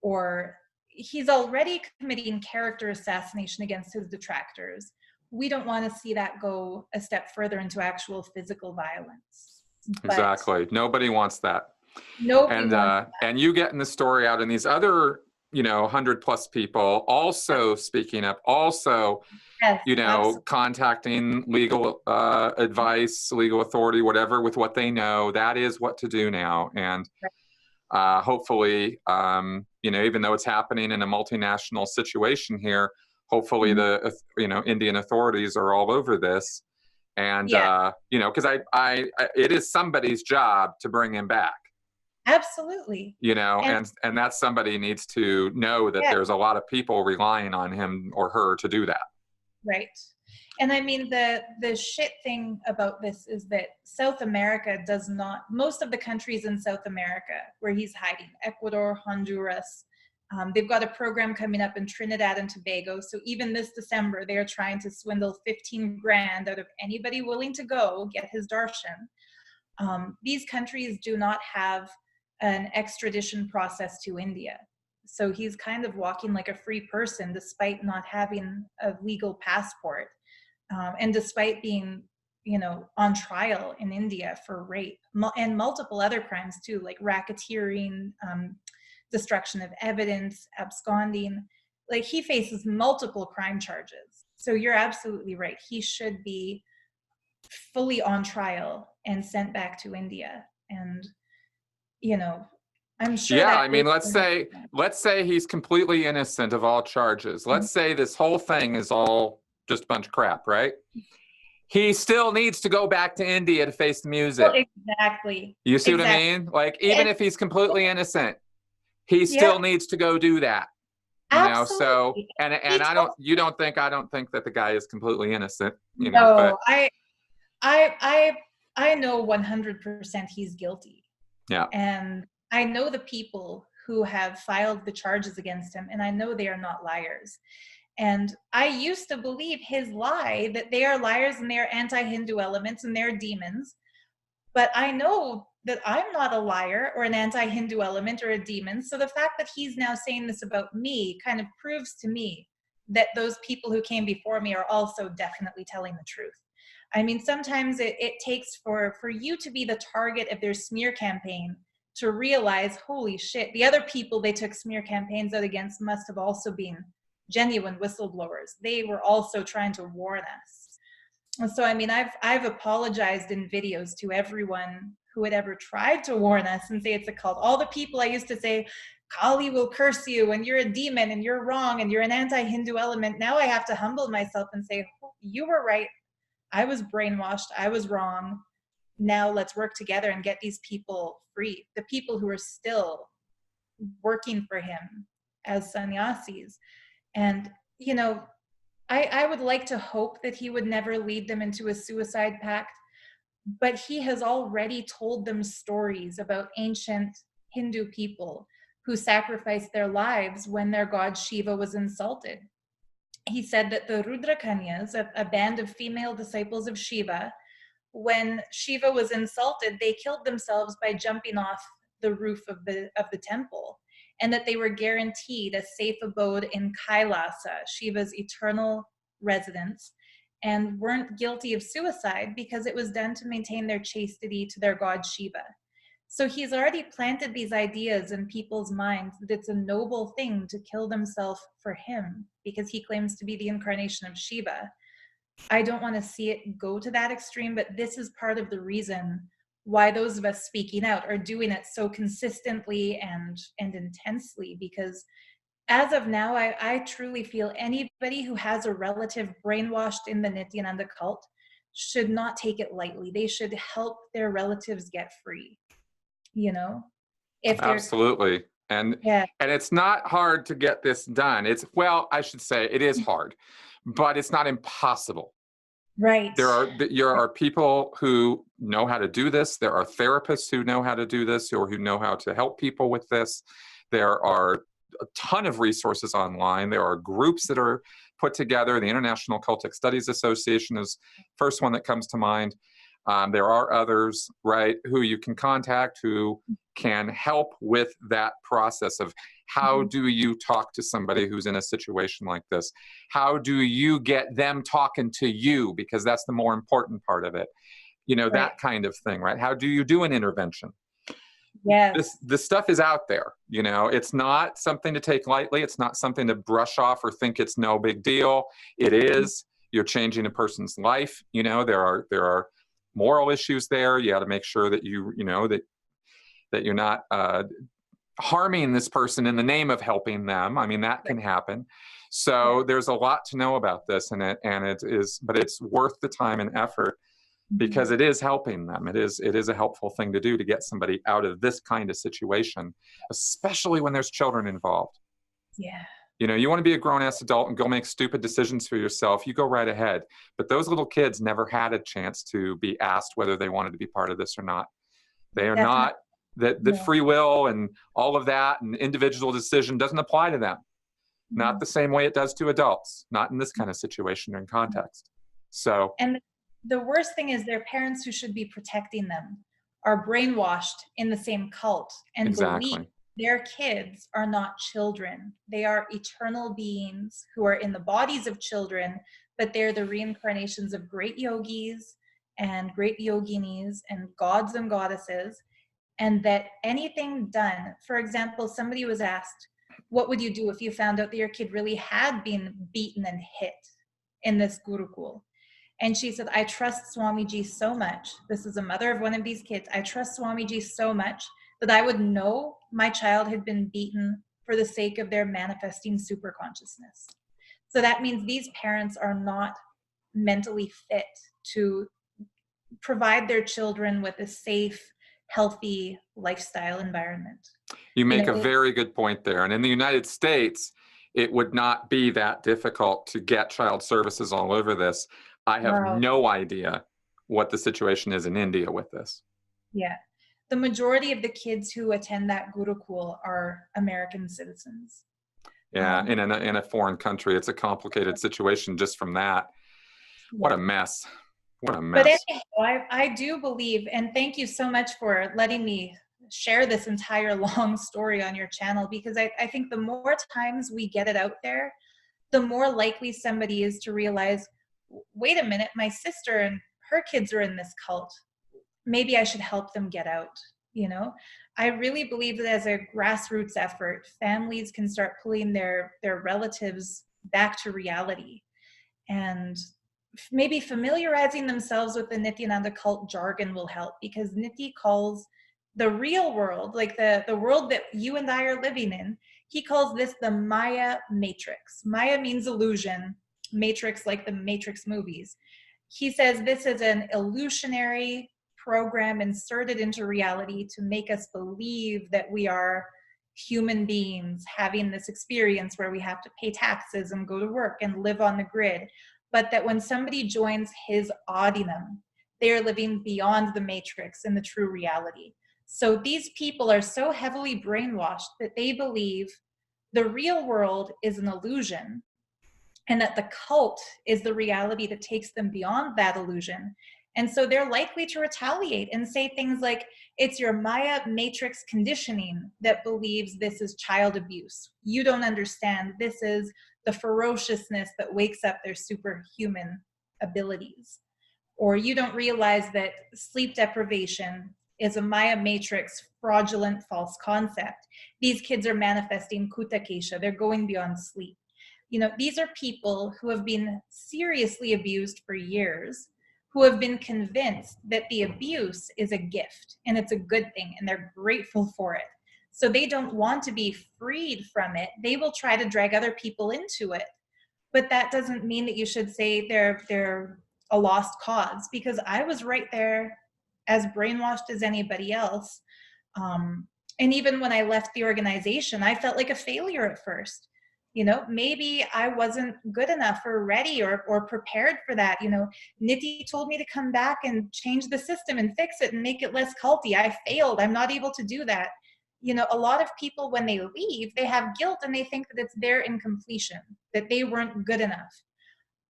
or he's already committing character assassination against his detractors. We don't want to see that go a step further into actual physical violence. Exactly. Nobody wants that. Nobody wants that. And you getting the story out, and these other, you know, 100+ people also speaking up, also, you know, contacting legal advice, legal authority, whatever, with what they know. That is what to do now. And hopefully, you know, even though it's happening in a multinational situation here, hopefully the, you know, Indian authorities are all over this. And, you know, because it is somebody's job to bring him back. Absolutely. You know, and that somebody needs to know that there's a lot of people relying on him or her to do that. Right. And I mean, the shit thing about this is that South America does not, most of the countries in South America where he's hiding, Ecuador, Honduras, they've got a program coming up in Trinidad and Tobago. So even this December, they are trying to swindle 15 grand out of anybody willing to go get his darshan. These countries do not have an extradition process to India. So he's kind of walking like a free person despite not having a legal passport, and despite being, on trial in India for rape and multiple other crimes too, like racketeering, destruction of evidence, absconding. Like, he faces multiple crime charges. So you're absolutely right. He should be fully on trial and sent back to India. And, I'm sure Yeah, that I mean, let's say he's completely innocent of all charges. Let's say this whole thing is all just a bunch of crap, right? He still needs to go back to India to face the music. Well, exactly. You see what I mean? Like, even if he's completely innocent, he still needs to go do that. Absolutely. So, and I don't think that the guy is completely innocent, No, but I know 100% he's guilty. Yeah. And I know the people who have filed the charges against him, and I know they are not liars. And I used to believe his lie that they are liars and they're anti-Hindu elements and they're demons. But I know that I'm not a liar or an anti-Hindu element or a demon. So the fact that he's now saying this about me kind of proves to me that those people who came before me are also definitely telling the truth. I mean, sometimes it takes for you to be the target of their smear campaign to realize, holy shit, the other people they took smear campaigns out against must have also been genuine whistleblowers. They were also trying to warn us. And so, I mean, I've apologized in videos to everyone who had ever tried to warn us and say it's a cult. All the people I used to say, Kali will curse you and you're a demon and you're wrong and you're an anti-Hindu element. Now I have to humble myself and say, oh, you were right. I was brainwashed. I was wrong. Now let's work together and get these people free. The people who are still working for him as sannyasis. And, I would like to hope that he would never lead them into a suicide pact, but he has already told them stories about ancient Hindu people who sacrificed their lives when their god Shiva was insulted. He said that the Rudra Kanyas, a band of female disciples of Shiva, when Shiva was insulted, they killed themselves by jumping off the roof of the temple, and that they were guaranteed a safe abode in Kailasa, Shiva's eternal residence, and weren't guilty of suicide because it was done to maintain their chastity to their god Shiva. So he's already planted these ideas in people's minds that it's a noble thing to kill themselves for him because he claims to be the incarnation of Shiva. I don't want to see it go to that extreme, but this is part of the reason why those of us speaking out are doing it so consistently and intensely, because as of now, I truly feel anybody who has a relative brainwashed in the Nithyananda cult should not take it lightly. They should help their relatives get free, if Absolutely. And it's not hard to get this done. I should say it is hard, but it's not impossible. Right. There are people who know how to do this. There are therapists who know how to do this or who know how to help people with this. There are a ton of resources online. There are groups that are put together. The International Cultic Studies Association is the first one that comes to mind. There are others, right, who you can contact who can help with that process of how do you talk to somebody who's in a situation like this? How do you get them talking to you? Because that's the more important part of it. Right. That kind of thing, right? How do you do an intervention? Yeah. This stuff is out there. It's not something to take lightly. It's not something to brush off or think it's no big deal. It is. You're changing a person's life. There are moral issues there. You got to make sure that that you're not harming this person in the name of helping them. I mean, that can happen. So there's a lot to know about this, but it's worth the time and effort because it is helping them. It is a helpful thing to do to get somebody out of this kind of situation, especially when there's children involved. Yeah. You want to be a grown-ass adult and go make stupid decisions for yourself, you go right ahead. But those little kids never had a chance to be asked whether they wanted to be part of this or not. They are not, that free will and all of that and individual decision doesn't apply to them. Not the same way it does to adults, not in this kind of situation or context. So. And the worst thing is their parents who should be protecting them are brainwashed in the same cult and believe their kids are not children. They are eternal beings who are in the bodies of children, but they're the reincarnations of great yogis and great yoginis and gods and goddesses, and that anything done, for example, somebody was asked, what would you do if you found out that your kid really had been beaten and hit in this Gurukul? And she said, I trust Swamiji so much. This is a mother of one of these kids. I trust Swamiji so much that I would know my child had been beaten for the sake of their manifesting super consciousness. So that means these parents are not mentally fit to provide their children with a safe, healthy lifestyle environment. You make a very good point there. And in the United States, it would not be that difficult to get child services all over this. I have no idea what the situation is in India with this. Yeah. The majority of the kids who attend that Gurukul are American citizens. Yeah, in a foreign country, it's a complicated situation just from that. What a mess. What a mess. But anyhow, I do believe, and thank you so much for letting me share this entire long story on your channel, because I think the more times we get it out there, the more likely somebody is to realize, wait a minute, my sister and her kids are in this cult. Maybe I should help them get out. You know, I really believe that as a grassroots effort, families can start pulling their relatives back to reality, and maybe familiarizing themselves with the Nithyananda cult jargon will help, because Nithi calls the real world, like the world that you and I are living in, he calls this the Maya matrix. Maya means illusion, matrix like the Matrix movies. He says this is an illusionary program inserted into reality to make us believe that we are human beings having this experience where we have to pay taxes and go to work and live on the grid. But that when somebody joins his Adinam, they are living beyond the matrix and the true reality. So these people are so heavily brainwashed that they believe the real world is an illusion, and that the cult is the reality that takes them beyond that illusion. And so they're likely to retaliate and say things like, it's your Maya matrix conditioning that believes this is child abuse. You don't understand. This is the ferociousness that wakes up their superhuman abilities. Or you don't realize that sleep deprivation is a Maya matrix fraudulent false concept. These kids are manifesting kutakesha. They're going beyond sleep. You know, these are people who have been seriously abused for years, who have been convinced that the abuse is a gift and it's a good thing and they're grateful for it. So they don't want to be freed from it. They will try to drag other people into it. But that doesn't mean that you should say they're a lost cause, because I was right there as brainwashed as anybody else. And even when I left the organization, I felt like a failure at first. You know, maybe I wasn't good enough or ready or prepared for that. You know, Nithi told me to come back and change the system and fix it and make it less culty. I failed. I'm not able to do that. You know, a lot of people, when they leave, they have guilt and they think that it's their incompletion, that they weren't good enough.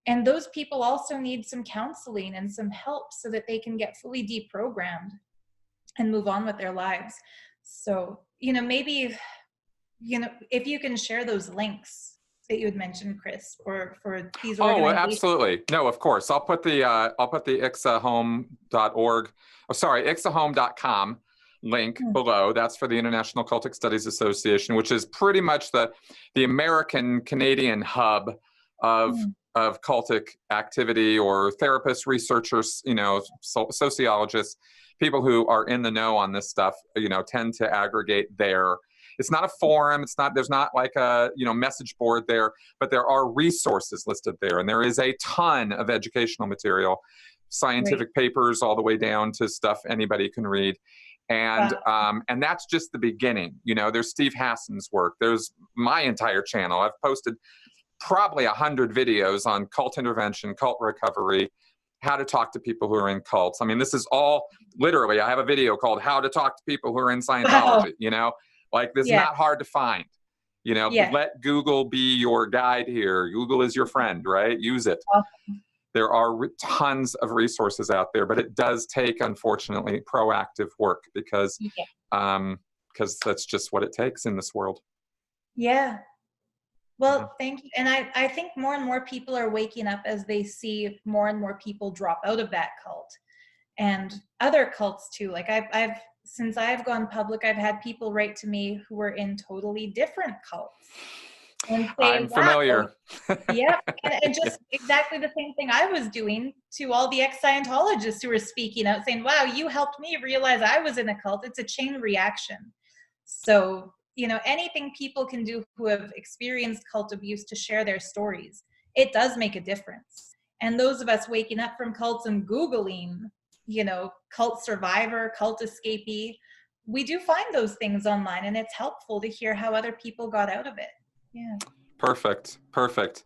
And those people also need some counseling and some help so that they can get fully deprogrammed and move on with their lives. So, you know, maybe, you know, if you can share those links that you had mentioned, Chris, for these organizations. Oh, absolutely. No, of course. I'll put the ixahome.org, ixahome.com link below. That's for the International Cultic Studies Association, which is pretty much the American Canadian hub of cultic activity, or therapists, researchers, you know, sociologists, people who are in the know on this stuff, you know, tend to aggregate there. It's not a forum. There's not like a, you know, message board there, but there are resources listed there. And there is a ton of educational material, scientific papers, all the way down to stuff anybody can read. And and that's just the beginning. You know, there's Steve Hassan's work. There's my entire channel. I've posted probably 100 videos on cult intervention, cult recovery, how to talk to people who are in cults. I mean, this is all literally, I have a video called How to Talk to People Who Are in Scientology, you know, like this is not hard to find, you know, let Google be your guide here. Google is your friend, right? Use it. Awesome. there are tons of resources out there, but it does take, unfortunately, proactive work because that's just what it takes in this world. Yeah. Well, thank you. And I think more and more people are waking up as they see more and more people drop out of that cult, and other cults too. Like I've since I've gone public, I've had people write to me who were in totally different cults and say, I'm familiar. Yep. And just exactly the same thing I was doing to all the ex-Scientologists who were speaking out, saying, wow, you helped me realize I was in a cult. It's a chain reaction. So, you know, anything people can do who have experienced cult abuse to share their stories, it does make a difference. And those of us waking up from cults and Googling, you know, cult survivor, cult escapee, we do find those things online, and it's helpful to hear how other people got out of it. Yeah. Perfect. Perfect.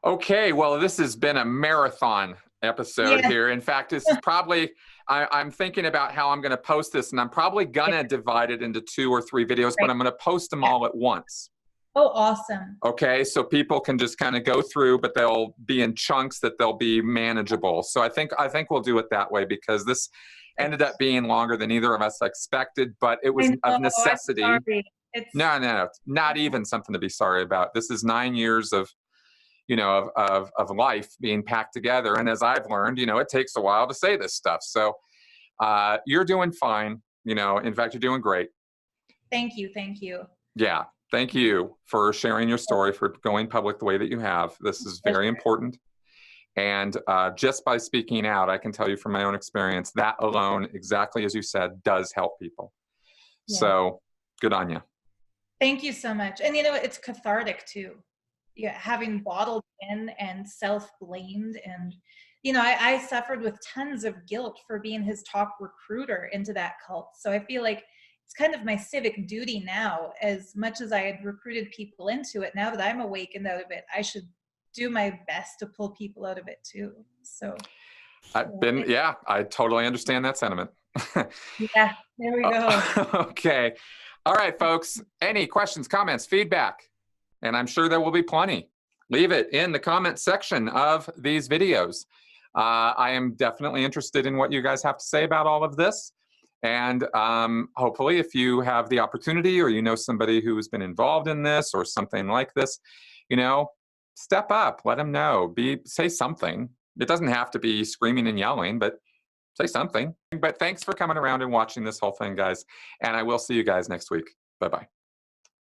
Okay. Well, this has been a marathon episode here. In fact, this is probably, I'm thinking about how I'm going to post this, and I'm probably going to divide it into 2 or 3 videos, but I'm going to post them all at once. Oh, awesome. Okay. So people can just kind of go through, but they'll be in chunks that they'll be manageable. So I think we'll do it that way, because this ended up being longer than either of us expected, but it was of necessity. No, not even something to be sorry about. This is 9 years of, you know, of life being packed together. And as I've learned, you know, it takes a while to say this stuff. So you're doing fine. You know, in fact, you're doing great. Thank you. Thank you. Yeah. Thank you for sharing your story, for going public the way that you have. This is very important. And just by speaking out, I can tell you from my own experience, that alone, exactly as you said, does help people. Yeah. So good on you. Thank you so much. And, you know, it's cathartic too. Yeah, having bottled in and self-blamed. And, you know, I suffered with tons of guilt for being his top recruiter into that cult. So I feel like it's kind of my civic duty now, as much as I had recruited people into it. Now that I'm awakened out of it, I should do my best to pull people out of it too. So I totally understand that sentiment. Yeah, there we go. Okay. All right, folks. Any questions, comments, feedback? And I'm sure there will be plenty. Leave it in the comment section of these videos. I am definitely interested in what you guys have to say about all of this. And hopefully, if you have the opportunity, or you know somebody who's been involved in this or something like this, you know, step up, let them know, say something. It doesn't have to be screaming and yelling, but say something. But thanks for coming around and watching this whole thing, guys. And I will see you guys next week. Bye-bye.